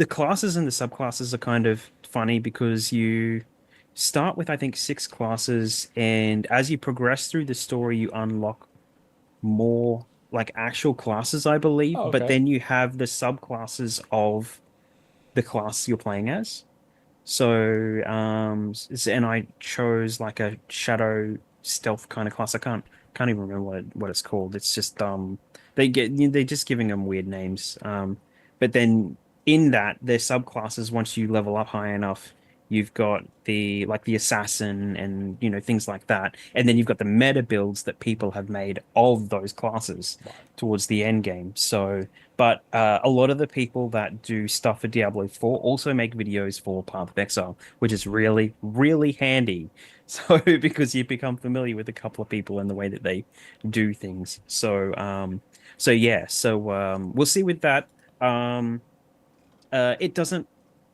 classes and the subclasses are kind of funny because you start with I think 6 classes, and as you progress through the story, you unlock more like actual classes, I believe. Oh, But okay. then you have the subclasses of the class you're playing as. So, and I chose like a shadow stealth kind of class. I can't even remember what it's called. It's just they're just giving them weird names. But then in that their subclasses, once you level up high enough, you've got the assassin and things like that, and then you've got the meta builds that people have made of those classes Right. towards the end game. So. But a lot of the people that do stuff for Diablo 4 also make videos for Path of Exile, which is really, really handy. So because you become familiar with a couple of people and the way that they do things. So yeah, we'll see with that. Um, it doesn't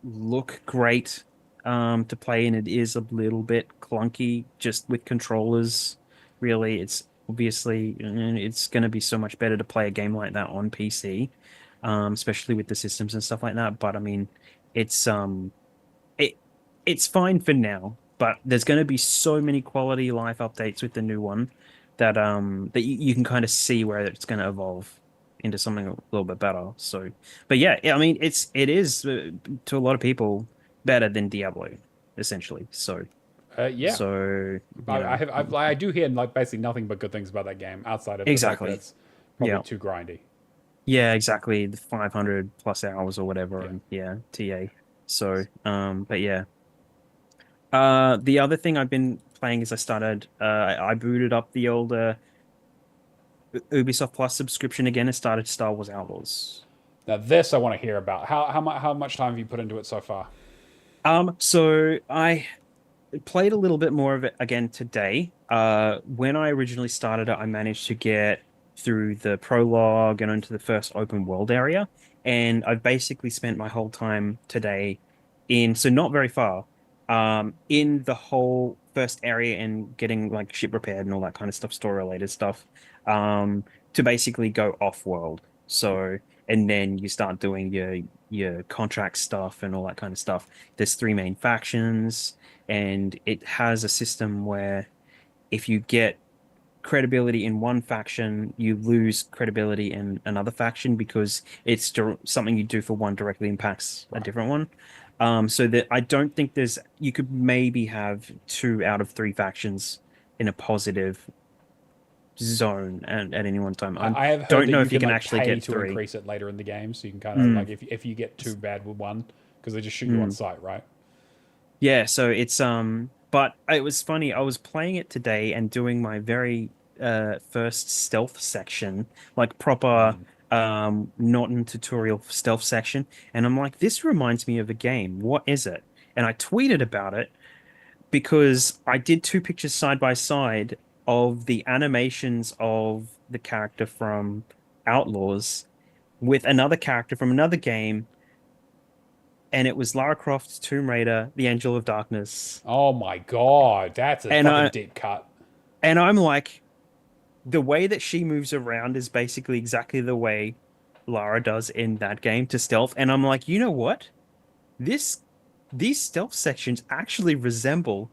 look great to play, and it is a little bit clunky just with controllers. Really, it's obviously it's going to be so much better to play a game like that on PC, especially with the systems and stuff like that. But I mean, it's it it's fine for now. But there's going to be so many quality life updates with the new one that you can kind of see where it's going to evolve into something a little bit better. So, but yeah, I mean, it is to a lot of people better than Diablo, essentially. So, Yeah. so you I know, have I do hear like basically nothing but good things about that game outside of the fact that exactly. it's probably Yeah, too grindy. yeah, exactly. The 500 plus hours or whatever, Yeah. and yeah, TA. So, but yeah. The other thing I've been playing is I booted up the old Ubisoft Plus subscription again and started Star Wars Outlaws. Now this I want to hear about. How much time have you put into it so far? So I played a little bit more of it again today. When I originally started it, I managed to get through the prologue and into the first open world area, and I've basically spent my whole time today so not very far, in the whole first area and getting like ship repaired and all that kind of stuff, store related stuff, to basically go off world. So, and then you start doing your contract stuff and all that kind of stuff. There's 3 main factions, and it has a system where if you get credibility in one faction, you lose credibility in another faction because something you do for one directly impacts a Right. different one. So that I don't think you could maybe have 2 out of 3 factions in a positive zone at any one time. I I have heard don't that know you if you can can like actually pay get to 3. increase it later in the game, so you can kind of Mm, like if you get too bad with one, because they just shoot you on mm. sight, right? Yeah, so but it was funny. I was playing it today and doing my very first stealth section, like proper Norton tutorial stealth section, and I'm like, this reminds me of a game. What is it? And I tweeted about it because I did 2 pictures side by side of the animations of the character from Outlaws with another character from another game, and it was Lara Croft's Tomb Raider, The Angel of Darkness. Oh my god, that's a And fucking I deep cut. and I'm like, the way that she moves around is basically exactly the way Lara does in that game to stealth. And I'm like, you know what? This these stealth sections actually resemble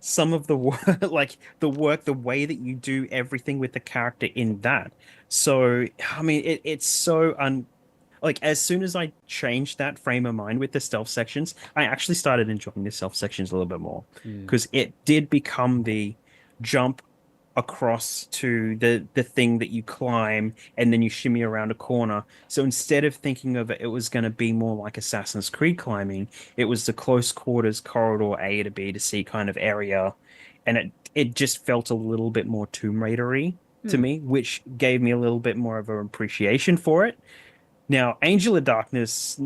some of the work, like the way that you do everything with the character in that. So, I mean, it's so like as soon as I changed that frame of mind with the stealth sections, I actually started enjoying the stealth sections a little bit more Hmm. because it did become the jump across to the thing that you climb and then you shimmy around a corner. So instead of thinking of it, it was going to be more like Assassin's Creed climbing. It was the close quarters corridor A to B to C kind of area, and it just felt a little bit more Tomb Raidery to Hmm. me, which gave me a little bit more of an appreciation for it. Now, Angel of Darkness,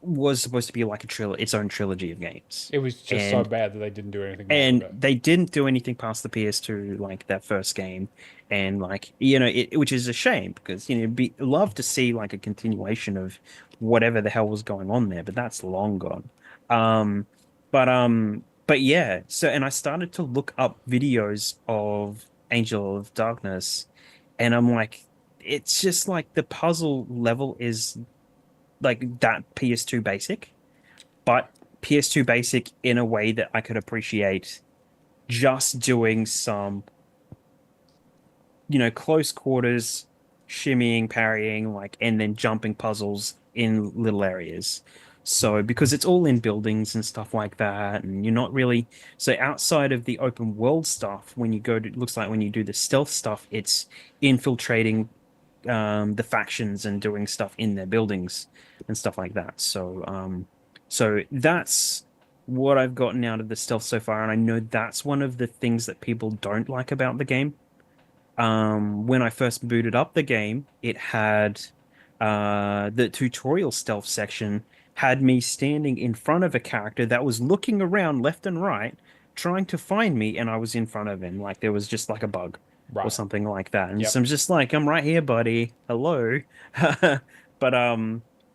was supposed to be like its own trilogy of games. It was just so bad that they didn't do anything more with And it. they didn't do anything past the PS2, like that first game, and like which is a shame because be love to see like a continuation of whatever the hell was going on there, but that's long gone. Um, but yeah, so and I started to look up videos of Angel of Darkness, and I'm like, it's just like the puzzle level is like that PS2 basic, but PS2 basic in a way that I could appreciate just doing some, close quarters, shimmying, parrying, like, and then jumping puzzles in little areas. So, because it's all in buildings and stuff like that, and you're not really, so outside of the open world stuff, when you go to, it looks like when you do the stealth stuff, it's infiltrating the factions and doing stuff in their buildings and stuff like that. So that's what I've gotten out of the stealth so far, and I know that's one of the things that people don't like about the game. When I first booted up the game, it had the tutorial stealth section had me standing in front of a character that was looking around left and right, trying to find me, and I was in front of him. Like there was just like a bug or Right. something like that. And Yep. so I'm just like, I'm right here, buddy. Hello.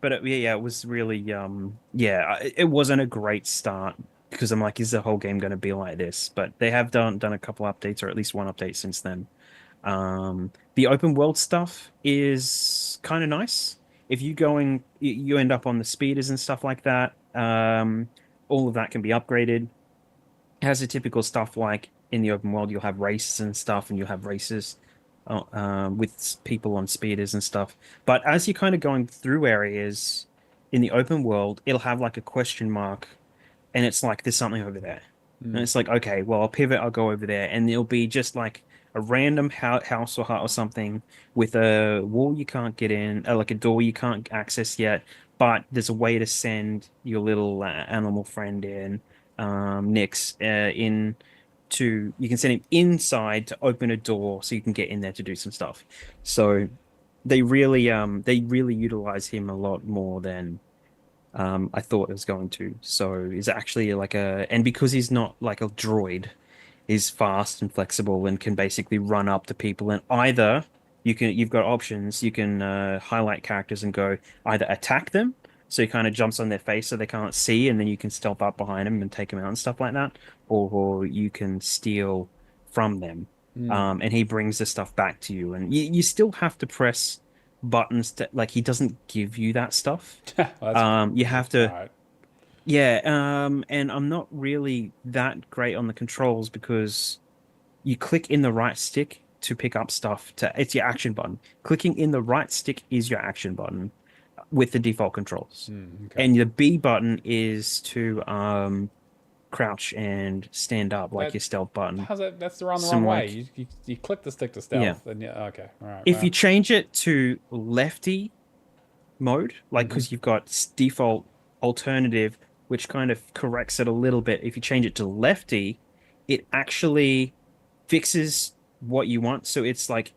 But yeah, it was really it wasn't a great start because I'm like, is the whole game going to be like this? But they have done a couple updates, or at least one update since then. The open world stuff is kind of nice. If you end up on the speeders and stuff like that. All of that can be upgraded. It has the typical stuff like in the open world, you'll have races and stuff, and you'll have races with people on speeders and stuff. But as you're kind of going through areas in the open world, it'll have like a question mark, and it's like there's something over there. And it's like, okay, well, I'll pivot, I'll go over there, and it'll be just like a random house or hut or something with a wall you can't get in, like a door you can't access yet, but there's a way to send your little animal friend in, Nix, you can send him inside to open a door so you can get in there to do some stuff. So they really utilize him a lot more than I thought it was going to. So he's actually and because he's not like a droid, he's fast and flexible and can basically run up to people. And either you've got options. You can highlight characters and go either attack them, so he kind of jumps on their face so they can't see, and then you can stealth up behind them and take them out and stuff like that. Or you can steal from them, and he brings the stuff back to you. And you still have to press buttons to like he doesn't give you that stuff. You have to. Right. Yeah, and I'm not really that great on the controls because you click in the right stick to pick up stuff it's your action button. Clicking in the right stick is your action button with the default controls. Okay. And the B button is to crouch and stand up like your stealth button. How's that? That's the wrong Some, way. like- You click the stick to stealth. Yeah. And okay. All right. If well, you change it to lefty mode, like because you've got default alternative, which kind of corrects it a little bit. If you change it to lefty, it actually fixes what you want. So it's like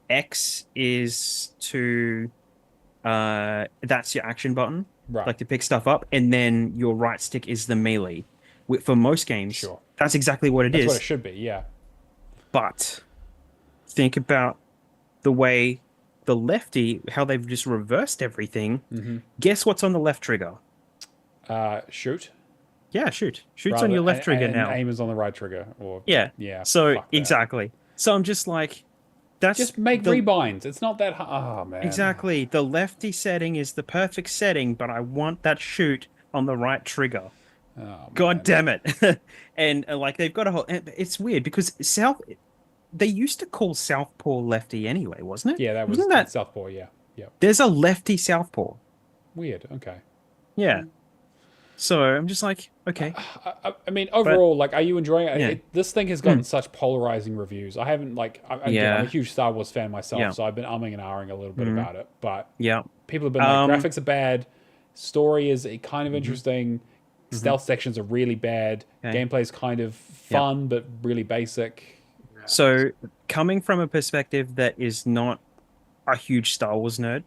X is to that's your action button, Right. like to pick stuff up, and then your right stick is the melee. For most games, Sure. that's exactly what it That's is. what it should be. Yeah. But think about the way the lefty, how they've just reversed everything. Guess what's on the left trigger? Shoot. Yeah, shoot. Shoot's on your left trigger and now. aim is on the right trigger. Or Yeah. yeah. So fuck that. exactly. So I'm just like, that's Just make rebinds. It's not that hard. Oh man. exactly. The lefty setting is the perfect setting, but I want that shoot on the right trigger. Oh, God damn it. And like they've got a whole. It's weird because they used to call Southpaw lefty anyway, wasn't it? Yeah, that was Wasn't that? Southpaw. Yeah. Yeah. There's a lefty Southpaw. Weird. Okay. Yeah. So I'm just like, okay. I mean, overall, like, are you enjoying it? Yeah. This thing has gotten such polarizing reviews. I haven't, like, again, I'm a huge Star Wars fan myself, Yeah. so I've been umming and ahhing a little bit about it. But Yeah. people have been like, graphics are bad, story is kind of interesting, stealth sections are really bad, Okay. gameplay's kind of fun but really basic. So coming from a perspective that is not a huge Star Wars nerd,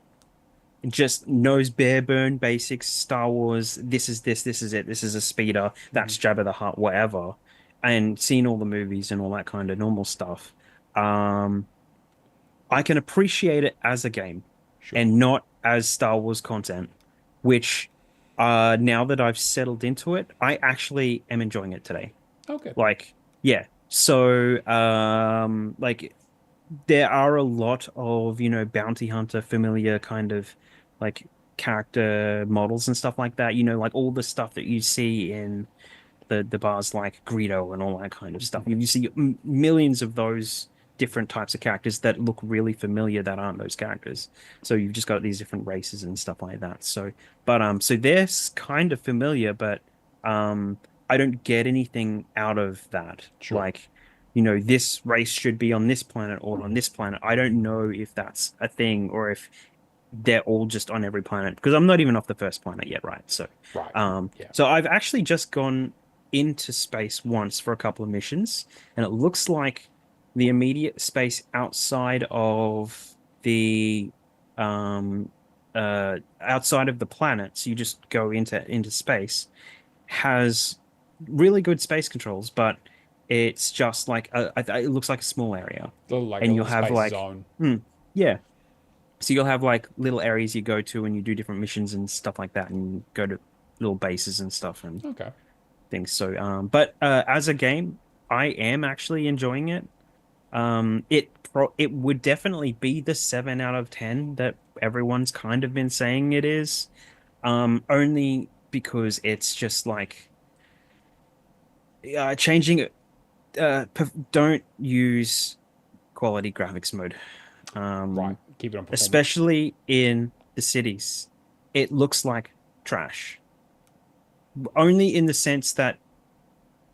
just knows bare bone basics, Star Wars, this is this is it, this is a speeder, that's Jabba the Hutt, whatever, and seen all the movies and all that kind of normal stuff. Um, I can appreciate it as a game Sure. and not as Star Wars content, which now that I've settled into it, I actually am enjoying it today. Okay. Like, yeah. So, like there are a lot of, bounty hunter familiar kind of like character models and stuff like that, like all the stuff that you see in the bars like Greedo and all that kind of stuff. You see millions of those different types of characters that look really familiar that aren't those characters. So you've just got these different races and stuff like that. So they're kind of familiar, but I don't get anything out of that. Sure. Like, this race should be on this planet or on this planet. I don't know if that's a thing or if they're all just on every planet because I'm not even off the first planet yet, right? So, Right. Yeah. so I've actually just gone into space once for a couple of missions, and it looks like the immediate space outside of the um outside of the planet, so you just go into space, has really good space controls, but it's just like it looks like a small area, Like a and you'll little have space like zone. yeah, so you'll have like little areas you go to and you do different missions and stuff like that, and you go to little bases and stuff and Okay. things. So, but as a game, I am actually enjoying it. It would definitely be the 7 out of 10 that everyone's kind of been saying it is. Only because it's just like changing it. Don't use quality graphics mode. Right. Keep it on performance. Especially in the cities. It looks like trash. Only in the sense that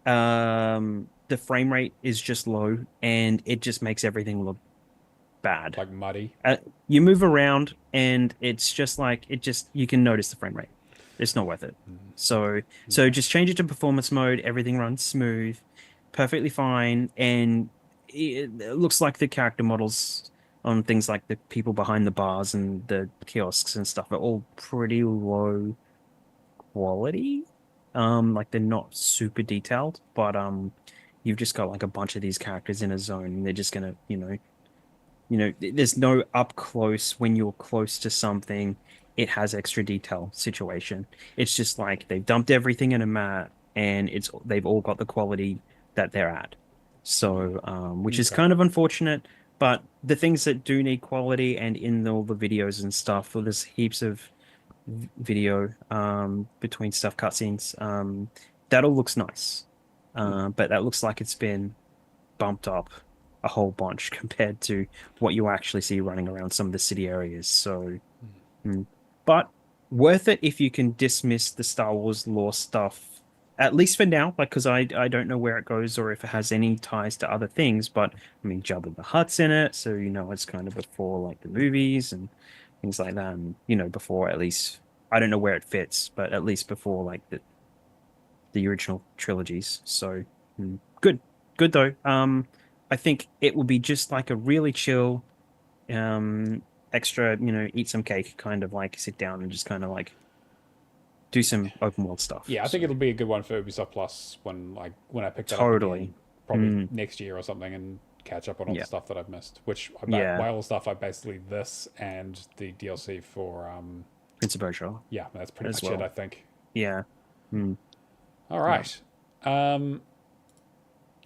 the frame rate is just low and it just makes everything look bad. Like muddy. You move around and it's just like you can notice the frame rate. It's not worth it. So just change it to performance mode, everything runs smooth, perfectly fine, and it looks like the character models on things like the people behind the bars and the kiosks and stuff are all pretty low quality. Like they're not super detailed, but you've just got like a bunch of these characters in a zone, and they're just gonna, there's no up close when you're close to something. It has extra detail situation. It's just like they've dumped everything in a map, and they've all got the quality that they're at. So, which is Okay. kind of unfortunate. But the things that do need quality and in all the videos and stuff, well, there's heaps of video between stuff cutscenes that all looks nice, but that looks like it's been bumped up a whole bunch compared to what you actually see running around some of the city areas. So but worth it if you can dismiss the Star Wars lore stuff, at least for now, like because I don't know where it goes or if it has any ties to other things, but I mean Jabba the Hutt's in it, so it's kind of before like the movies and things like that, and before, at least, I don't know where it fits, but at least before like the original trilogies. So good though. I think it will be just like a really chill extra, eat some cake, kind of like sit down and just kind of like do some open world stuff. Yeah, I think So, it'll be a good one for Ubisoft Plus when I pick that up totally. again, probably next year or something, and catch up on all Yeah. the stuff that I've missed. Which Yeah. by all the stuff, I basically this and the DLC for Prince of Persia yeah, that's pretty as much it. well. I think. Yeah. Mm. All right.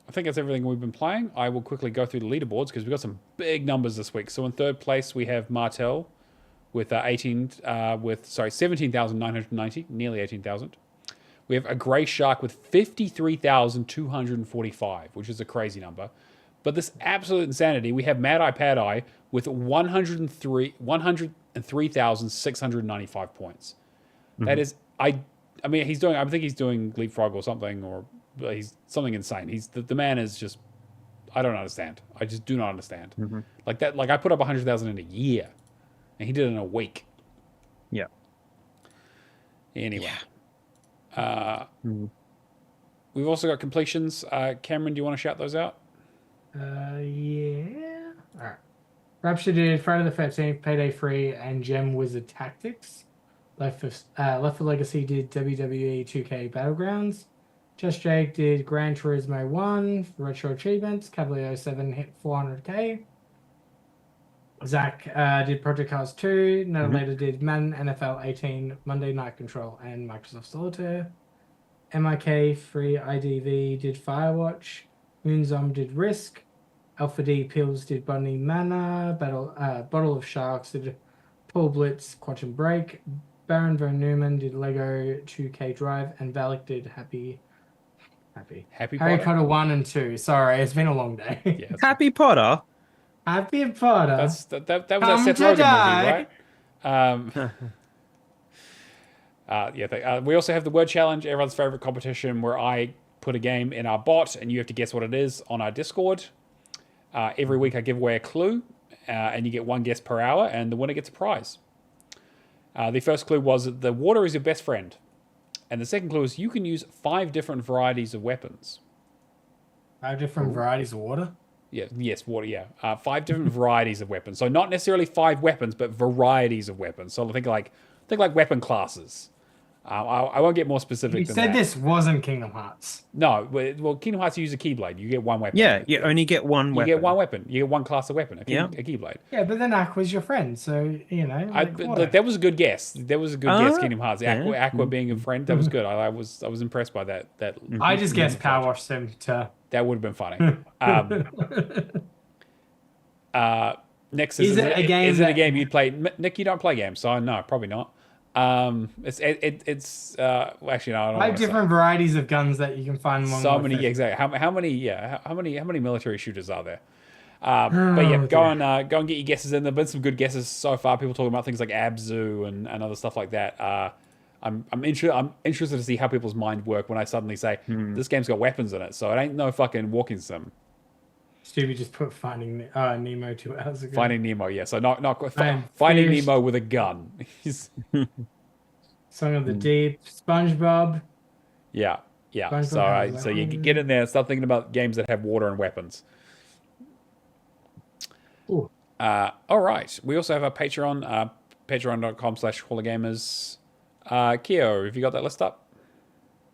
I think that's everything we've been playing. I will quickly go through the leaderboards because we've got some big numbers this week. So in third place we have Martel with 17,990, nearly 18,000. We have a Grey Shark with 53,245, which is a crazy number. But this absolute insanity, we have Mad Eye Pad Eye with 103,695 points. That is, I mean, I think he's doing Leapfrog or something, or he's something insane. The man is just, I don't understand. I just do not understand. Like that, like I put up 100,000 in a year, and he did it in a week. Yeah. Anyway. We've also got completions. Cameron, do you want to shout those out? Yeah. All right. Rapture did Friday the 13th, Payday 3, and Gem Wizard Tactics. Left for Legacy did WWE 2K Battlegrounds. Just Jake did Gran Turismo 1 Retro Achievements. Cavalier 7 hit 400k. Zach did Project Cars 2. Later did Madden NFL 18, Monday Night Control, and Microsoft Solitaire. MIK 3 IDV did Firewatch. Moonzom did Risk. Alpha D Pills did Bunny Mana. Bottle of Sharks did Paul Blitz Quantum Break. Baron Von Neumann did Lego 2K Drive, and Valak did Happy Harry Potter 1 and 2. Sorry, it's been a long day. Yeah, Happy Potter. Happy Potter. that was that Come Seth to Rogen die. movie, right? We also have the word challenge, everyone's favorite competition, where I put a game in our bot and you have to guess what it is on our Discord. Every week I give away a clue, and you get one guess per hour, and the winner gets a prize. The first clue was that the water is your best friend. And the second clue is you can use 5 different varieties of weapons. 5 different varieties of water? Yeah, yes, water, yeah. 5 different varieties of weapons. So not necessarily 5 weapons, but varieties of weapons. So think like weapon classes. I won't get more specific You than said that. this wasn't Kingdom Hearts. No, well, Kingdom Hearts, you use a Keyblade. You get one weapon. Yeah, you only get one You weapon. get one weapon. You get one class of weapon, a Keyblade. Yeah, but then Aqua's your friend, so, you know. Look, that was a good guess. That was a good guess, Kingdom Hearts. Aqua being a friend, that was good. I was impressed by that. I just guessed Power Wash Sim to... That would have been funny. Next Is it a game you'd play? Nick, you don't play games, so no, probably not. It's actually no. I don't 5 different varieties of guns that you can find in one. So many, yeah, exactly. How many military shooters are there? But yeah, go and get your guesses in. There've been some good guesses so far. People talking about things like Abzu and other stuff like that. I'm interested to see how people's mind work when I suddenly say this game's got weapons in it, so it ain't no fucking walking sim. Stevie just put Finding Nemo 2 hours ago. Finding Nemo, yeah. So not Finding Nemo with a gun. Song of the Deep, SpongeBob. Yeah. SpongeBob So you get in there and start thinking about games that have water and weapons. Ooh. All right. We also have a Patreon, patreon.com/HallOfGamers. Keo, have you got that list up?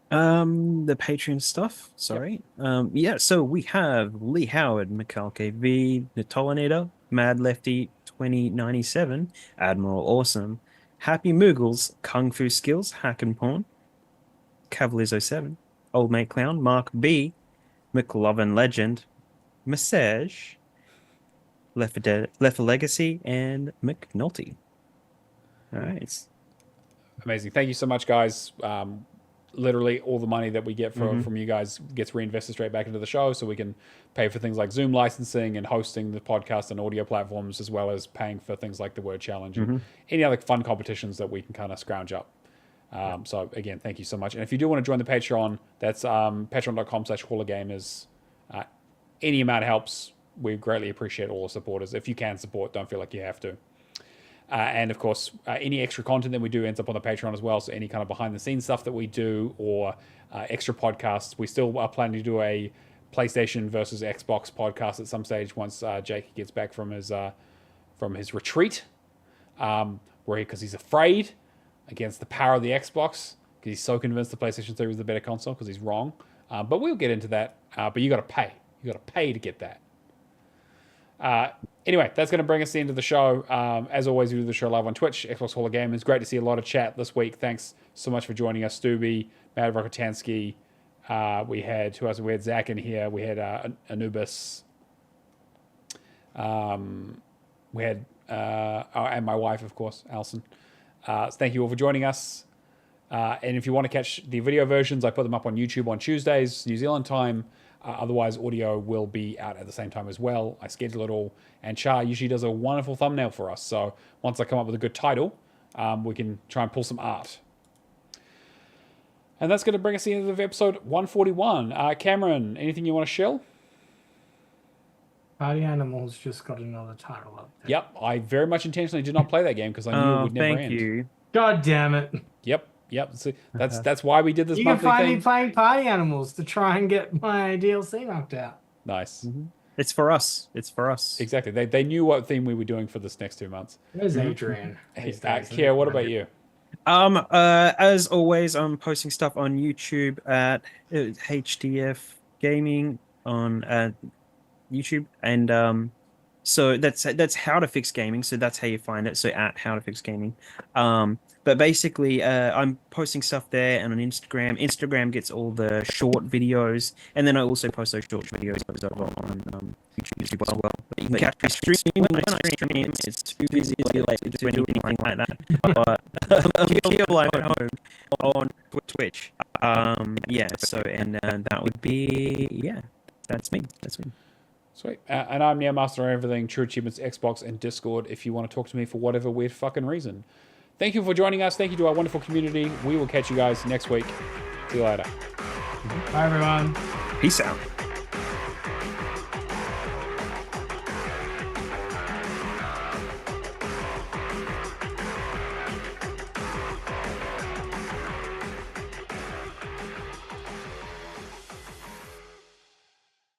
The Patreon stuff. Sorry. Yeah. So we have Lee Howard, Mikhail KV, Natolinator, Mad Lefty 2097, Admiral Awesome, Happy Moogles, Kung Fu Skills, Hack and Pawn, Cavaliers 07, Old Mate Clown, Mark B, McLovin Legend, Massage, Left for Legacy, and McNulty. All right. Amazing. Thank you so much, guys. Literally all the money that we get from you guys gets reinvested straight back into the show, so we can pay for things like Zoom licensing and hosting the podcast and audio platforms, as well as paying for things like the Word Challenge and any other fun competitions that we can kind of scrounge up. So again, thank you so much. And if you do want to join the Patreon, that's patreon.com/HallOfGamers. Any amount helps. We greatly appreciate all the supporters. If you can support, don't feel like you have to. And of course, any extra content that we do ends up on the Patreon as well. So any kind of behind the scenes stuff that we do, or extra podcasts. We still are planning to do a PlayStation versus Xbox podcast at some stage once Jake gets back from his retreat, because he's afraid against the power of the Xbox, because he's so convinced the PlayStation 3 was the better console, because he's wrong. But we'll get into that. But you got to pay. You got to pay to get that. Anyway, that's going to bring us to the end of the show. As always, we do the show live on Twitch, Xbox Hall of Gamers. Great to see a lot of chat this week. Thanks so much for joining us, Stubby, Mad Rokotansky. We had Zach in here. We had Anubis. We had and my wife, of course, Alison. So thank you all for joining us. And if you want to catch the video versions, I put them up on YouTube on Tuesdays, New Zealand time. Otherwise, audio will be out at the same time as well. I schedule it all. And Char usually does a wonderful thumbnail for us. So once I come up with a good title, we can try and pull some art. And that's going to bring us to the end of episode 141. Cameron, anything you want to shill? Party Animals just got another title up there. Yep. I very much intentionally did not play that game because I knew it would never end. Thank you. God damn it. Yep. See, that's why we did this You can monthly find thing. me playing Party Animals to try and get my DLC knocked out. Nice. It's for us. It's for us. Exactly. They knew what theme we were doing for this next 2 months. Where's Adrian? Hey, these days? Kier, what about you? As always, I'm posting stuff on YouTube at HDF Gaming on YouTube, and so that's How to Fix Gaming. So that's how you find it. So at How to Fix Gaming. But basically, I'm posting stuff there and on Instagram. Instagram gets all the short videos, and then I also post those short videos over on YouTube as well. But you can catch me streaming when I stream. It's too busy like to do anything like that. But I'm here live at home on Twitch. Yeah. So and that would be That's me. That's me. Sweet. And I'm Neomaster on everything, True Achievements, Xbox, and Discord if you want to talk to me for whatever weird fucking reason. Thank you for joining us. Thank you to our wonderful community. We will catch you guys next week. See you later. Bye, everyone. Peace out.